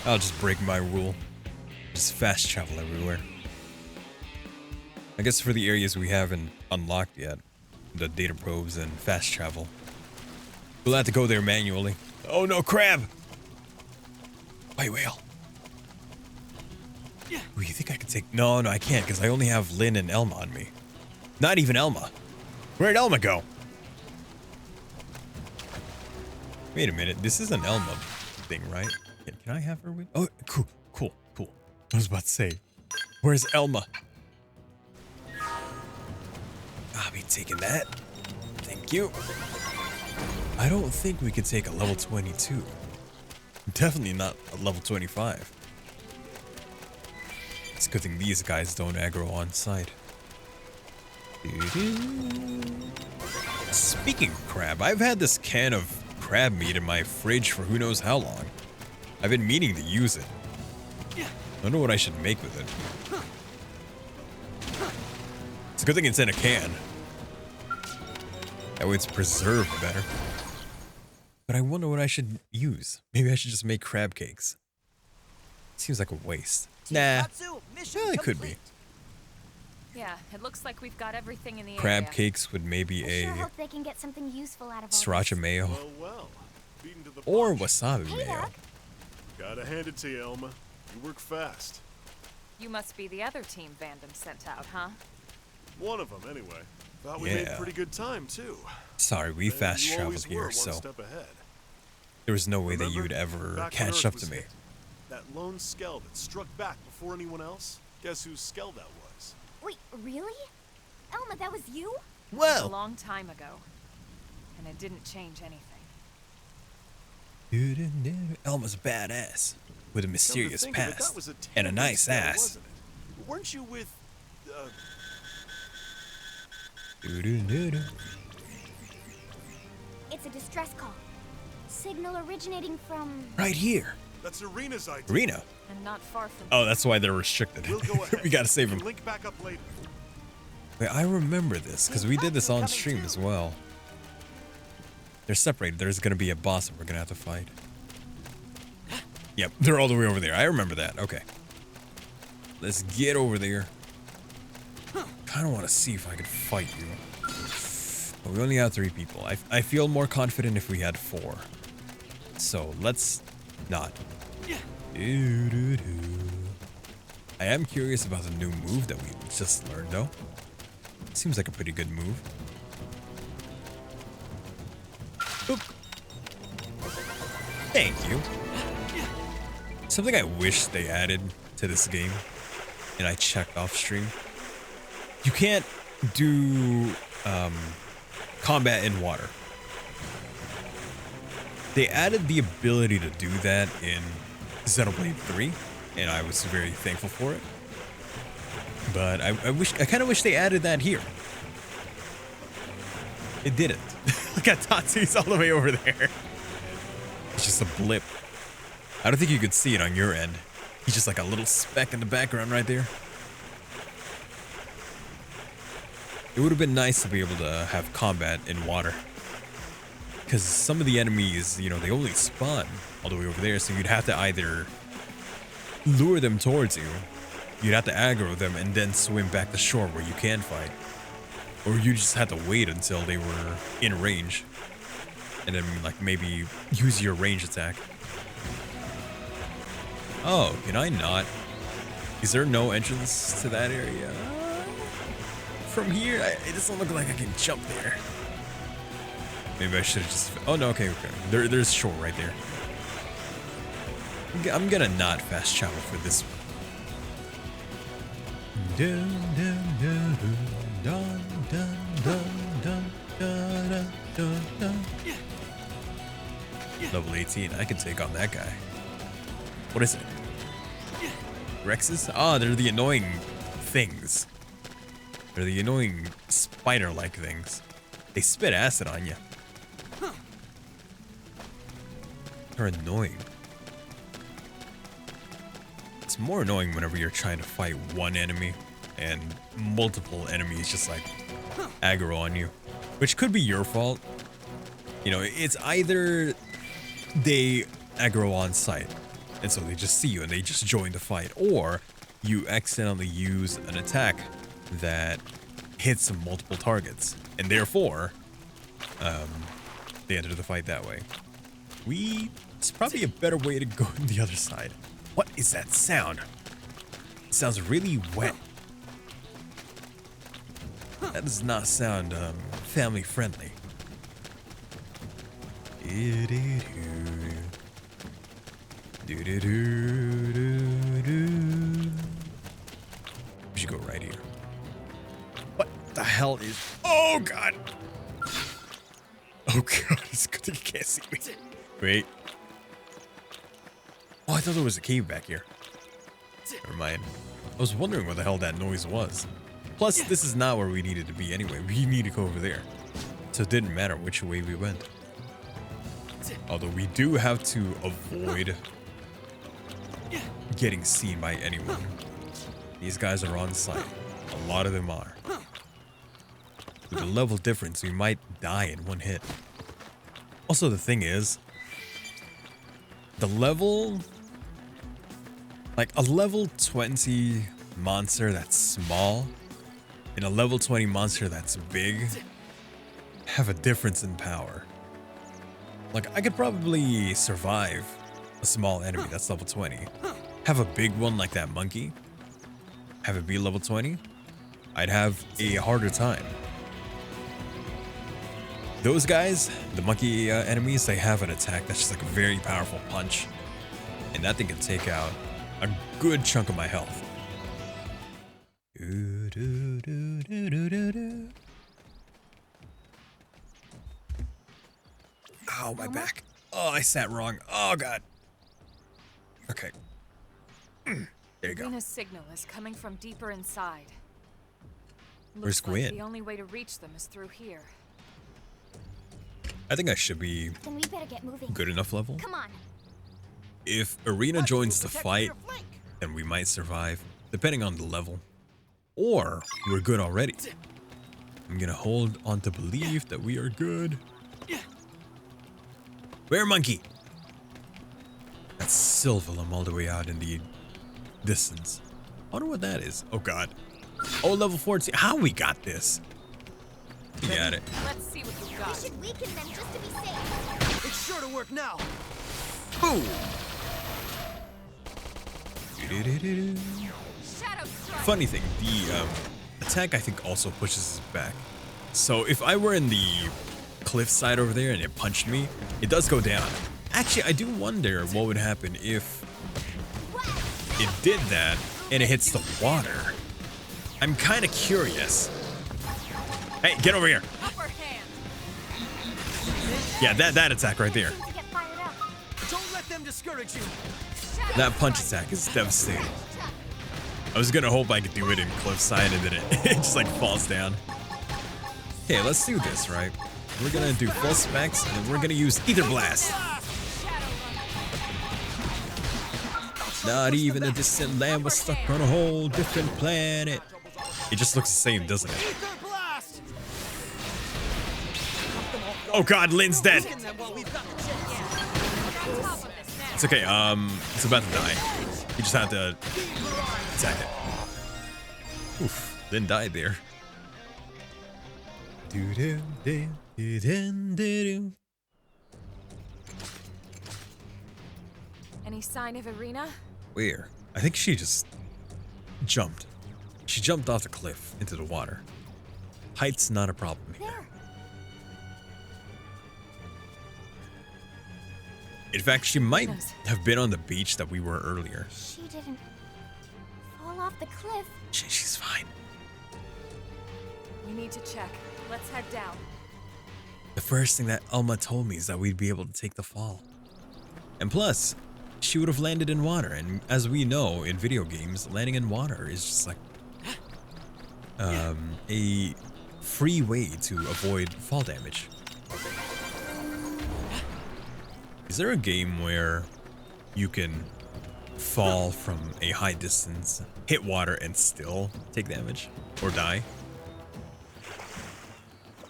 I'll just break my rule. Just fast travel everywhere. I guess for the areas we haven't unlocked yet, the data probes and fast travel. We'll have to go there manually. Oh no, crab! White whale. Ooh, you think I could take... No, I can't, because I only have Lynn and Elma on me. Not even Elma. Where'd Elma go? Wait a minute, this is an Elma thing, right? Can I have her with... Oh, cool. I was about to say, where's Elma? I'll be taking that. Thank you. I don't think we could take a level 22. Definitely not a level 25. It's a good thing these guys don't aggro on site. Speaking of crab, I've had this can of crab meat in my fridge for who knows how long. I've been meaning to use it. I don't know what I should make with it. It's a good thing it's in a can. That way it's preserved better. But I wonder what I should use. Maybe I should just make crab cakes. Seems like a waste. Nah. Well, it could be. Yeah, it looks like we've got everything in the Crab area. cakes with maybe I a sure hope they can get something useful out of all sriracha this. mayo. Well. Beaten to the Or punch. wasabi Hey, mayo. Doc. Gotta hand it to you, Elma. You work fast. You must be the other team Vandam sent out, huh? One of them, anyway. Thought we made Yeah. pretty good time, too. Sorry, we Man, fast you traveled always were here, one so step ahead. there was no way that Remember? you'd ever Back when catch Earth up was to me. hit, that lone Skell that struck back before anyone else? Guess whose Skell that was? Wait, really? Elma, that was you? A Well, long time ago. And it didn't change anything. Elma's badass with a Come to mysterious think of it, past that was a and a tandem nice Skell, ass. wasn't it? Weren't you with... It's a distress call. Signal originating from... Right here, That's Arena's idea. Reno. And not far from Oh, that's why they're restricted. We'll go ahead. We gotta save We him. can link back up later. Wait, I remember this because we did this on stream as well. They're separated. There's gonna be a boss that we're gonna have to fight. Yep, they're all the way over there. I remember that. Okay. Let's get over there. Kind of want to see if I could fight you. But we only have 3 people. I feel more confident if we had 4. So let's not. I am curious about the new move that we just learned though. Seems like a pretty good move. Boop. Thank you. Something I wish they added to this game, and I checked off stream. You can't do combat in water. They added the ability to do that in Xenoblade 3, and I was very thankful for it. But I kind of wish they added that here. It didn't. Look at Tatsu's all the way over there. It's just a blip. I don't think you could see it on your end. He's just like a little speck in the background right there. It would have been nice to be able to have combat in water. Because some of the enemies, you know, they only spawn all the way over there, so you'd have to either lure them towards you, you'd have to aggro them, and then swim back to shore where you can fight. Or you just had to wait until they were in range, and then like maybe use your range attack. Oh, can I not? Is there no entrance to that area? From here, it doesn't look like I can jump there. Maybe I should have just... Oh, no, okay. There's shore right there. I'm gonna not fast travel for this one. Level 18, I can take on that guy. What is it? Rexes? Ah, they're the annoying things. They're the annoying spider-like things. They spit acid on you. They're annoying. It's more annoying whenever you're trying to fight one enemy and multiple enemies just like aggro on you, which could be your fault. You know, it's either they aggro on sight and so they just see you and they just join the fight, or you accidentally use an attack that hits multiple targets And therefore, they entered the fight that way. It's probably a better way to go on the other side. What is that sound? It sounds really wet. That does not sound family friendly. We should go right here. What the hell is... Oh, God. Oh, God. It's good that you can't see me. Wait. Oh, I thought there was a cave back here. Never mind. I was wondering what the hell that noise was. Plus, this is not where we needed to be anyway. We need to go over there. So it didn't matter which way we went. Although we do have to avoid getting seen by anyone. These guys are on site. A lot of them are. With the level difference, we might die in one hit. Also, the thing is, the level... Like, a level 20 monster that's small and a level 20 monster that's big have a difference in power. Like, I could probably survive a small enemy that's level 20. Have a big one like that monkey. Have it be level 20. I'd have a harder time. Those guys, the monkey enemies, they have an attack that's just like a very powerful punch. And that thing can take out a good chunk of my health. Ow, my back. Oh, I sat wrong. Oh, God. Okay. There you go. Venus' signal is coming from deeper inside. Where's Looks like Gwen? the only way to reach them is through here. I think I should be Then we better get moving. good enough level. Come on. If Arena joins the fight, then we might survive, depending on the level. Or we're good already. I'm gonna hold on to belief that we are good. Bear monkey! That's Sylvalum all the way out in the distance. I wonder what that is. Oh, God. Oh, level 14. How we got this? You got it. Let's see what you got. We should weaken them just to be safe. It's sure to work now. Boom! Shadow strike. Funny thing, the attack I think also pushes us back. So if I were in the cliff side over there and it punched me, it does go down. Actually, I do wonder what would happen if it did that and it hits the water. I'm kind of curious. Hey, get over here. Upper hand. Yeah, that attack right there. Seem to get fired up. Don't let them discourage you. That punch attack is devastating. I was gonna hope I could do it in cliffside and then it just like falls down. Okay, let's do this, right? We're gonna do full specs and then we're gonna use Ether Blast. Not even a distant land was stuck on a whole different planet. It just looks the same, doesn't it? Ether blast. Oh God, Lynn's dead. It's okay, it's about to die. You just have to attack it. Oof, Lynn died there. Any sign of Arena? Where? I think she just jumped. She jumped off the cliff into the water. Height's not a problem here. There. In fact, she might have been on the beach that we were earlier. She didn't fall off the cliff. She's fine. We need to check. Let's head down. The first thing that Alma told me is that we'd be able to take the fall. And plus, she would have landed in water. And as we know in video games, landing in water is just like a free way to avoid fall damage. Is there a game where you can fall from a high distance, hit water, and still take damage or die?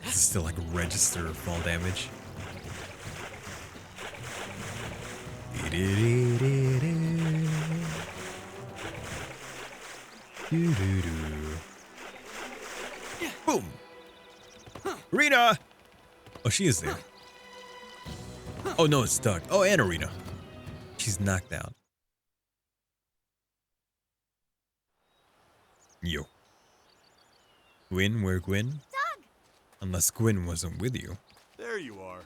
Does it still like register fall damage? Boom! Rena! Oh, she is there. Oh, no, it's Doug. Oh, and Arena. She's knocked out. Yo. Gwyn, where Gwyn? Doug! Unless Gwyn wasn't with you. There you are.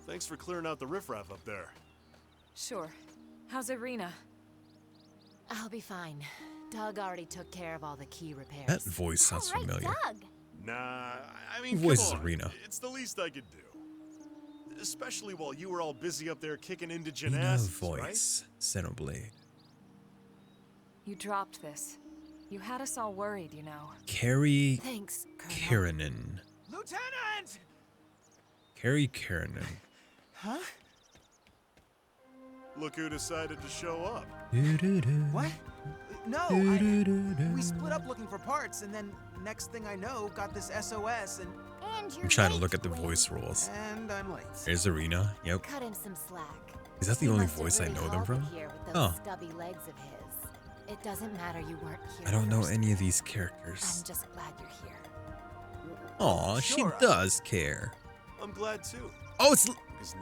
Thanks for clearing out the riffraff up there. Sure. How's Irina? I'll be fine. Doug already took care of all the key repairs. That voice sounds All right, familiar. Doug. Nah, I mean, Voice come is on. Arena. It's the least I could do. Especially while you were all busy up there kicking into Rena gymnastics, voice. Xenoblade. You dropped this. You had us all worried, you know. Carrie Thanks, Colonel. Karanen. Lieutenant! Carrie Karanen. Huh? Look who decided to show up. What? No, we split up looking for parts, and then next thing I know, got this SOS, and I'm trying to look at the voice roles. I'm late. There's Arena. Yep. Cut him some slack. Is that the He only must have voice I really know them hauled from? it here with those Oh. stubby legs of his. It doesn't matter you weren't here. I don't know first. any of these characters. I'm just glad you're here. Aw, Sure, she does care. I'm glad too. Oh,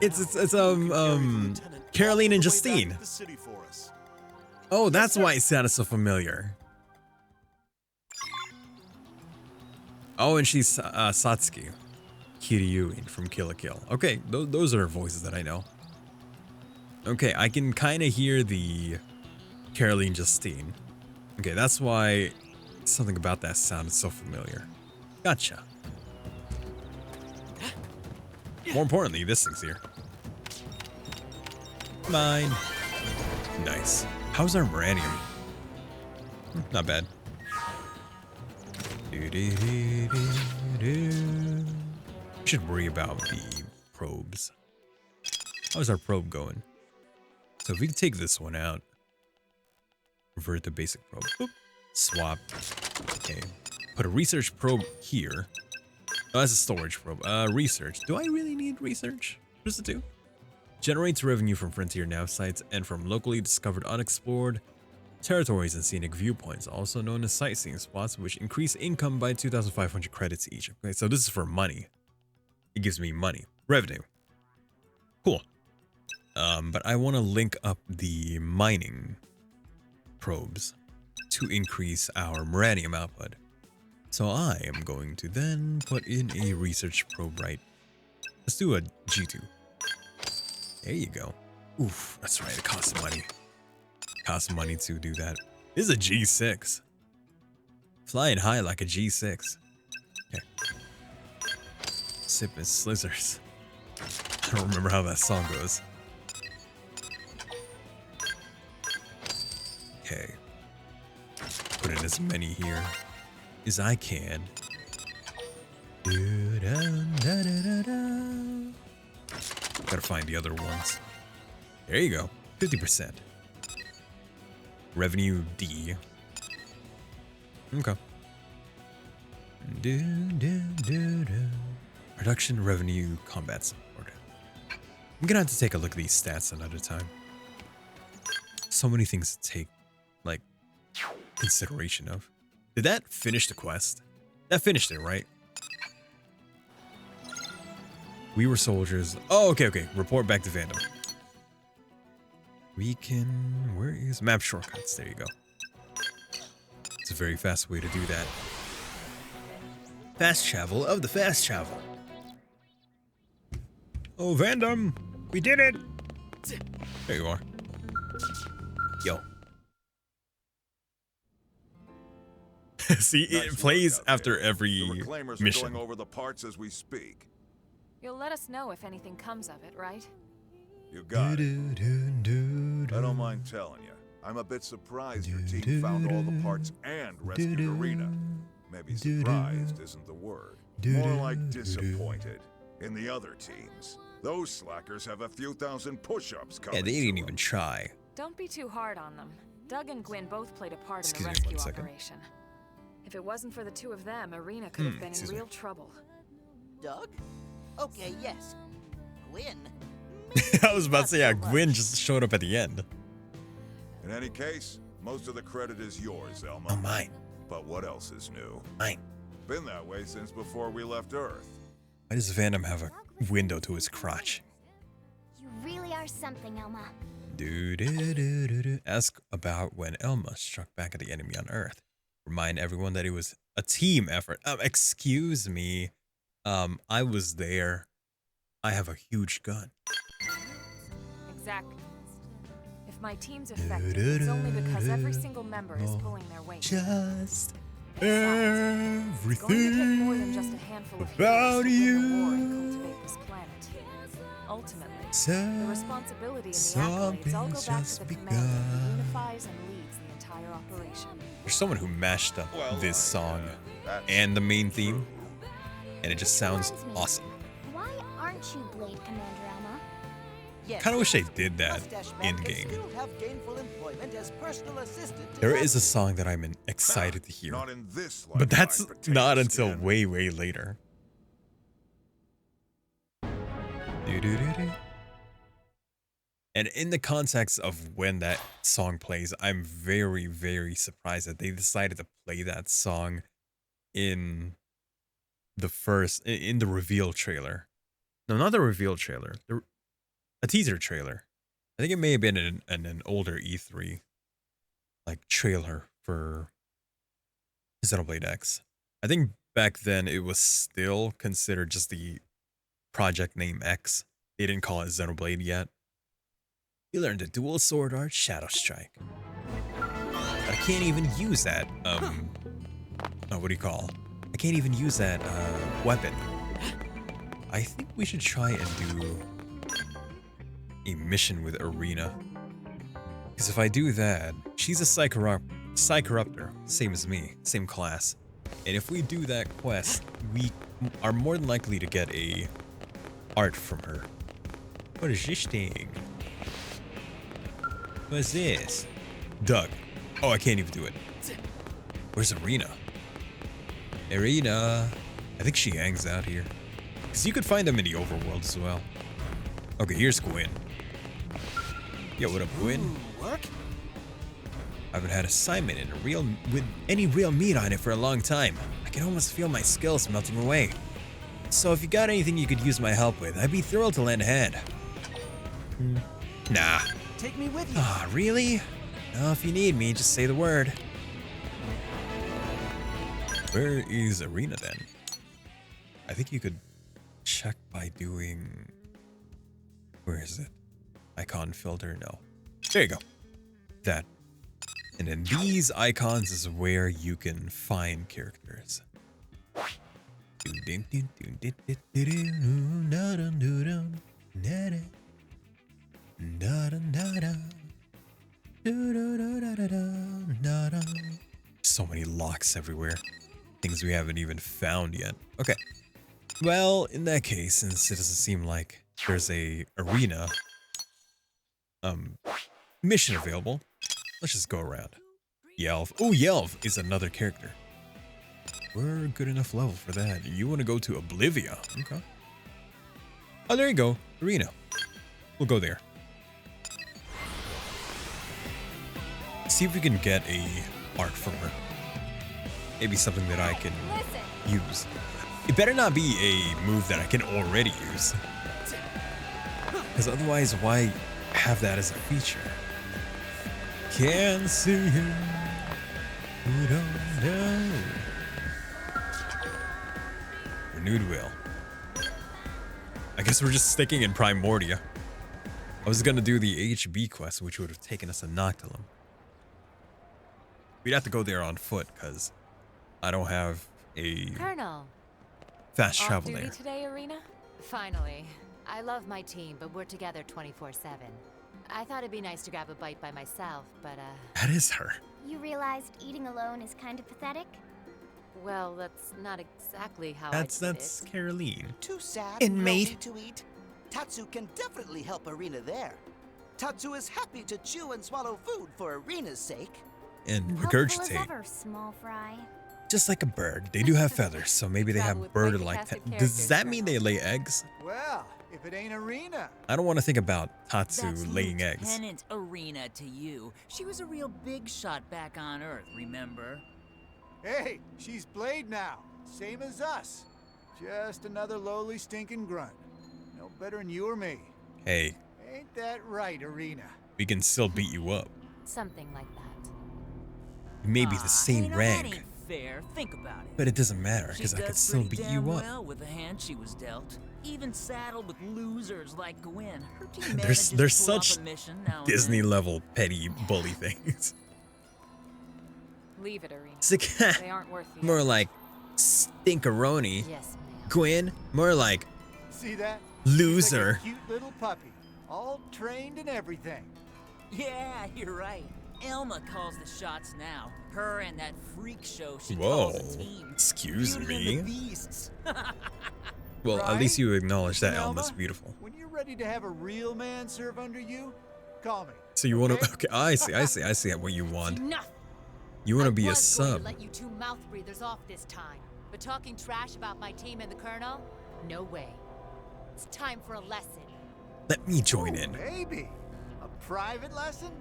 Because it's now you can carry the lieutenant Caroline and all the way back Justine. to the city for us. Oh, that's why it sounded so familiar. Oh, and she's Satsuki Kiryu from Kill la Kill. Okay, those are her voices that I know. Okay, I can kind of hear the Caroline Justine. Okay, that's why something about that sounded so familiar. Gotcha. More importantly, this thing's here. Mine. Nice. How's our Moranium? Not bad. We should worry about the probes. How's our probe going? So if we can take this one out, revert to basic probe. Boop. Swap. Okay. Put a research probe here. Oh, that's a storage probe. Research. Do I really need research? What does it do? Generates revenue from frontier nav sites and from locally discovered unexplored territories and scenic viewpoints, also known as sightseeing spots, which increase income by 2,500 credits each. Okay, so this is for money. It gives me money. Revenue. Cool. But I want to link up the mining probes to increase our Moranium output. So I am going to then put in a research probe right. Let's do a G2. There you go. Oof, that's right, it costs money. Costs money to do that. This is a G6. Flying high like a G6. Okay. Sipping slizzers. I don't remember how that song goes. Okay. Put in as many here as I can. Gotta find the other ones. There you go. 50%. Revenue D. Okay. Production, revenue, combat support. I'm gonna have to take a look at these stats another time. So many things to take, like, consideration of. Did that finish the quest? That finished it, right? We were soldiers. Oh, okay. Report back to Vandom. We can... Where is... Map shortcuts. There you go. It's a very fast way to do that. Fast travel of the fast travel. Oh, Vandom! We did it! There you are. Yo. See, it plays after every The reclaimers mission. are going over the parts as we speak. You'll let us know if anything comes of it, right? You got it. I don't mind telling you. I'm a bit surprised your team found all the parts and rescued Arena. Maybe surprised isn't the word. More like disappointed. In the other teams, those slackers have a few thousand push-ups coming. Yeah, they didn't even try. Don't be too hard on them. Doug and Gwyn both played a part in Excuse the me rescue 1 second. operation. If it wasn't for the two of them, Arena could have been in excuse me. real trouble. Doug? Okay, yes. Gwyn? I was about to say, yeah, Gwyn just showed up at the end. In any case, most of the credit is yours, Elma. Oh, mine. But what else is new? Mine. Been that way since before we left Earth. Why does Venom have a window to his crotch? You really are something, Elma. Ask about when Elma struck back at the enemy on Earth. Remind everyone that it was a team effort. Excuse me. I was there. I have a huge gun. Exactly. If my team's effective, it's only because every single member is pulling their weight. Just It's going to take more than just a handful of heroes to win the war and cultivate this planet. Ultimately, the responsibility and the accolades all go back to the commander who unifies and leads the entire operation. There's someone who mashed up this song and the main theme, and it just sounds awesome. Why aren't you Blade Commander, Elma? Kind of wish they did that Mustache Man in can game. still have gainful employment as personal assistant to There is a Tatsu. song that I'm excited to hear, Not in this but that's lifeline, potato not until skin. way, way later. And in the context of when that song plays, I'm very, very surprised that they decided to play that song in the reveal trailer. No, not the reveal trailer. A teaser trailer. I think it may have been an older E3 like trailer for Xenoblade X. I think back then it was still considered just the project name X. They didn't call it Xenoblade yet. You learned the dual sword art Shadow Strike. But I can't even use that what do you call? I can't even use that weapon. I think we should try and do a mission with Arena. Because if I do that, she's a Psychoruptor, same as me, same class. And if we do that quest, we are more than likely to get a art from her. What is this thing? What's this? Doug. Oh, I can't even do it. Where's Arena? Arena. I think she hangs out here. Because you could find them in the overworld as well. Okay, here's Gwyn. Yo, what up, Gwyn? Work? I haven't had a assignment with any real meat on it for a long time. I can almost feel my skills melting away. So if you got anything you could use my help with, I'd be thrilled to lend a hand. Nah. Take me with you. Ah, really? No, if you need me, just say the word. Where is Arena then? I think you could check by doing... Where is it? Icon filter? No. There you go. That. And then these icons is where you can find characters. So many locks everywhere. Things we haven't even found yet. Okay. Well, in that case, since it doesn't seem like there's a arena mission available, let's just go around. Yelv. Oh, Yelv is another character. We're a good enough level for that. You want to go to Oblivia? Okay. Oh, there you go. Arena. We'll go there. See if we can get a art from her. Maybe something that I can use. It better not be a move that I can already use. Because otherwise, why have that as a feature? Can't see him. Who don't know. Renewed will. I guess we're just sticking in Primordia. I was gonna do the HB quest, which would have taken us to Noctilum. We'd have to go there on foot, because I don't have a Colonel. fast travel Off duty there. today, Arena? Finally. I love my team, but we're together 24/7. I thought it'd be nice to grab a bite by myself, but That is her. You realized eating alone is kind of pathetic? well, that's not exactly how That's I did it. Caroline. Too sad. Inmate. No need to eat. Tatsu can definitely help Arena there. Tatsu is happy to chew and swallow food for Arena's sake. And Helpful as regurgitate. ever, small fry. Just like a bird. They do have feathers, so maybe they Travel have with bird-like. multicasted Does characters, that mean they Colonel. lay eggs? Well, if it ain't Arena. I don't want to think about Tatsu That's laying eggs. Lieutenant Arena to you. She was a real big shot back on Earth, remember? Hey, she's Blade now. Same as us. Just another lowly stinking grunt. No better than you or me. Hey, Ain't that right, Arena? we can still beat you up. Something like that. We may be the same That rank, ain't fair. Think about it. but it doesn't matter She because I does could still pretty beat damn you up. well with the hand she was dealt. Even saddled with losers like Gwen. Her team There's manages to there's pull off such a mission now and Disney then. level petty bully things. Leave it, Arena. It's like, They aren't worth the more effort. like stinkeroni. Yes, ma'am. Gwen, more like See that? loser. She's like a cute little puppy, all trained and everything. Yeah, you're right. Elma calls the shots now. Her and that freak show she Whoa, calls a team. excuse Beauty and the me. Beasts. Well, at least Right? you acknowledge that Elma, Elma's beautiful. When you're ready to have a real man serve under you, call me. So you want to? Okay, I see what you want. Enough! You want to I be a was going sub. to let you two mouth breathers off this time, but talking trash about my team and the Colonel? No way. It's time for a lesson. Let me join in. Maybe. A private lesson?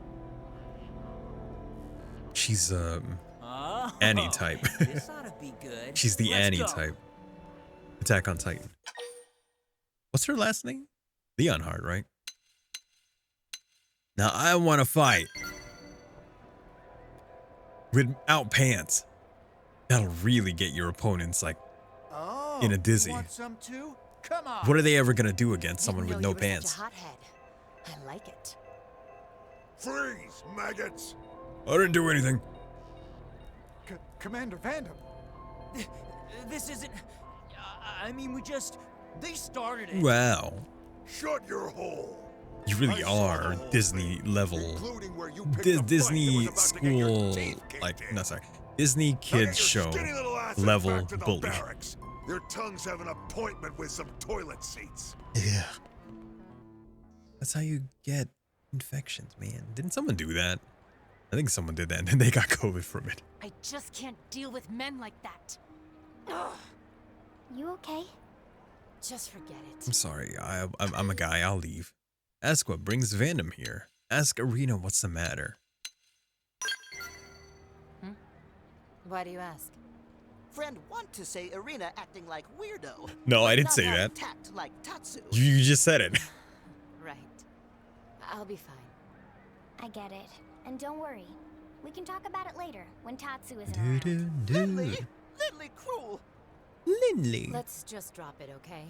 She's Oh, Annie type. This ought to be good. She's the Let's Annie go. type. Attack on Titan. What's her last name? Leonhard, right? Now I want to fight without pants. That'll really get your opponents like Oh, in a dizzy. You want some too? Come on. What are they ever gonna do against someone with Didn't no know you were pants? such a hothead. I like it. Freeze, maggots! I didn't do anything. Commander Vandam. This isn't. I mean, they started it. Wow, Shut your hole! you really I saw are the whole Disney thing, level, including where you picked a fight that Disney was about to get your school, teeth kicked like in. no sorry, Disney Now get kids your show skinny little asses level back to the bully. barracks. Your tongues have an appointment with some toilet seats. Yeah, that's how you get infections, man. Didn't someone do that? I think someone did that, and then they got COVID from it. I just can't deal with men like that. Ugh. You okay? Just forget it. I'm sorry, I'm a guy. I'll leave. Ask what brings Vandam here. Ask Arena what's the matter. Why do you ask? Friend want to say Arena acting like weirdo. No, I but didn't not say have that. Tact like Tatsu. You just said it. Right. I'll be fine. I get it. And don't worry. We can talk about it later, when Tatsu isn't around. Lindley cruel. Lindley. Let's just drop it, okay?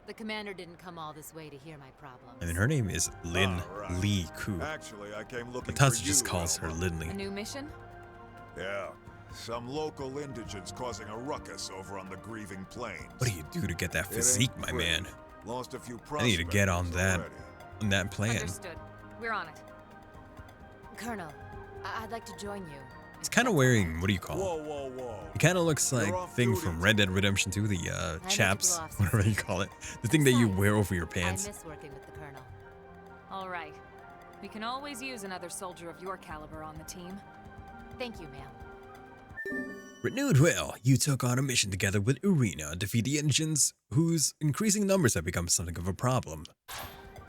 The commander didn't come all this way to hear my problems. I mean, her name is Lin Alright. Lee Ku. Actually, I came looking But for Tatsu you, just calls her Alma. Lindley. A new mission? Yeah. Some local indigents causing a ruckus over on the Grieving Plains. What do you do to get that It ain't physique, my pretty. man? Lost a few I need to get on prospectors that already. plan. Understood. We're on it. Colonel, I'd like to join you. He's kind of wearing, what do you call it? Whoa, whoa. He kind of looks like You're off thing duty from today. Red Dead Redemption 2, the need to chaps, blow off some whatever you steam. call it. The thing that you Besides, wear over your I pants. miss working with the Colonel. All right. We can always use another soldier of your caliber on the team. Thank you, ma'am. Renewed will, you took on a mission together with Arena, defeat the indigents whose increasing numbers have become something of a problem.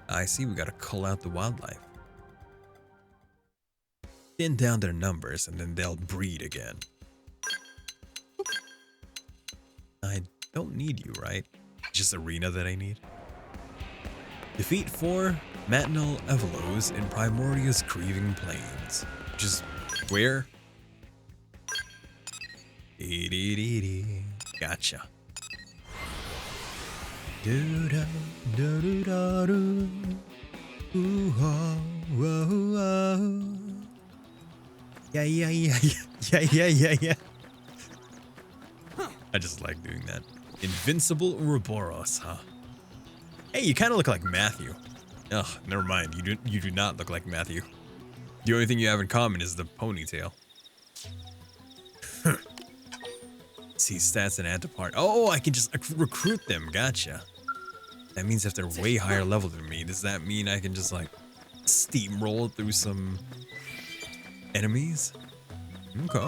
I see we gotta cull out the wildlife. Thin down their numbers and then they'll breed again. I don't need you, right? Just Arena that I need. Defeat 4 matinal Evolos in Primordia's Grieving Plains. Just where? Gotcha. Yeah. I just like doing that. Invincible Ouroboros, huh? Hey, you kind of look like Matthew. Ugh, never mind. You do not look like Matthew. The only thing you have in common is the ponytail. See stats and add to part. Oh, I can just recruit them. Gotcha. That means if they're way higher level than me, does that mean I can just like steamroll through some enemies? Okay.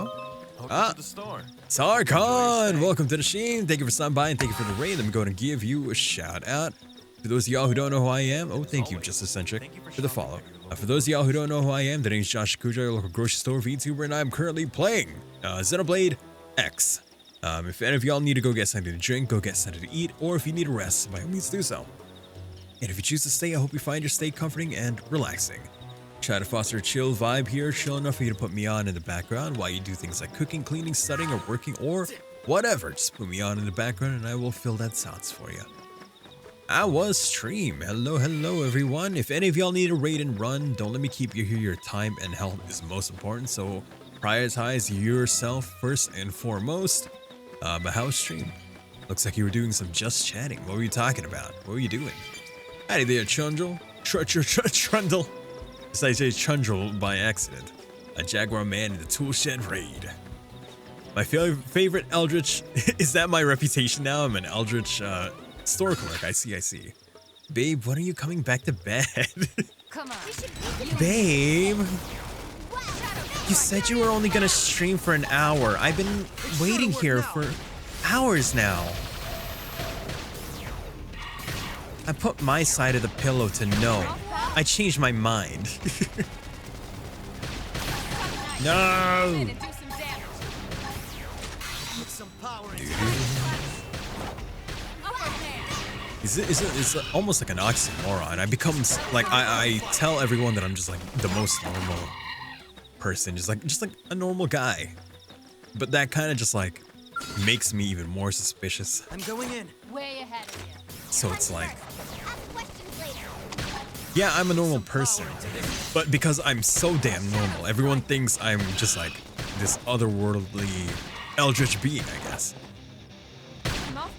Welcome to the store. Sarkon, welcome to the stream. Thank you for stopping by and thank you for the raid. I'm going to give you a shout out. For those of y'all who don't know who I am, oh, thank you, Just Eccentric, for the follow. For those of y'all who don't know who I am, the name's Josh Kuju, your local grocery store VTuber, and I'm currently playing Xenoblade X. If any of y'all need to go get something to drink, go get something to eat, or if you need a rest, by all means do so. And if you choose to stay, I hope you find your stay comforting and relaxing. Try to foster a chill vibe here, chill enough for you to put me on in the background while you do things like cooking, cleaning, studying, or working, or whatever. Just put me on in the background and I will fill that sounds for you. I was stream. Hello, hello everyone. If any of y'all need a raid and run, don't let me keep you here. Your time and health is most important, so prioritize yourself first and foremost. But how's stream? Looks like you were doing some just chatting. What were you talking about? What were you doing? Howdy there, Chundle. Trundle. I say Chundle by accident. A Jaguar man in the Toolshed raid. My favorite Eldritch. Is that my reputation now? I'm an Eldritch store clerk. I see. Babe, when are you coming back to bed? Come on. Babe, you said you were only gonna stream for an hour. I've been waiting here for hours now. I put my side of the pillow to no. I changed my mind. No! It's almost like an oxymoron. I become like I tell everyone that I'm just like the most normal person, just like a normal guy. But that kind of just like makes me even more suspicious. I'm going in. Way ahead of you. So it's like, yeah, I'm a normal person, but because I'm so damn normal, everyone thinks I'm just like this otherworldly eldritch being, I guess.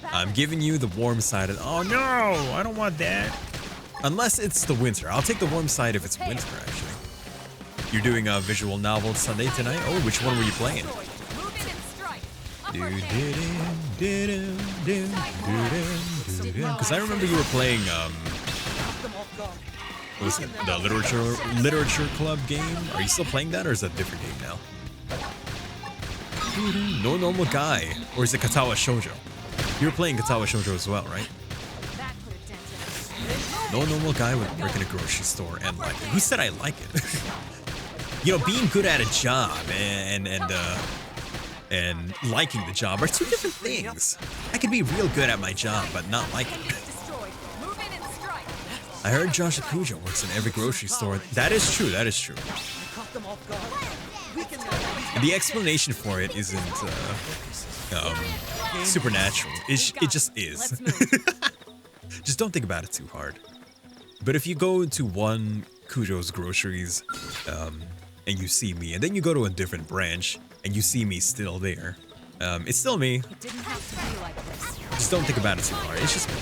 I'm giving you the warm side of, oh no, I don't want that. Unless it's the winter. I'll take the warm side if it's winter, actually. You're doing a visual novel Sunday tonight? Oh, which one were you playing? Because I remember you were playing, what was it, the literature club game? Are you still playing that, or is that a different game now? No Normal Guy, or is it Katawa Shoujo? You were playing Katawa Shoujo as well, right? No Normal Guy would work in a grocery store and like it. Who said I like it? You know, being good at a job and liking the job are two different things. I can be real good at my job, but not like it. I heard Josh Kuju works in every grocery store. That is true, that is true. And the explanation for it isn't supernatural. It just is. Just don't think about it too hard. But if you go to one Kujo's groceries and you see me, and then you go to a different branch and you see me still there, it's still me. Just don't think about it too hard. It's just me.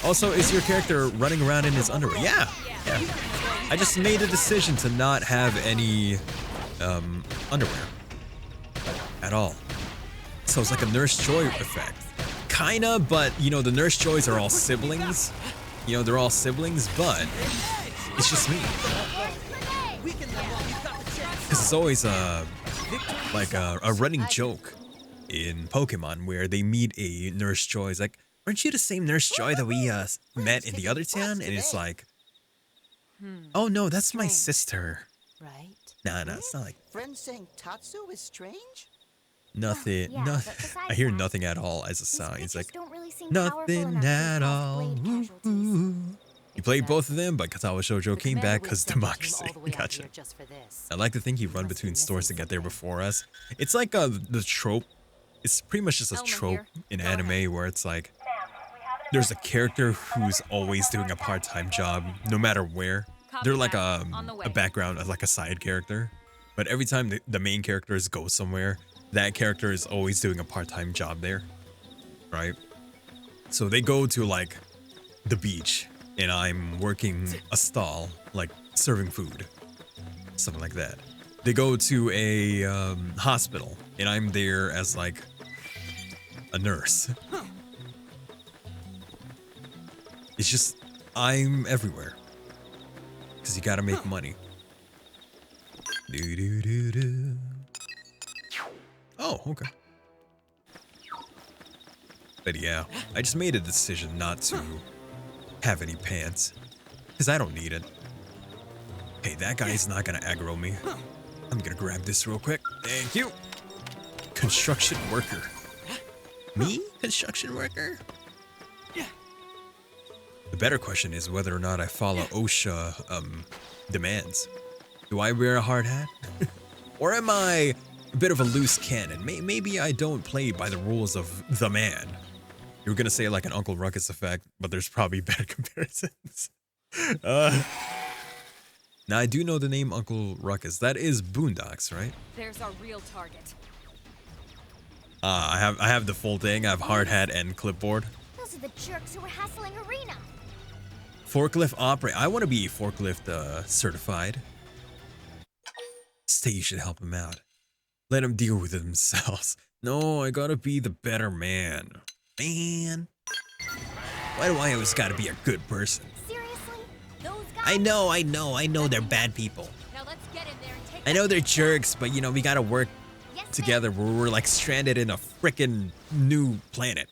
Also, is your character running around in his underwear? Yeah. I just made a decision to not have any underwear at all. So it's like a Nurse Joy effect. Kinda, but you know, the Nurse Joys are all siblings. You know, they're all siblings, but it's just me. Because it's always like a running joke in Pokemon where they meet a Nurse Joy. It's like, aren't you the same Nurse Joy that we met in the other town? And it's like, oh no, that's my sister. Right? Nah, it's not like Friends saying Tatsu is strange? nothing. Yeah, No, but besides I hear that, nothing at all as a sound. It's like don't really seem nothing powerful enough at to all. cause blade casualties. You played both of them, but Katawa Shoujo came commander back because would send a team democracy. all the way out Gotcha. here just for this. I like to think he run between stores to get there before us. It's like the trope. It's pretty much just a trope in anime where it's like there's a character who's always doing a part-time job, no matter where. They're like a background, like a side character. But every time the main characters go somewhere, that character is always doing a part-time job there, right? So they go to like the beach, and I'm working a stall, like serving food, something like that. They go to a hospital, and I'm there as like a nurse. It's just, I'm everywhere. Because you gotta make money. Oh, okay. But yeah, I just made a decision not to have any pants. Because I don't need it. Hey, that guy's not gonna aggro me. I'm gonna grab this real quick. Thank you. Construction worker. Me? Construction worker? The better question is whether or not I follow OSHA demands. Do I wear a hard hat? Or am I a bit of a loose cannon? Maybe I don't play by the rules of the man. You were gonna say like an Uncle Ruckus effect, but there's probably better comparisons. Now I do know the name Uncle Ruckus. That is Boondocks, right? There's our real target. I have the full thing. I have hard hat and clipboard. Those are the jerks who were hassling Arena. Forklift operator. I want to be forklift certified. Say you should help him out. Let them deal with it themselves. No, I gotta be the better man. Man. Why do I always gotta be a good person? Seriously? Those guys? I know they're bad people. Now let's get in there and take I know they're jerks, but you know, we gotta work together. We're like stranded in a frickin' New planet.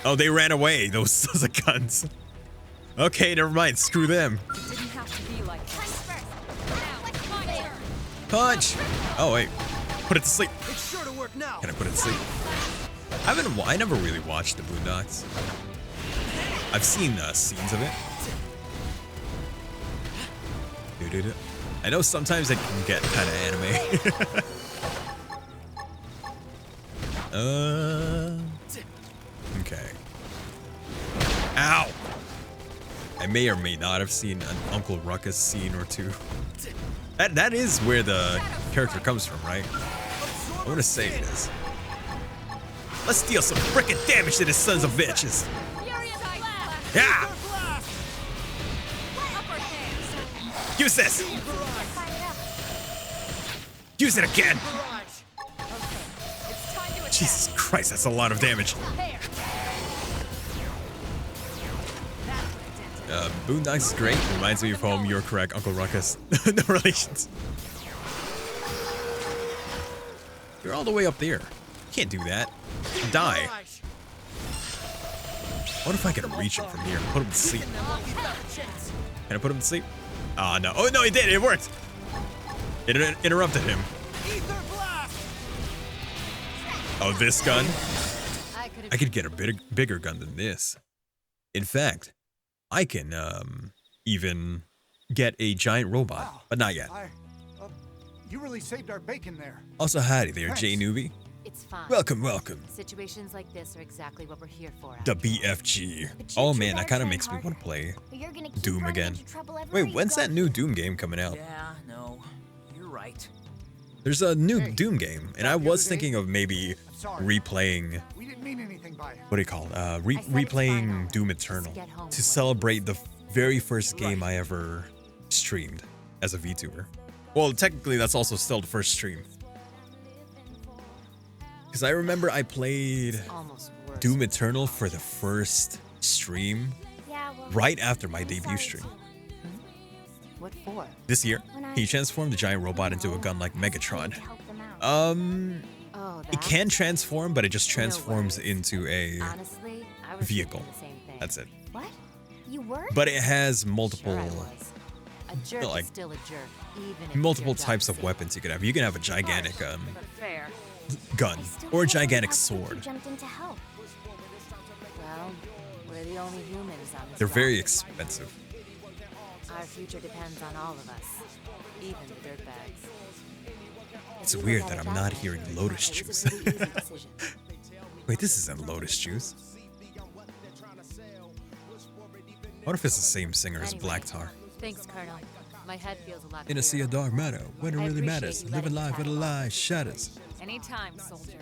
Oh, they ran away. Those are guns. Okay, never mind. Screw them. It didn't have to be like this. Punch! Oh, wait. Put it to sleep. It's sure to work now. Can I put it to sleep? I never really watched the Boondocks. I've seen scenes of it. I know sometimes it can get kind of anime. Okay. Ow! I may or may not have seen an Uncle Ruckus scene or two. That is where the character comes from, right? I want to say it is. Let's deal some frickin' damage to the sons of bitches. Yeah! Use this! Use it again! Jesus Christ, that's a lot of damage. Boondocks is great. Reminds me of home. You're correct, Uncle Ruckus. No relations. You're all the way up there. Can't do that. Die. What if I could reach him from here? Put him to sleep. Can I put him to sleep? Ah, no. Oh, no, it did. It worked. It interrupted him. Oh, this gun? I could get a bigger gun than this. In fact, I can even get a giant robot, but not yet. You really saved our bacon there. Also, howdy there, J Newbie. It's fine. Welcome, welcome. Situations like this are exactly what we're here for. The BFG. Oh man, that kind of makes me want to play Doom again. Wait, when's that new Doom game coming out? Yeah, no, you're right. There's a new Doom game, and I was thinking of maybe replaying. We didn't mean anything by it. What do you call it? Replaying Doom Eternal to celebrate the very first game I ever streamed as a VTuber. Well, technically, that's also still the first stream. Because I remember I played Doom Eternal for the first stream right after my debut stream. What for? This year, he transformed the giant robot into a gun like Megatron. It can transform, but it just transforms into a vehicle. That's it. What? You were? But it has multiple, A jerk like, is still a jerk, even if multiple it's your types job of weapons you can have. You can have a gigantic Fair. gun or a gigantic sword. Jumped in to help. Well, we're the only humans on this They're very rock. expensive. Our future depends on all of us, even the dirtbags. It's weird that I'm not hearing Lotus Juice. Wait, this isn't Lotus Juice. What if it's the same singer as Black Tar? Thanks, Colonel. My head feels a lot In a sea of dark matter, when it I really appreciate matters, you living letting me life with a tag lie shatters. Anytime, soldier.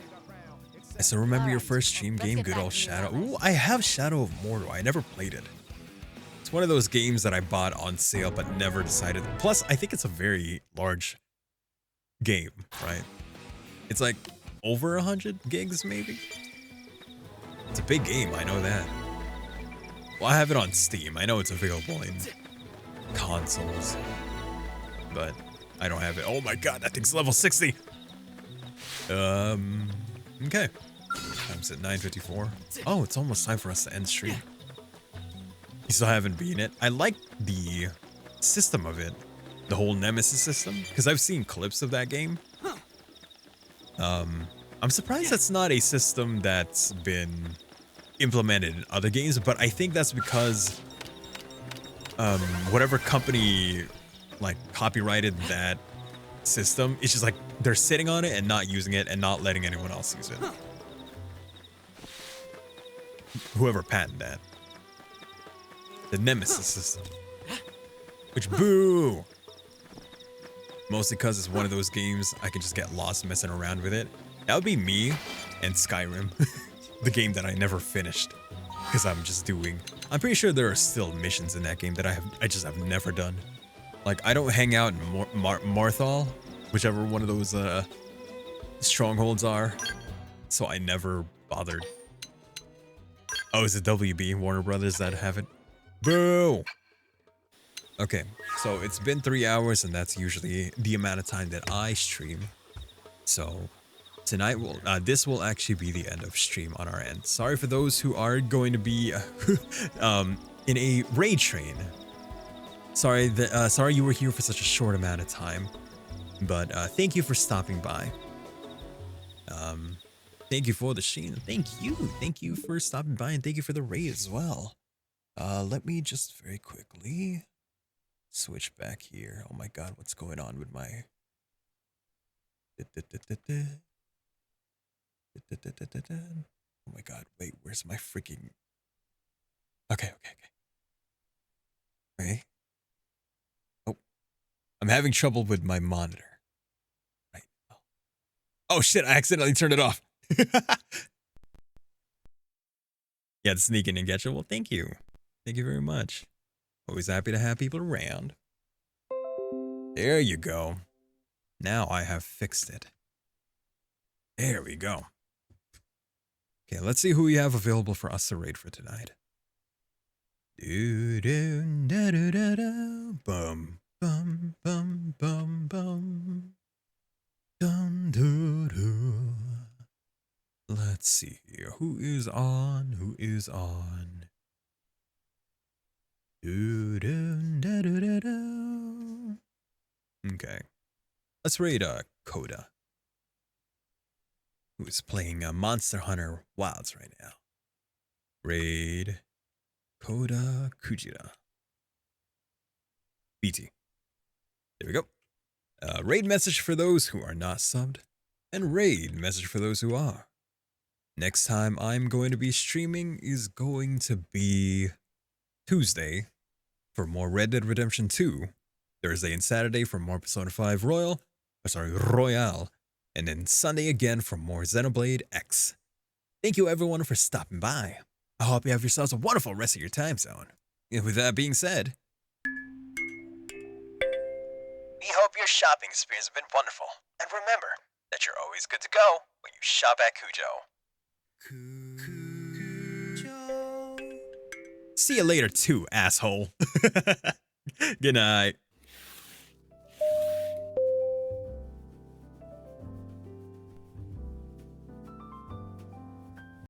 I still remember your first stream game, good old Shadow. Ooh, I have Shadow of Mordor. I never played it. It's one of those games that I bought on sale but never decided. Plus, I think it's a very large game, right? It's like over 100 gigs, maybe? It's a big game, I know that. Well, I have it on Steam. I know it's available in consoles, but I don't have it. Oh my god, that thing's level 60! Okay. Time's at 9:54. Oh, it's almost time for us to end stream. You still haven't beaten it? I like the system of it. the whole Nemesis system, because I've seen clips of that game. I'm surprised that's not a system that's been implemented in other games, but I think that's because whatever company like copyrighted that system, it's just like they're sitting on it and not using it and not letting anyone else use it. Whoever patented that. The Nemesis system. Which, boo! Mostly because it's one of those games I can just get lost messing around with it. That would be me and Skyrim. The game that I never finished. Because I'm pretty sure there are still missions in that game that I just have never done. Like, I don't hang out in Marthal, whichever one of those strongholds are. So I never bothered. Oh, is it WB, Warner Brothers, that have it? Boo! Okay, so it's been 3 hours, and that's usually the amount of time that I stream. So tonight this will actually be the end of stream on our end. Sorry for those who are going to be in a raid train. Sorry you were here for such a short amount of time, but thank you for stopping by. Thank you for the stream. Thank you for stopping by, and thank you for the raid as well. Let me just very quickly switch back here. Oh my god, what's going on with my... Oh my god, wait, where's my freaking... Okay. Wait. Oh, I'm having trouble with my monitor right now. Oh shit, I accidentally turned it off. Yeah, sneak in and get you. Well, thank you. Thank you very much. Always happy to have people around. There you go. Now I have fixed it. There we go. Okay, let's see who we have available for us to raid for tonight. Bum, bum, bum, bum, bum. Dum, doo, doo. Let's see here. Who is on? Okay. Let's raid Coda, who is playing Monster Hunter Wilds right now. Raid Coda Kujira. BT. There we go. Raid message for those who are not subbed, and raid message for those who are. Next time I'm going to be streaming is going to be Tuesday for more Red Dead Redemption 2, Thursday and Saturday for more Persona 5 Royale, and then Sunday again for more Xenoblade X. Thank you everyone for stopping by. I hope you have yourselves a wonderful rest of your time zone. And with that being said, we hope your shopping experience has been wonderful. And remember that you're always good to go when you shop at Kujo. see you later too, asshole. Good night.